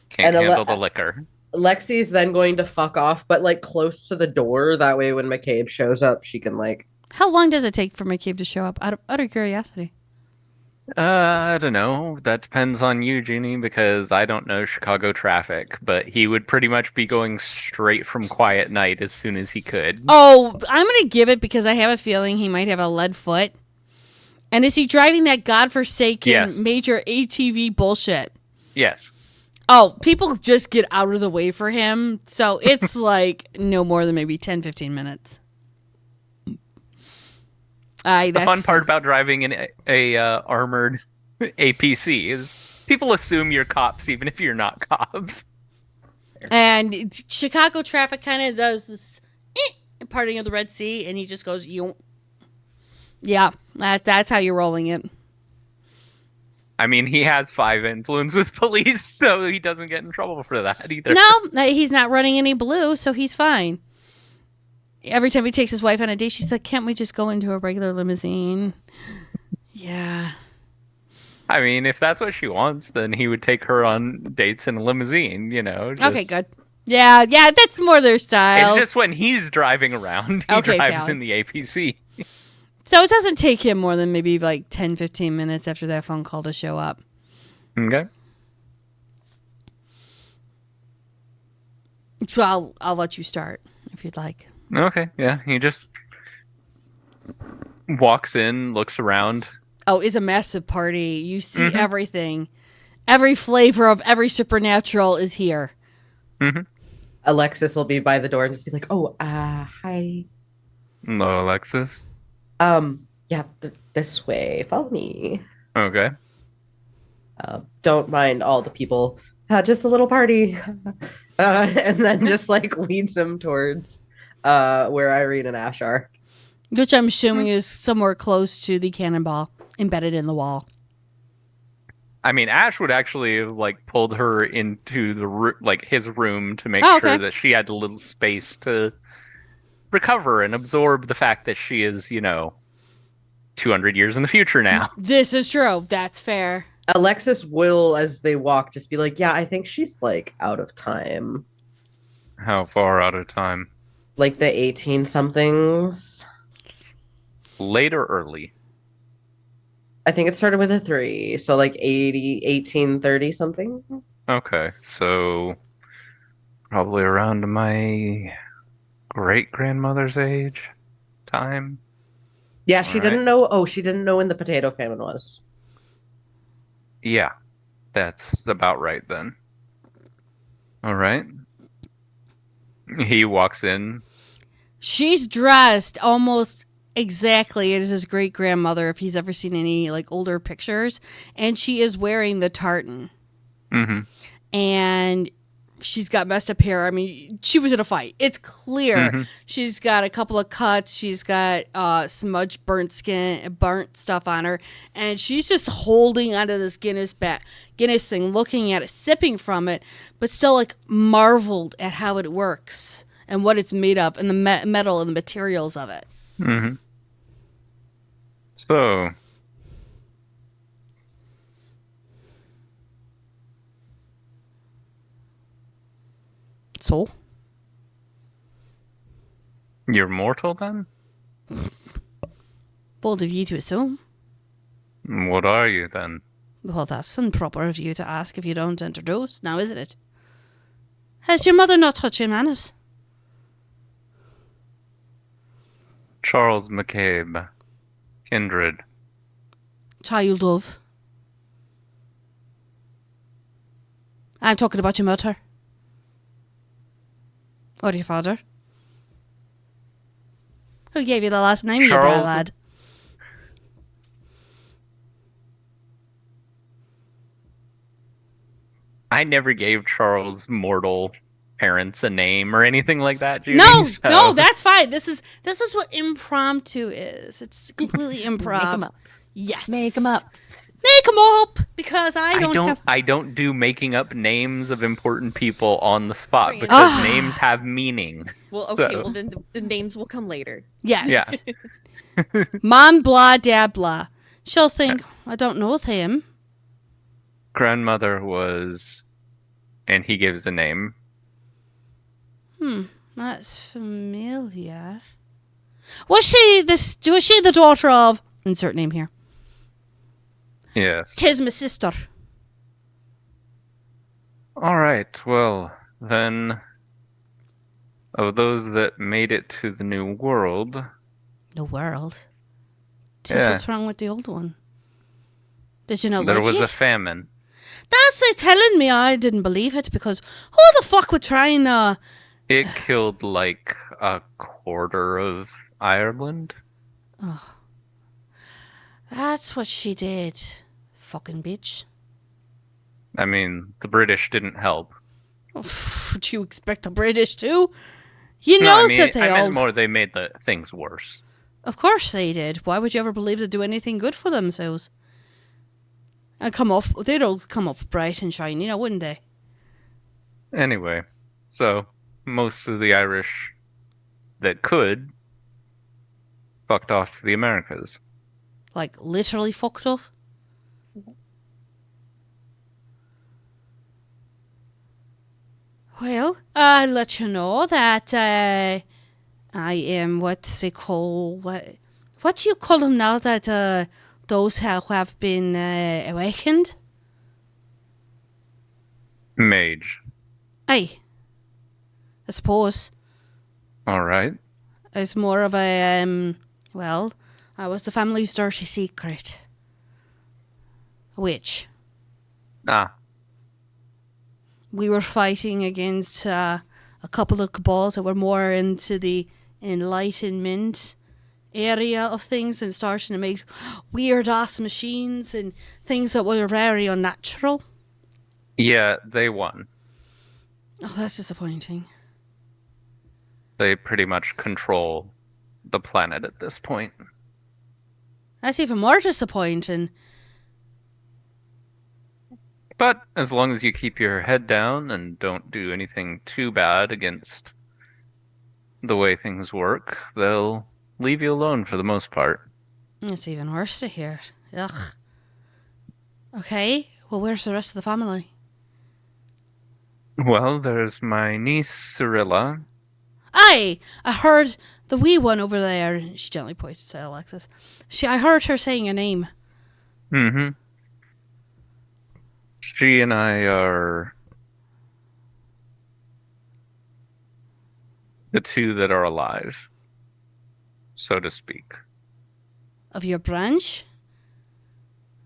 Can't handle the liquor. Lexi's then going to fuck off, but like close to the door. That way, when McCabe shows up, she can like. How long does it take for McCabe to show up? Out of curiosity. I don't know. That depends on you, Jeannie, because I don't know Chicago traffic. But he would pretty much be going straight from Quiet Night as soon as he could. Oh, I'm going to give it because I have a feeling he might have a lead foot. And is he driving that godforsaken Yes. major ATV bullshit? Yes. Oh, people just get out of the way for him. So it's like no more than maybe 10, 15 minutes. The fun part about driving in a armored APC is people assume you're cops even if you're not cops. And Chicago traffic kind of does this parting of the Red Sea, and he just goes, "You." Yeah, that's how you're rolling it. I mean, he has 5 influence with police, so he doesn't get in trouble for that either. No, he's not running any blue, so he's fine. Every time he takes his wife on a date, she's like, "Can't we just go into a regular limousine?" Yeah. I mean, if that's what she wants, then he would take her on dates in a limousine, you know. Okay, good. Yeah, that's more their style. It's just when he's driving around, he drives valid. in the APC. So it doesn't take him more than maybe like 10, 15 minutes after that phone call to show up. Okay. So I'll let you start if you'd like. Okay, yeah. He just walks in, looks around. Oh, it's a massive party. You see everything. Every flavor of every supernatural is here. Mm-hmm. Alexis will be by the door and just be like, "Oh, hi." Hello, Alexis. Yeah, this way. Follow me. Okay. Don't mind all the people. Just a little party. And then just like leads him towards where Irene and Ash are. Which I'm assuming is somewhere close to the cannonball embedded in the wall. I mean, Ash would actually have like pulled her into the his room to make sure that she had a little space to recover and absorb the fact that she is, 200 years in the future now. This is true. That's fair. Alexis will, as they walk, just be like, "Yeah, I think she's like out of time." How far out of time? Like the 18 somethings. Late or early? I think it started with a 3, so like 1830 something. Okay, so probably around my great-grandmother's age time. Yeah, she didn't know. Oh, she didn't know when the potato famine was. Yeah, that's about right then. All right. He walks in. She's dressed almost exactly as his great grandmother, if he's ever seen any like older pictures, and she is wearing the tartan. Mm-hmm. And she's got messed up hair. I mean, she was in a fight. It's clear. Mm-hmm. She's got a couple of cuts. She's got smudged burnt stuff on her, and she's just holding onto this Guinness thing, looking at it, sipping from it, but still like marveled at how it works and what it's made of, and the metal and the materials of it. Mm-hmm. So, you're mortal then? Bold of you to assume. What are you then? Well, that's improper of you to ask if you don't introduce, now isn't it? Has your mother not taught you manners? Charles McCabe. Kindred. Child of. I'm talking about your mother. Or your father. Who gave you the last name, you bad lad? I never gave Charles' mortal parents a name or anything like that, Judy. No, that's fine. This is what impromptu is. It's completely improv. Make 'em up. Yes. Make 'em up. Make 'em up, because I don't do making up names of important people on the spot because names have meaning. Well, okay, well then the names will come later. Yes. Yeah. Mom blah dad blah. She'll think, I don't know him. Grandmother was, and he gives a name. That's familiar. Was she the daughter of, insert name here. Yes. 'Tis my sister. All right. Well, then, of those that made it to the new world. The world? 'Tis Yeah. what's wrong with the old one? Did you know There was a Loki? famine. That's like telling me I didn't believe it, because who the fuck would try and It killed like a quarter of Ireland. Oh. That's what she did. Fucking bitch. I mean, the British didn't help. Do you expect the British to? You No, know I mean, that they I all... meant more they made the things worse. Of course they did. Why would you ever believe they'd do anything good for themselves? And they'd all come up bright and shiny, now wouldn't they? Anyway, so most of the Irish that could fucked off to the Americas. Like, literally fucked off? Well, I'll let you know that I am what do you call them now that those who have been awakened? Mage. Aye. I suppose. Alright. It's more of a, well, I was the family's dirty secret. A witch. Ah. We were fighting against a couple of cabals that were more into the Enlightenment area of things and starting to make weird ass machines and things that were very unnatural. Yeah, they won. Oh, that's disappointing. They pretty much control the planet at this point. That's even more disappointing. But as long as you keep your head down and don't do anything too bad against the way things work, they'll leave you alone for the most part. It's even worse to hear. Ugh. Okay, well, where's the rest of the family? Well, there's my niece Cyrilla. Aye, I heard the wee one over there. She gently points to Alexis. I heard her saying a name. Mm-hmm. She and I are the two that are alive, so to speak. Of your branch?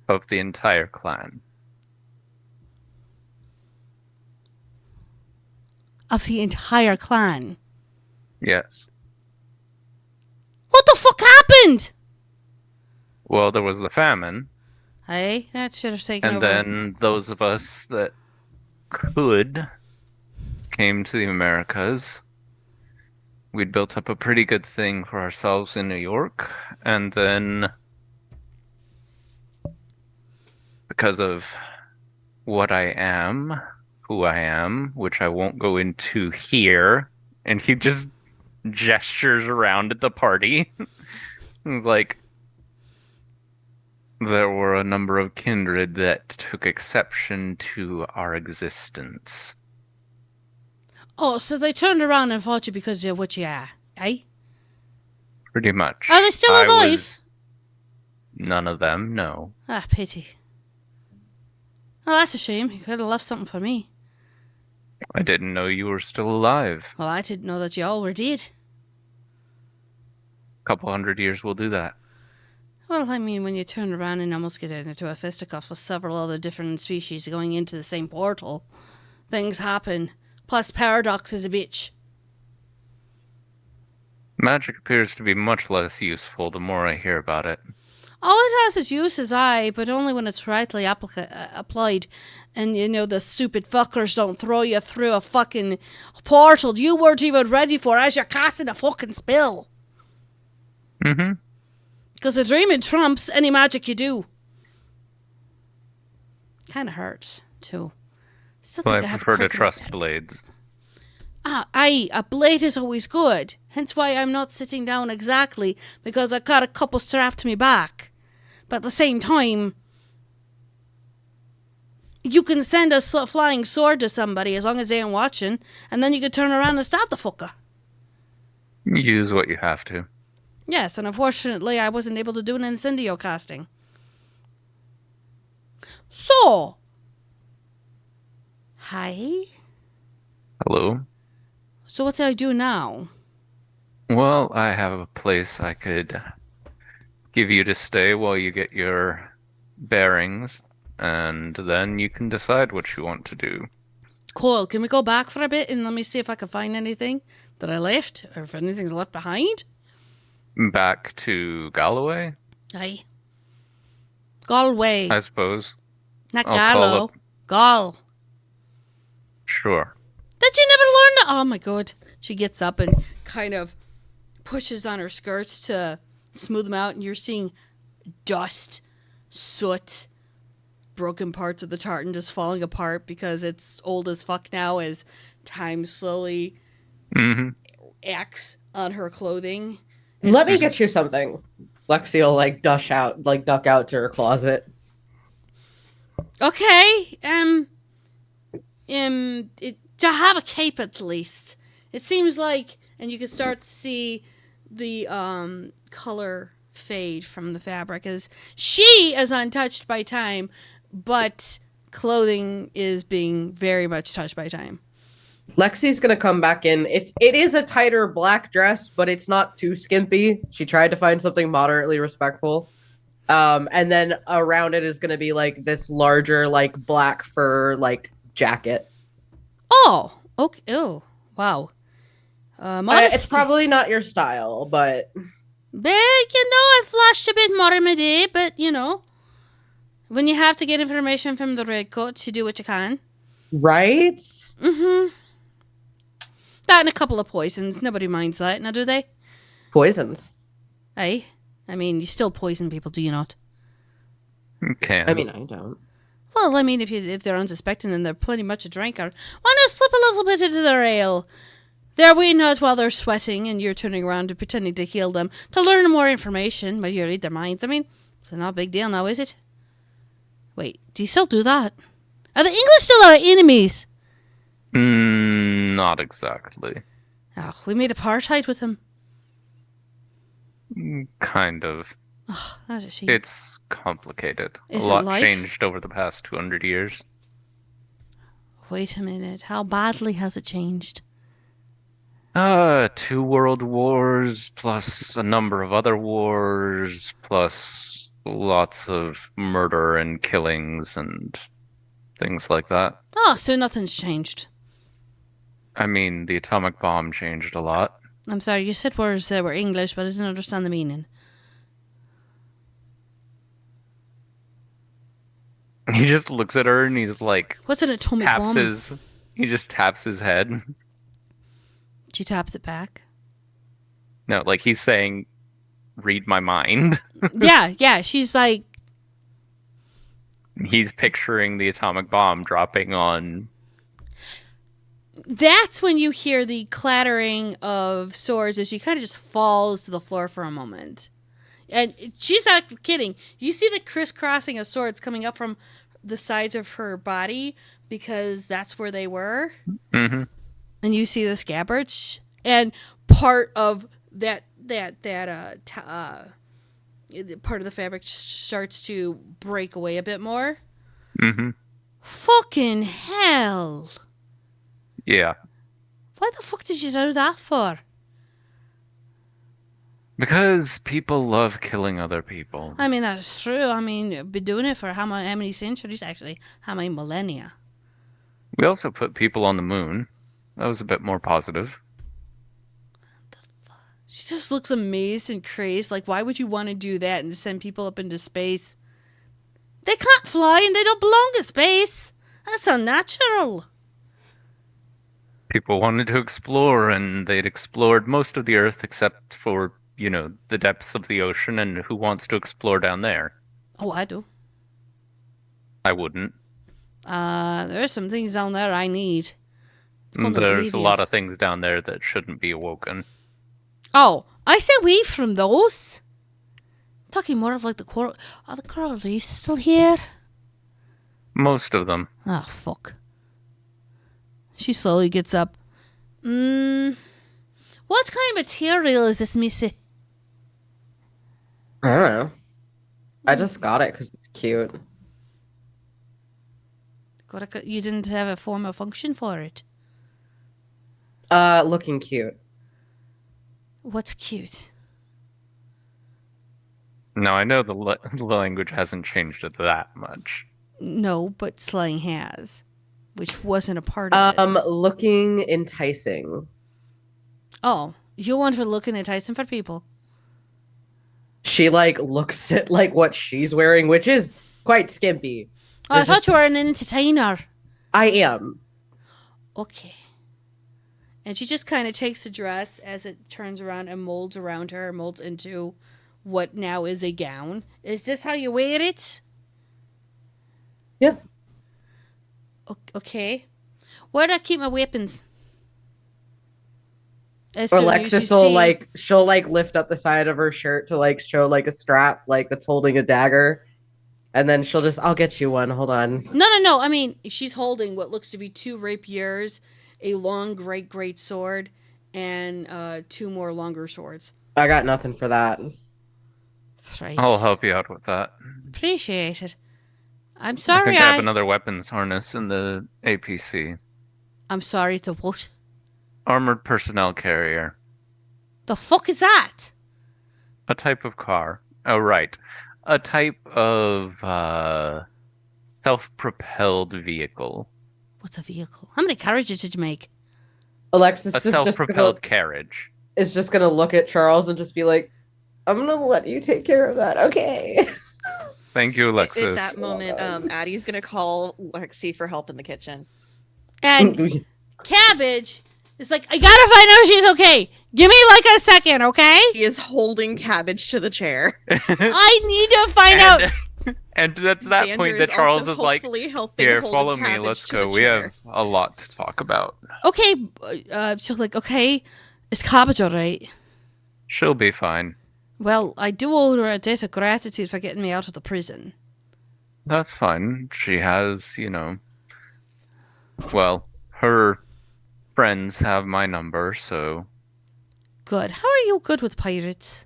Of the entire clan. Of the entire clan? Yes. What the fuck happened? Well, there was the famine. Hey, that should have taken And over. then those of us that could came to the Americas. We'd built up a pretty good thing for ourselves in New York. And then, because of what I am, who I am, which I won't go into here, and he just gestures around at the party. It's like, there were a number of kindred that took exception to our existence. Oh, so they turned around and fought you because of what you are, eh? Pretty much. Are they still alive? None of them, no. Ah, pity. Oh, that's a shame. You could have left something for me. I didn't know you were still alive. Well, I didn't know that you all were dead. A couple 100 years will do that. Well, I mean, when you turn around and almost get into a fisticuff with several other different species going into the same portal, things happen. Plus, Paradox is a bitch. Magic appears to be much less useful the more I hear about it. All it has its uses, but only when it's rightly applied. And, you know, the stupid fuckers don't throw you through a fucking portal you weren't even ready for as you're casting a fucking spell. Mm-hmm. Because the dreaming trumps any magic you do. Kind of hurts, too. Still Well, think I have prefer to coconut trust pep. blades. A blade is always good. Hence why I'm not sitting down exactly, because I got a couple strapped to me back. But at the same time, you can send a flying sword to somebody as long as they ain't watching, and then you can turn around and stab the fucker. Use what you have to. Yes, and unfortunately I wasn't able to do an incendio casting. So, hi. Hello? So what do I do now? Well, I have a place I could give you to stay while you get your bearings. and then you can decide what you want to do. Cool. Can we go back for a bit and let me see if I can find anything that I left, or if anything's left behind? Back to Galloway, Aye. Galway. I suppose. Not I'll call Gallo. up- Gal. Sure. Did you never learn that? Oh my god. She gets up and kind of pushes on her skirts to smooth them out, and you're seeing dust, soot, broken parts of the tartan just falling apart because it's old as fuck now as time slowly Mm-hmm. acts on her clothing. Let me get you something. Lexi will duck out to her closet. Okay. To have a cape at least. It seems like, and you can start to see the color fade from the fabric as she is untouched by time, but clothing is being very much touched by time. Lexi's gonna come back in. It is a tighter black dress, but it's not too skimpy. She tried to find something moderately respectful. And then around it is gonna be like this larger, like black fur, like jacket. Oh, okay. Oh, wow. It's probably not your style, but I flashed a bit more in my day, but when you have to get information from the redcoats, you do what you can. Right? Mm-hmm. That and a couple of poisons. Nobody minds that, now do they? Poisons? Aye. I mean, you still poison people, do you not? Okay. I mean, I don't. Well, I mean, if they're unsuspecting and they're plenty much a drinker, why not slip a little bit into their ale? There we not while they're sweating and you're turning around and pretending to heal them to learn more information, but you read their minds. I mean, it's not a big deal now, is it? Wait, do you still do that? Are the English still our enemies? Not exactly. Oh, we made apartheid with them. Kind of. Oh, that's a shame. It's complicated. Is a it lot life? changed over the past 200 years. Wait a minute. How badly has it changed? 2 world wars, plus a number of other wars, plus lots of murder and killings and things like that. Oh, so nothing's changed. I mean, the atomic bomb changed a lot. I'm sorry, you said words that were English, but I didn't understand the meaning. He just looks at her and he's like, What's an atomic bomb? He just taps his head. She taps it back. No, like he's saying, read my mind. yeah, she's like... He's picturing the atomic bomb dropping on... That's when you hear the clattering of swords as she kind of just falls to the floor for a moment. And she's not kidding. You see the crisscrossing of swords coming up from the sides of her body because that's where they were. Mm-hmm. And you see the scabbards, and part of that part of the fabric starts to break away a bit more. Mm-hmm. Fucking hell! Yeah. Why the fuck did you do that for? Because people love killing other people. I mean, that's true. I mean, you've been doing it for how many centuries, actually? How many millennia? We also put people on the moon. That was a bit more positive. She just looks amazed and crazed. Like, why would you want to do that and send people up into space? They can't fly and they don't belong in space. That's unnatural. People wanted to explore, and they'd explored most of the Earth except for, the depths of the ocean, and who wants to explore down there? Oh, I do. I wouldn't. There's some things down there I need. There's a lot of things down there that shouldn't be awoken. Oh, I stay away from those. I'm talking more of like the coral. Are the coral reefs still here? Most of them. Oh, fuck. She slowly gets up. What kind of material is this, Missy? I don't know. I just got it because it's cute. You didn't have a form or function for it. Looking cute. What's cute? No, I know the language hasn't changed it that much. No, but Slang has, which wasn't a part of it. Looking enticing. Oh, you want her looking enticing for people? She like looks at like what she's wearing, which is quite skimpy. Oh, I thought you were an entertainer. I am. Okay. And she just kind of takes the dress as it turns around and molds around her, molds into what now is a gown. Is this how you wear it? Yeah. Okay. Where do I keep my weapons? As soon as Alexis you will see- she'll lift up the side of her shirt to like show like a strap like that's holding a dagger, and then she'll just I'll get you one. Hold on. No. I mean, she's holding what looks to be 2 rapiers, a long great sword, and 2 more longer swords. I got nothing for that. Right. I'll help you out with that. Appreciate it. I'm I sorry. think I have another weapons harness in the APC. I'm sorry. The what? Armored personnel carrier. The fuck is that? A type of car. Oh, right. A type of self-propelled vehicle. What's a vehicle? How many carriages did you make? Alexis A is just self-propelled carriage. is just gonna look at Charles and just be like, "I'm gonna let you take care of that, okay?" Thank you, Alexis. At that moment, Addie's gonna call Lexi for help in the kitchen. And Cabbage is like, I gotta find out if she's okay. Give me like a second, okay? He is holding Cabbage to the chair. I need to find out. And that's that Xander point is that Charles also is like, hopefully helping here, hold follow me, Cabbage let's to the go. We chair. have a lot to talk about. Okay, she's like, okay, is Cabbage alright? She'll be fine. Well, I do owe her a debt of gratitude for getting me out of the prison. That's fine. She has, well, her friends have my number, so Good. How are you good with pirates?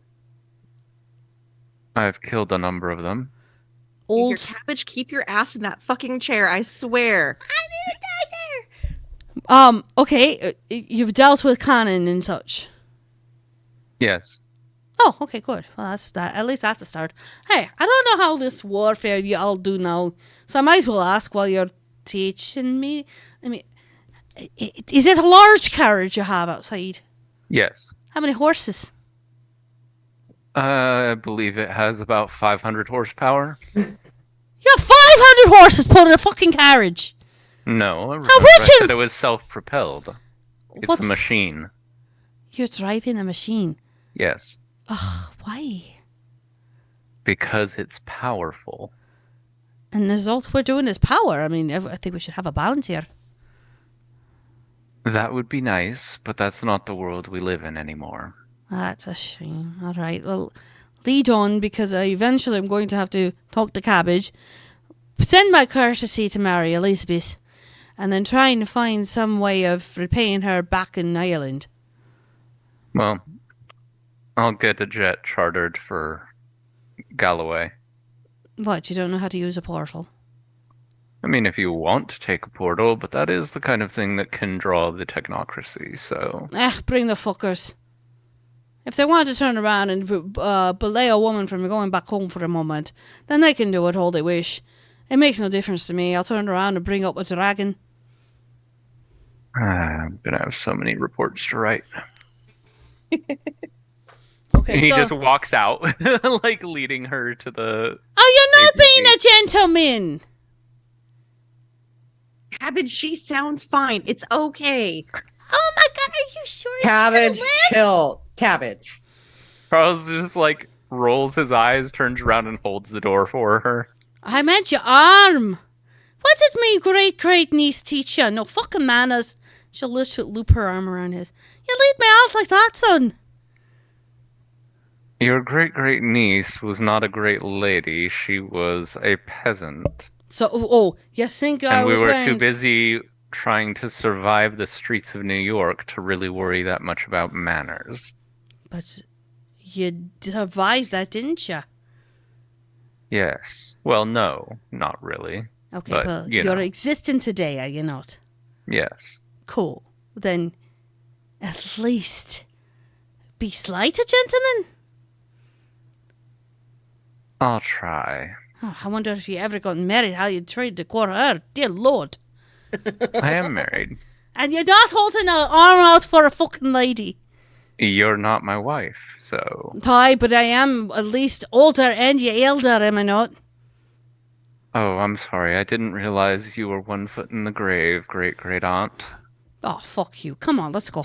I've killed a number of them. Your Cabbage, keep your ass in that fucking chair, I swear. Okay, you've dealt with cannon and such. Yes. Oh, okay, good. Well, that's that. At least that's a start. Hey, I don't know how this warfare you all do now, so I might as well ask while you're teaching me. I mean, is it a large carriage you have outside? Yes. How many horses? I believe it has about 500 horsepower. You got 500 horses pulling a fucking carriage. No, How remember I would you? said it was self-propelled. It's What? a machine. You're driving a machine. Yes. Ugh, why? Because it's powerful. And the result we're doing is power. I mean, I think we should have a balance here. That would be nice, but that's not the world we live in anymore. That's a shame. All right, well, lead on, because eventually I'm going to have to talk to Cabbage, send my courtesy to Mary Elizabeth, and then trying to find some way of repaying her back in Ireland. Well, I'll get a jet chartered for Galloway. What, you don't know how to use a portal? I mean, if you want to take a portal, but that is the kind of thing that can draw the technocracy, so... Bring the fuckers. If they want to turn around and belay a woman from going back home for a moment, then they can do it all they wish. It makes no difference to me. I'll turn around and bring up a dragon. I'm gonna have so many reports to write. Okay, He so- just walks out, like leading her to the... Oh, you're not being a gentleman! Cabbage, she sounds fine. It's okay. Oh my god, are you sure Cabbage, chill. Cabbage. Charles just, like, rolls his eyes, turns around, and holds the door for her. I meant your arm. What did me great niece teach you? No fucking manners. She'll literally loop her arm around his. You leave me out like that, son. Your great-great-niece was not a great lady. She was a peasant. So, you think I And we was were wearing... too busy trying to survive the streets of New York to really worry that much about manners. But you survived that, didn't you? Yes. Well, no, not really. Okay, but, well, you you're know, existing today, are you not? yes. Cool. Then, at least, be slight a gentleman. I'll try. Oh, I wonder if you ever got married, how you tried to court her. Dear Lord. I am married. And you're not holding an arm out for a fucking lady. You're not my wife, so. Aye, but I am at least older and you elder, am I not? Oh, I'm sorry. I didn't realize you were 1 foot in the grave, great aunt. Oh, fuck you. Come on, let's go.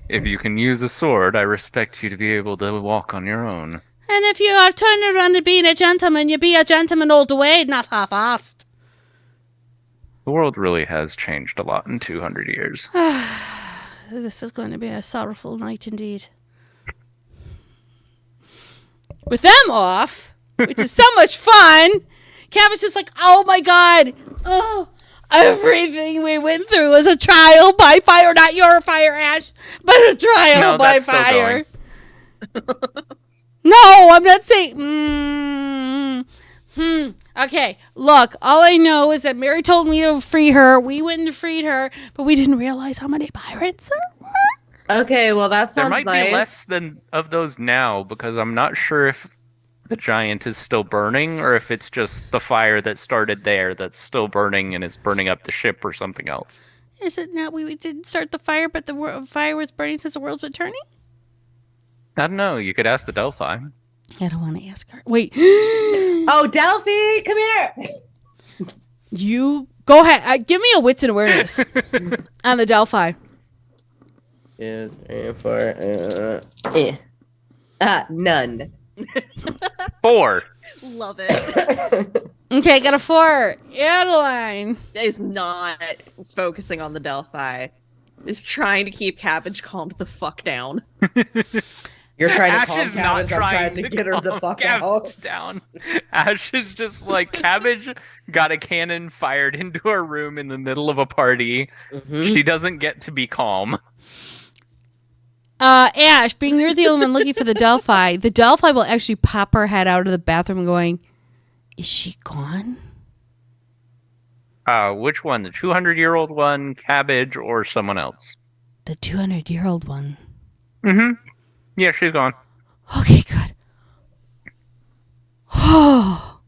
If you can use a sword, I respect you to be able to walk on your own. And if you are turning around and being a gentleman, you be a gentleman all the way, not half-assed. The world really has changed a lot in 200 years. This is going to be a sorrowful night indeed. With them off, which is so much fun, Cav just like, oh my god, oh, everything we went through was a trial by fire, not your fire, Ash, but a trial by fire. No, I'm not saying. Okay, look, all I know is that Mary told me to free her. We went and freed her, but we didn't realize how many pirates there were. Okay, well, that sounds There might nice. be less than of those now, because I'm not sure if the giant is still burning, or if it's just the fire that started there that's still burning and is burning up the ship or something else. Is it not we didn't start the fire, but the fire was burning since the world's been turning? I don't know. You could ask the Delphi. I don't want to ask her. Wait. Oh, Delphi, come here. You go ahead. Give me a wits and awareness on the Delphi. 2, 3, 4. None. 4. Love it. Okay, got a 4. Adeline is not focusing on the Delphi. Is trying to keep Cabbage calmed the fuck down. You're trying to Ash calm is not Cabbage. I'm trying to to get her the calm fuck Cabbage out. down. Ash is just like, Cabbage got a cannon fired into her room in the middle of a party. She doesn't get to be calm. Ash, being you're the only one looking for the Delphi will actually pop her head out of the bathroom going, is she gone? Which one? The 200-year-old one, Cabbage, or someone else? The 200-year-old one. Mm-hmm. Yeah, she's gone. Okay, good. Oh.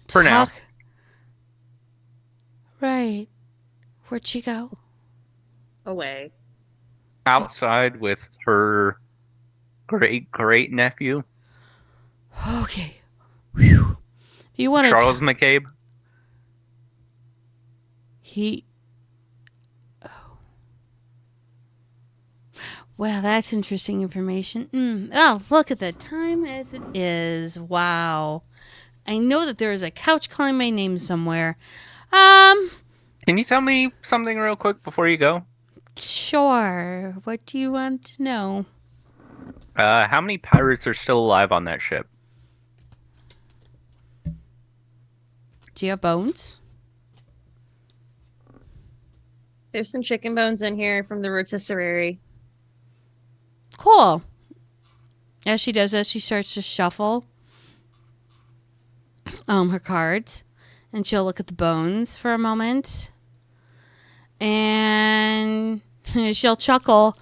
For now. Right. Where'd she go? Away. Outside with her great nephew. Okay. Whew. You want Charles McCabe? Well, that's interesting information. Oh, look at the time as it is. Wow. I know that there is a couch calling my name somewhere. Can you tell me something real quick before you go? Sure. What do you want to know? How many pirates are still alive on that ship? Do you have bones? There's some chicken bones in here from the rotisserie. Cool. As she does this, she starts to shuffle her cards, and she'll look at the bones for a moment, and she'll chuckle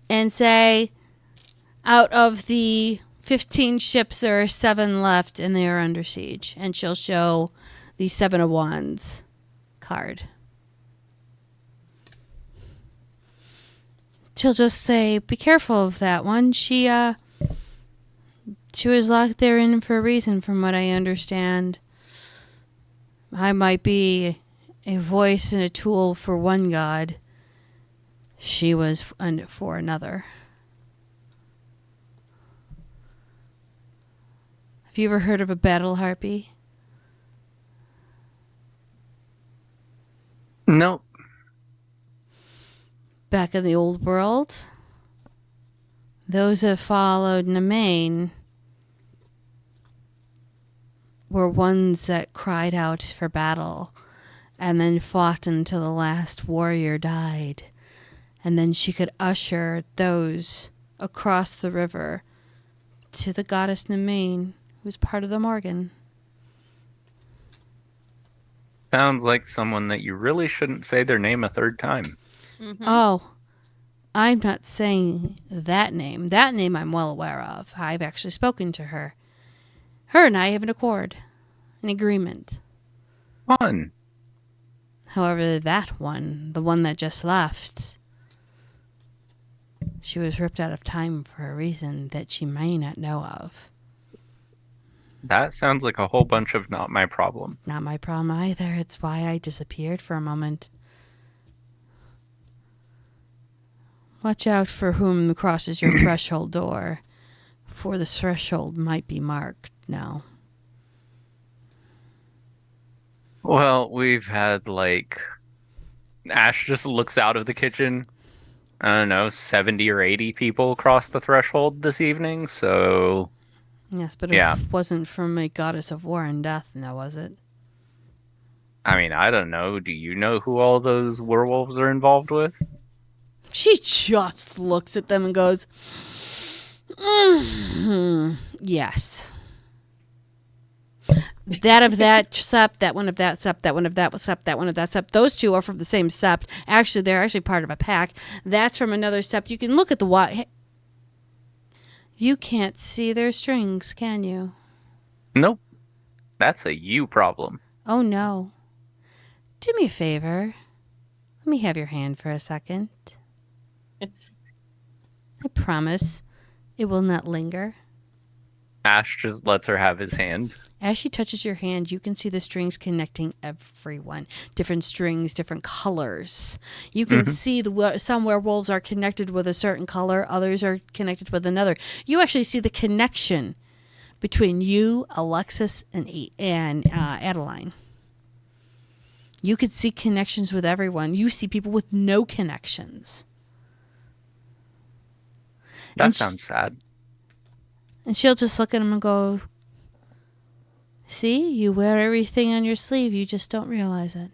and say, out of the 15 ships, there are 7 left, and they are under siege. And she'll show the 7 of Wands card. She'll just say, be careful of that one. She was locked therein for a reason, from what I understand. I might be a voice and a tool for one god. She was for another. Have you ever heard of a battle harpy? No. Back in the old world, those that followed Nemain were ones that cried out for battle and then fought until the last warrior died. And then she could usher those across the river to the goddess Nemain, who's part of the Morgan. Sounds like someone that you really shouldn't say their name a third time. Mm-hmm. Oh, I'm not saying that name. That name I'm well aware of. I've actually spoken to her. Her and I have an accord, an agreement. Fun. However, that one, the one that just left, she was ripped out of time for a reason that she may not know of. That sounds like a whole bunch of not my problem. Not my problem either. It's why I disappeared for a moment. Watch out for whom crosses your threshold door, for the threshold might be marked now. Well, we've had Ash just looks out of the kitchen. I don't know, 70 or 80 people cross the threshold this evening, so... Yes, but yeah. It wasn't from a goddess of war and death, now was it? I mean, I don't know. Do you know who all those werewolves are involved with? She just looks at them and goes, yes. That of that sept, that one of that sept, that one of that sept, that one of that sept. Those two are from the same sept. Actually, they're actually part of a pack. That's from another sept. You can look at the You can't see their strings, can you? Nope. That's a you problem. Oh, no. Do me a favor. Let me have your hand for a second. I promise it will not linger. Ash just lets her have his hand. As she touches your hand, you can see the strings connecting everyone. Different strings, different colors. You can see some werewolves are connected with a certain color, others are connected with another. You actually see the connection between you, Alexis, and Adeline. You could see connections with everyone. You see people with no connections. That sounds sad. And she'll just look at him and go, see, you wear everything on your sleeve, you just don't realize it.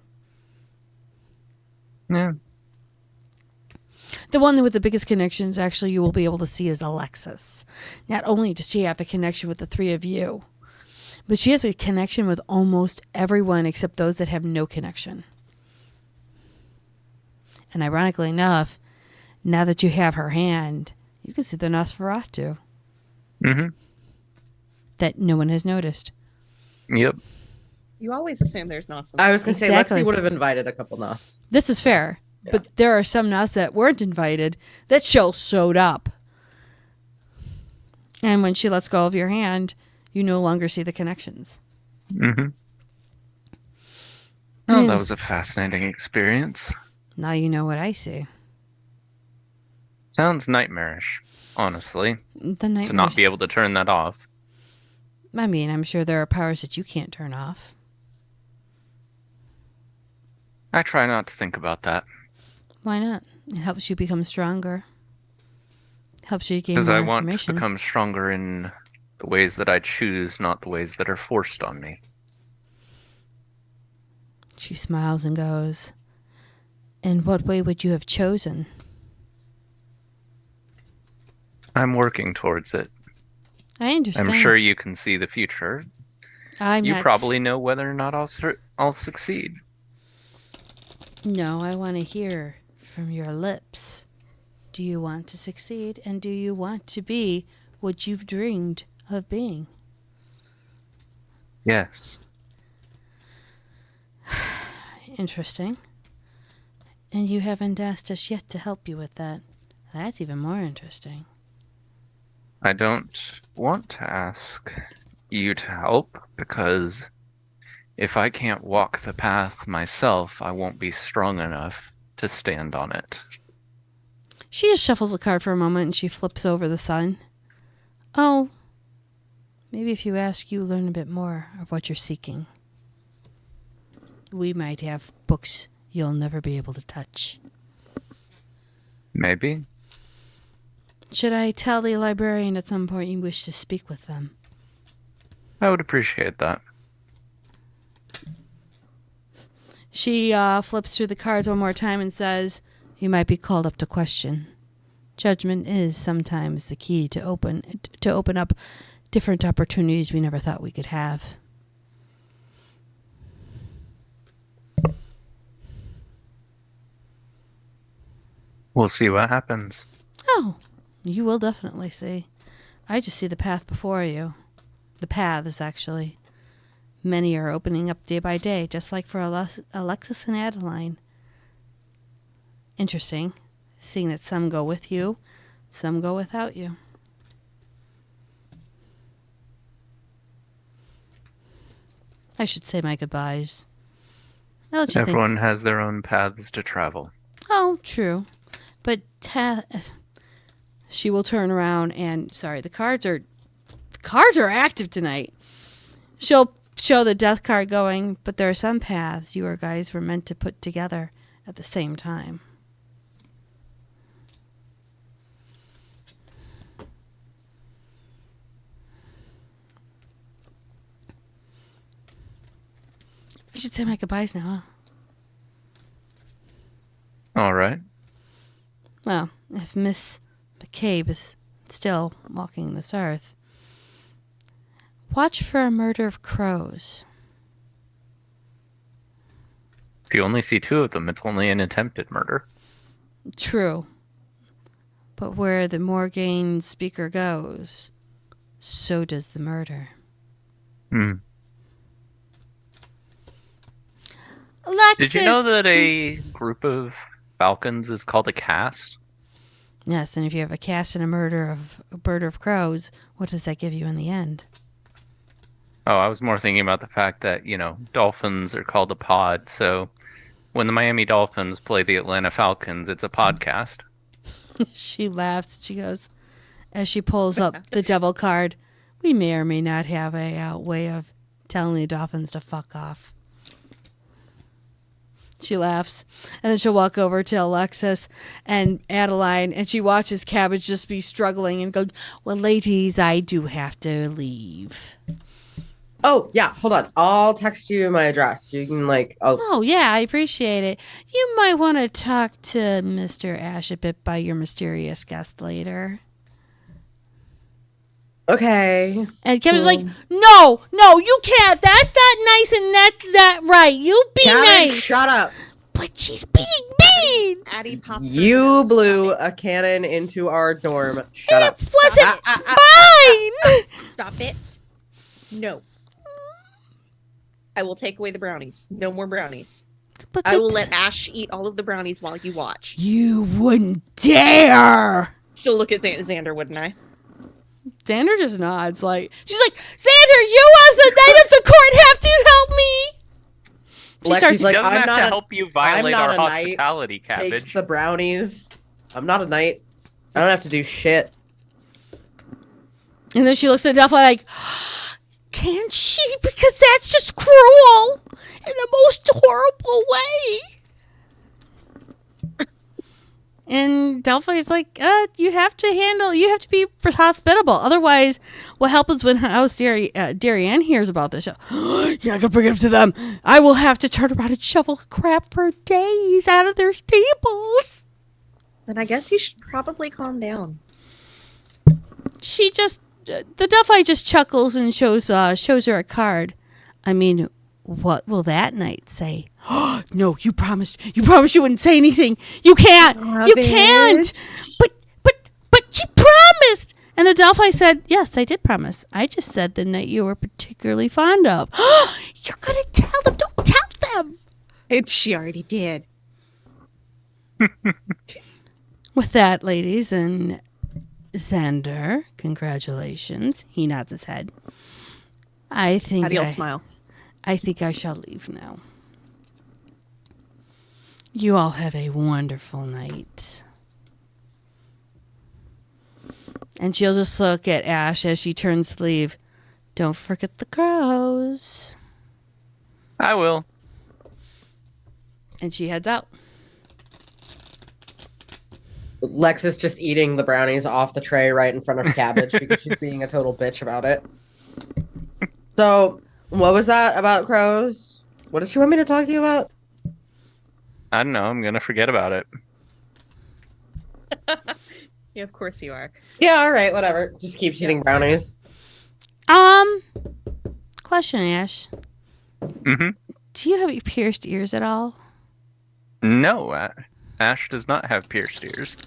Yeah. The one with the biggest connections, actually, you will be able to see is Alexis. Not only does she have a connection with the three of you, but she has a connection with almost everyone except those that have no connection. And ironically enough, now that you have her hand, you can see the Nosferatu. Mm-hmm. That no one has noticed. Yep. You always assume there's not some. I was going to say, Exactly. Lexi would have invited a couple Nos. This is fair. Yeah. But there are some Nos that weren't invited that showed up. And when she lets go of your hand, you no longer see the connections. Mm-hmm. Oh, that was a fascinating experience. Now you know what I see. Sounds nightmarish, honestly. The nightmares. To not be able to turn that off. I mean, I'm sure there are powers that you can't turn off. I try not to think about that. Why not? It helps you become stronger. Helps you gain more Because I want to information. become stronger in the ways that I choose, not the ways that are forced on me. She smiles and goes, "In what way would you have chosen?" I'm working towards it. I understand. I'm sure you can see the future. You probably know whether or not I'll succeed. No, I want to hear from your lips. Do you want to succeed, and do you want to be what you've dreamed of being? Yes. Interesting. And you haven't asked us yet to help you with that. That's even more interesting. I don't want to ask you to help because if I can't walk the path myself, I won't be strong enough to stand on it. She just shuffles a card for a moment and she flips over the sun. Oh, maybe if you ask, you learn a bit more of what you're seeking. We might have books you'll never be able to touch. Maybe. Should I tell the librarian at some point you wish to speak with them? I would appreciate that. She flips through the cards one more time and says, "You might be called up to question. Judgment is sometimes the key to open up different opportunities we never thought we could have." We'll see what happens. Oh, you will definitely see. I just see the path before you. The paths, actually. Many are opening up day by day, just like for Alexis and Adeline. Interesting, seeing that some go with you, some go without you. I should say my goodbyes. I'll let you think. Everyone has their own paths to travel. Oh, true. But she will turn around and the cards are active tonight. She'll show the death card going, but there are some paths you guys were meant to put together at the same time. I should say my goodbyes now, huh? All right. Well, if Miss McCabe is still walking this earth, watch for a murder of crows. If you only see 2 of them, it's only an attempted murder. True. But where the Morgaine speaker goes, so does the murder. Alexis! Did you know that a group of falcons is called a cast? Yes, and if you have a cast and a murder of crows, what does that give you in the end? Oh, I was more thinking about the fact that, dolphins are called a pod, so when the Miami Dolphins play the Atlanta Falcons, it's a podcast. She laughs. She goes, as she pulls up the devil card, we may or may not have a way of telling the Dolphins to fuck off. She laughs, and then she'll walk over to Alexis and Adeline, and she watches Cabbage just be struggling and go, well, ladies, I do have to leave. Oh, yeah, hold on. I'll text you my address. You can, Oh, yeah, I appreciate it. You might want to talk to Mr. Ash a bit about your mysterious guest later. Okay. And Kevin's like, no, you can't. That's not nice and that's not right. You be Kevin, nice. shut up. But she's being mean. Addie pops. You blew a cannon into our dorm. Shut up. It wasn't mine. Stop it. No. I will take away the brownies. No more brownies. But I will let Ash eat all of the brownies while you watch. You wouldn't dare. She'll look at Xander, wouldn't I? Xander just nods she's like, Xander, you as the knight of the court have to help me. She doesn't have to help you violate our hospitality, Cabbage. Takes the brownies. I'm not a knight. I don't have to do shit. And then she looks at Delphi like, can she? Because that's just cruel in the most horrible way. And Delphi's like, you have to be hospitable. Otherwise, what happens when Darien hears about this show? You're not going to bring it up to them. I will have to turn around and shovel crap for days out of their stables. Then I guess you should probably calm down. The Delphi just chuckles and shows her a card. I mean, what will that knight say? No, you promised you wouldn't say anything. You can't. You can't. But she promised. And the Delphi said, yes, I did promise. I just said the knight you were particularly fond of. You're going to tell them. Don't tell them. She already did. With that, ladies, and Xander, congratulations. He nods his head. Smile. I think I shall leave now. You all have a wonderful night. And she'll just look at Ash as she turns to leave. Don't forget the crows. I will. And she heads out. Lexus just eating the brownies off the tray right in front of Cabbage because she's being a total bitch about it. So, what was that about crows? What does she want me to talk to you about? I don't know. I'm going to forget about it. Yeah, of course you are. Yeah, all right, whatever. Just keeps eating brownies. Question, Ash. Mm-hmm. Do you have pierced ears at all? No, Ash does not have pierced ears.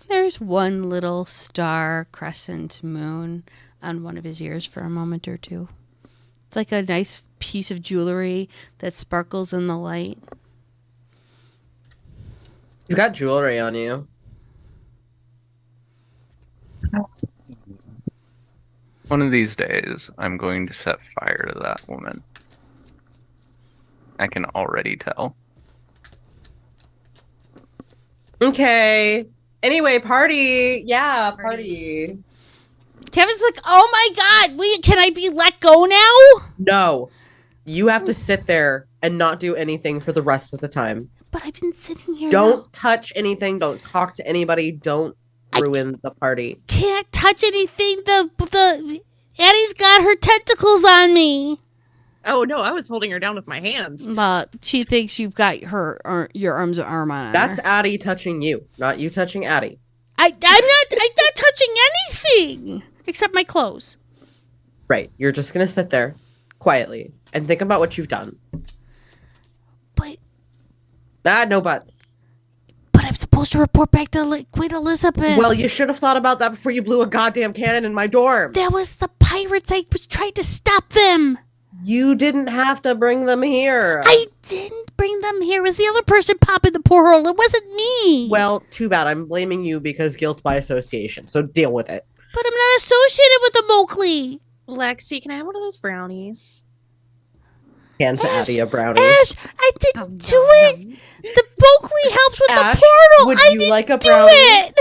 There's one little star crescent moon on one of his ears for a moment or two. It's like a nice piece of jewelry that sparkles in the light. You've got jewelry on you. One of these days, I'm going to set fire to that woman. I can already tell. Okay. Anyway, party. Yeah, party. Kevin's like, oh my God, can I be let go now? No. You have to sit there and not do anything for the rest of the time. But I've been sitting here. Don't touch anything. Don't talk to anybody. Don't ruin the party. Can't touch anything. The Addie's got her tentacles on me. Oh no, I was holding her down with my hands. But she thinks you've got your arm on her. That's Addie touching you, not you touching Addie. I'm not touching anything except my clothes. Right. You're just gonna sit there quietly and think about what you've done. But no buts. But I'm supposed to report back to Queen Elizabeth. Well, you should have thought about that before you blew a goddamn cannon in my dorm. That was the pirates. I was trying to stop them. You didn't have to bring them here. I didn't bring them here. It was the other person popping the porthole. It wasn't me. Well, too bad. I'm blaming you because guilt by association. So deal with it. But I'm not associated with the Mowgli. Lexi, can I have one of those brownies? Hands Addie a brownie. Ash, I didn't do it. The Mowgli helps with Ash, the portal. would I you didn't like a do brownie? it.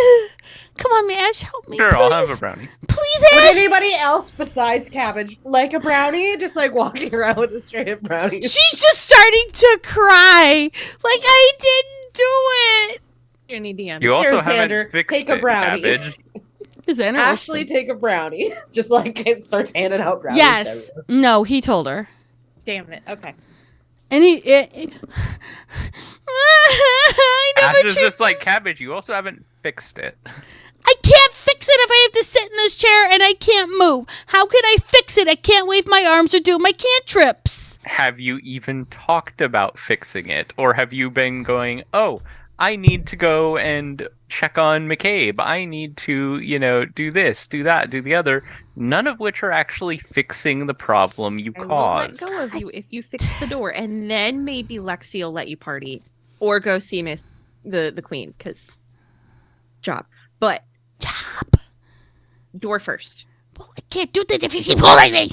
Come on, Ash, help me. Sure, please. I'll have a brownie. Please, Would Ash. anybody else besides Cabbage like a brownie? Just like walking around with a straight up brownie. She's just starting to cry. Like, I didn't do it. You need the You also Here, haven't Xander, fixed take a it, brownie. Cabbage. Is interesting. Ashley, take a brownie. Just like it starts handing out brownies. Yes. No, he told her. Damn it. Okay. And I never Ash is checked. just like Cabbage. You also haven't fixed it. I can't fix it if I have to sit in this chair and I can't move. How can I fix it? I can't wave my arms or do my cantrips. Have you even talked about fixing it? Or have you been going, oh, I need to go and check on McCabe. I need to, do this, do that, do the other. None of which are actually fixing the problem you I will caused. let go of you if you fix the door, and then maybe Lexi will let you party or go see Miss the Queen. Because job. Door first. Well, I can't do that if you keep holding me.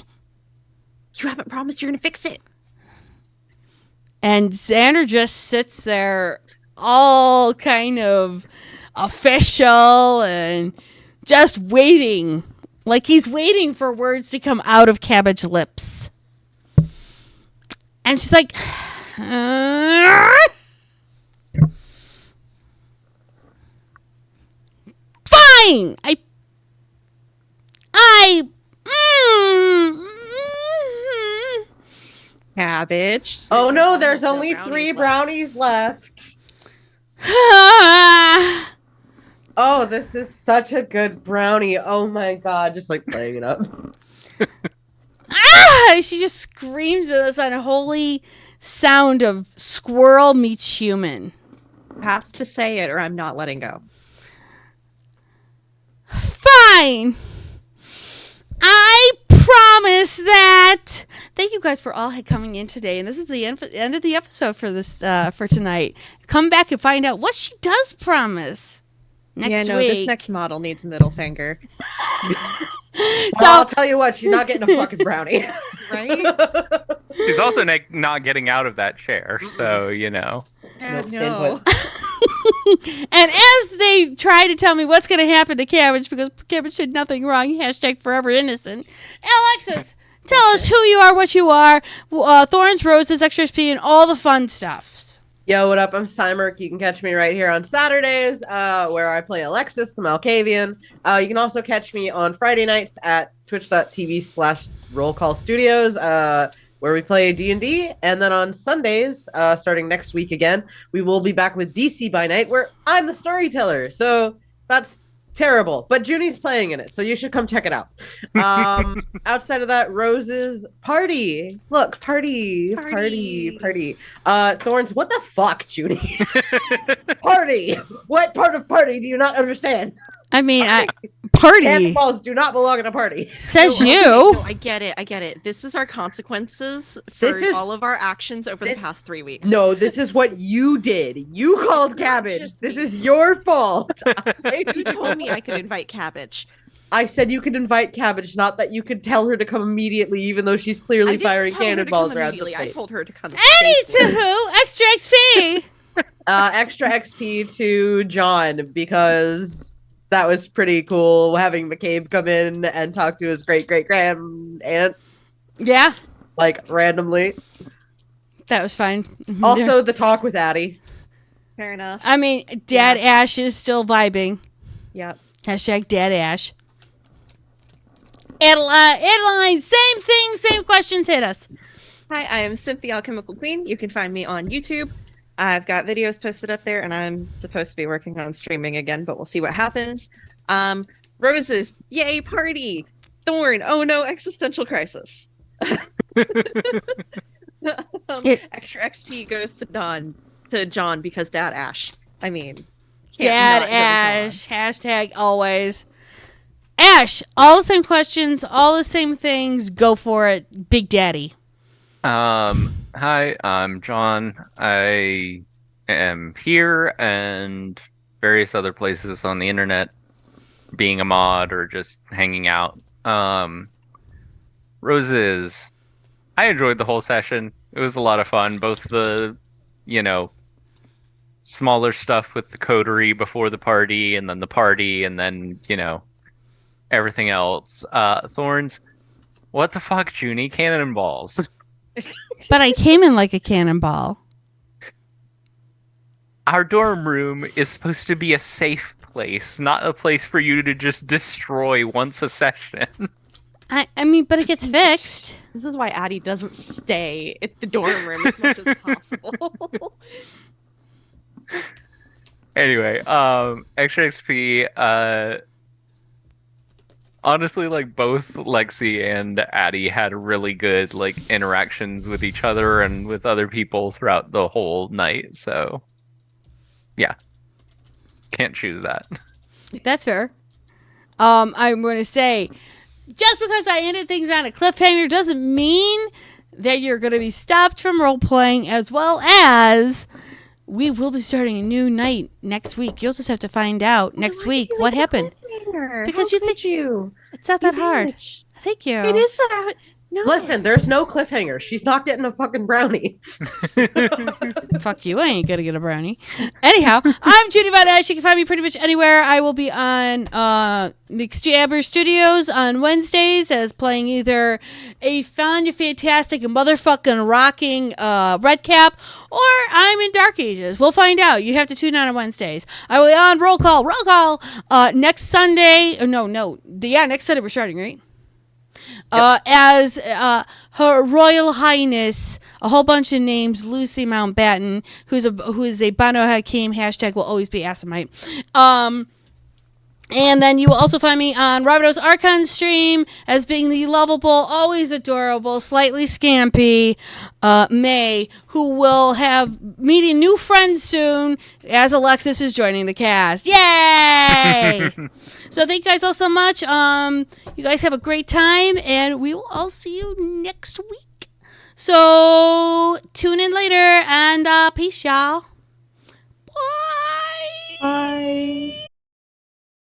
You haven't promised you're gonna fix it. And Xander just sits there all kind of official and just waiting. Like he's waiting for words to come out of Cabbage lips. And she's like, fine. Cabbage. Oh no, there's only 3 brownies left. Oh, this is such a good brownie. Oh my god, just like playing it up. She just screams at this unholy sound of squirrel meets human. Have to say it or I'm not letting go. Fine. I promise that. Thank you guys for all coming in today, and this is the end of the episode for this for tonight. Come back and find out what she does promise next week. This next model needs middle finger. Well, I'll tell you what, she's not getting a fucking brownie. Right? He's also not getting out of that chair, so, No. And as they try to tell me what's going to happen to Cabbage, because Cabbage did nothing wrong, hashtag forever innocent, Alexis, tell us who you are, what you are, Thorns, Roses, Extra XP, and all the fun stuffs. Yo, what up? I'm Cymerk. You can catch me right here on Saturdays, where I play Alexis, the Malkavian. You can also catch me on Friday nights at twitch.tv/rollcallstudios, where we play D&D. And then on Sundays, starting next week again, we will be back with DC by Night, where I'm the storyteller. So that's terrible. But Junie's playing in it, so you should come check it out. Outside of that, Rose's party. Look, party. Thorns, what the fuck, Junie? Party. What part of party do you not understand? I mean, party Cannonballs do not belong at a party. says No, you. no, I get it. This is our consequences for This is- all of our actions over this- the past 3 weeks. No, this is what you did. You called Cabbage. just This me. is your fault. You told me I could invite Cabbage. I said you could invite Cabbage, not that you could tell her to come immediately, even though she's clearly I didn't firing tell her to cannonballs come around the immediately. I place. told her to come. Anywho, extra XP. Extra XP to John because that was pretty cool having McCabe come in and talk to his great grand aunt Yeah, like randomly. that was fine. Also, the talk with Addie. Fair enough. I mean, Dad Ash is still vibing. Yep. Hashtag Dad Ash. Adeline, same thing, same questions. Hit us. Hi, I am Cynthia Alchemical Queen. You can find me on YouTube. I've got videos posted up there, and I'm supposed to be working on streaming again, but we'll see what happens. Roses, yay, party. Thorn, oh no, existential crisis. Extra XP goes to John because Dad Ash. I mean, Dad can't not go to Ash. Hashtag always. Ash, all the same questions, all the same things. Go for it, Big Daddy. Hi, I'm John. I am here and various other places on the internet, being a mod or just hanging out. Roses, I enjoyed the whole session. It was a lot of fun. Both the, smaller stuff with the coterie before the party, and then the party, and then, everything else. Thorns, what the fuck, Junie? Cannonballs. But I came in like a cannonball. Our dorm room is supposed to be a safe place, not a place for you to just destroy once a session. I mean, but it gets fixed. This is why Addie doesn't stay at the dorm room as much as possible. Anyway, extra XP, honestly, both Lexi and Addie had really good interactions with each other and with other people throughout the whole night. So, yeah, can't choose that. That's fair. I'm going to say, just because I ended things on a cliffhanger doesn't mean that you're going to be stopped from role playing, as well as we will be starting a new night next week. You'll just have to find out next week what happened. Because you think it's not that hard. Thank you. It is that. No. Listen, there's no cliffhanger. She's not getting a fucking brownie. Fuck you. I ain't gonna get a brownie. Anyhow, I'm Judy Von Ash. You can find me pretty much anywhere. I will be on McJabber Studios on Wednesdays as playing either a fun, fantastic, motherfucking rocking Red Cap, or I'm in Dark Ages. We'll find out. You have to tune on Wednesdays. I will be on Roll Call next Sunday. Next Sunday we're starting, right? As Her Royal Highness, a whole bunch of names, Lucy Mountbatten, who is a Banu Hakim, hashtag will always be Asimite. And then you will also find me on Rabido's Archon stream as being the lovable, always adorable, slightly scampy May, who will have meeting new friends soon as Alexis is joining the cast. Yay! So thank you guys all so much. You guys have a great time, and we will all see you next week. So tune in later, and peace, y'all. Bye. Bye.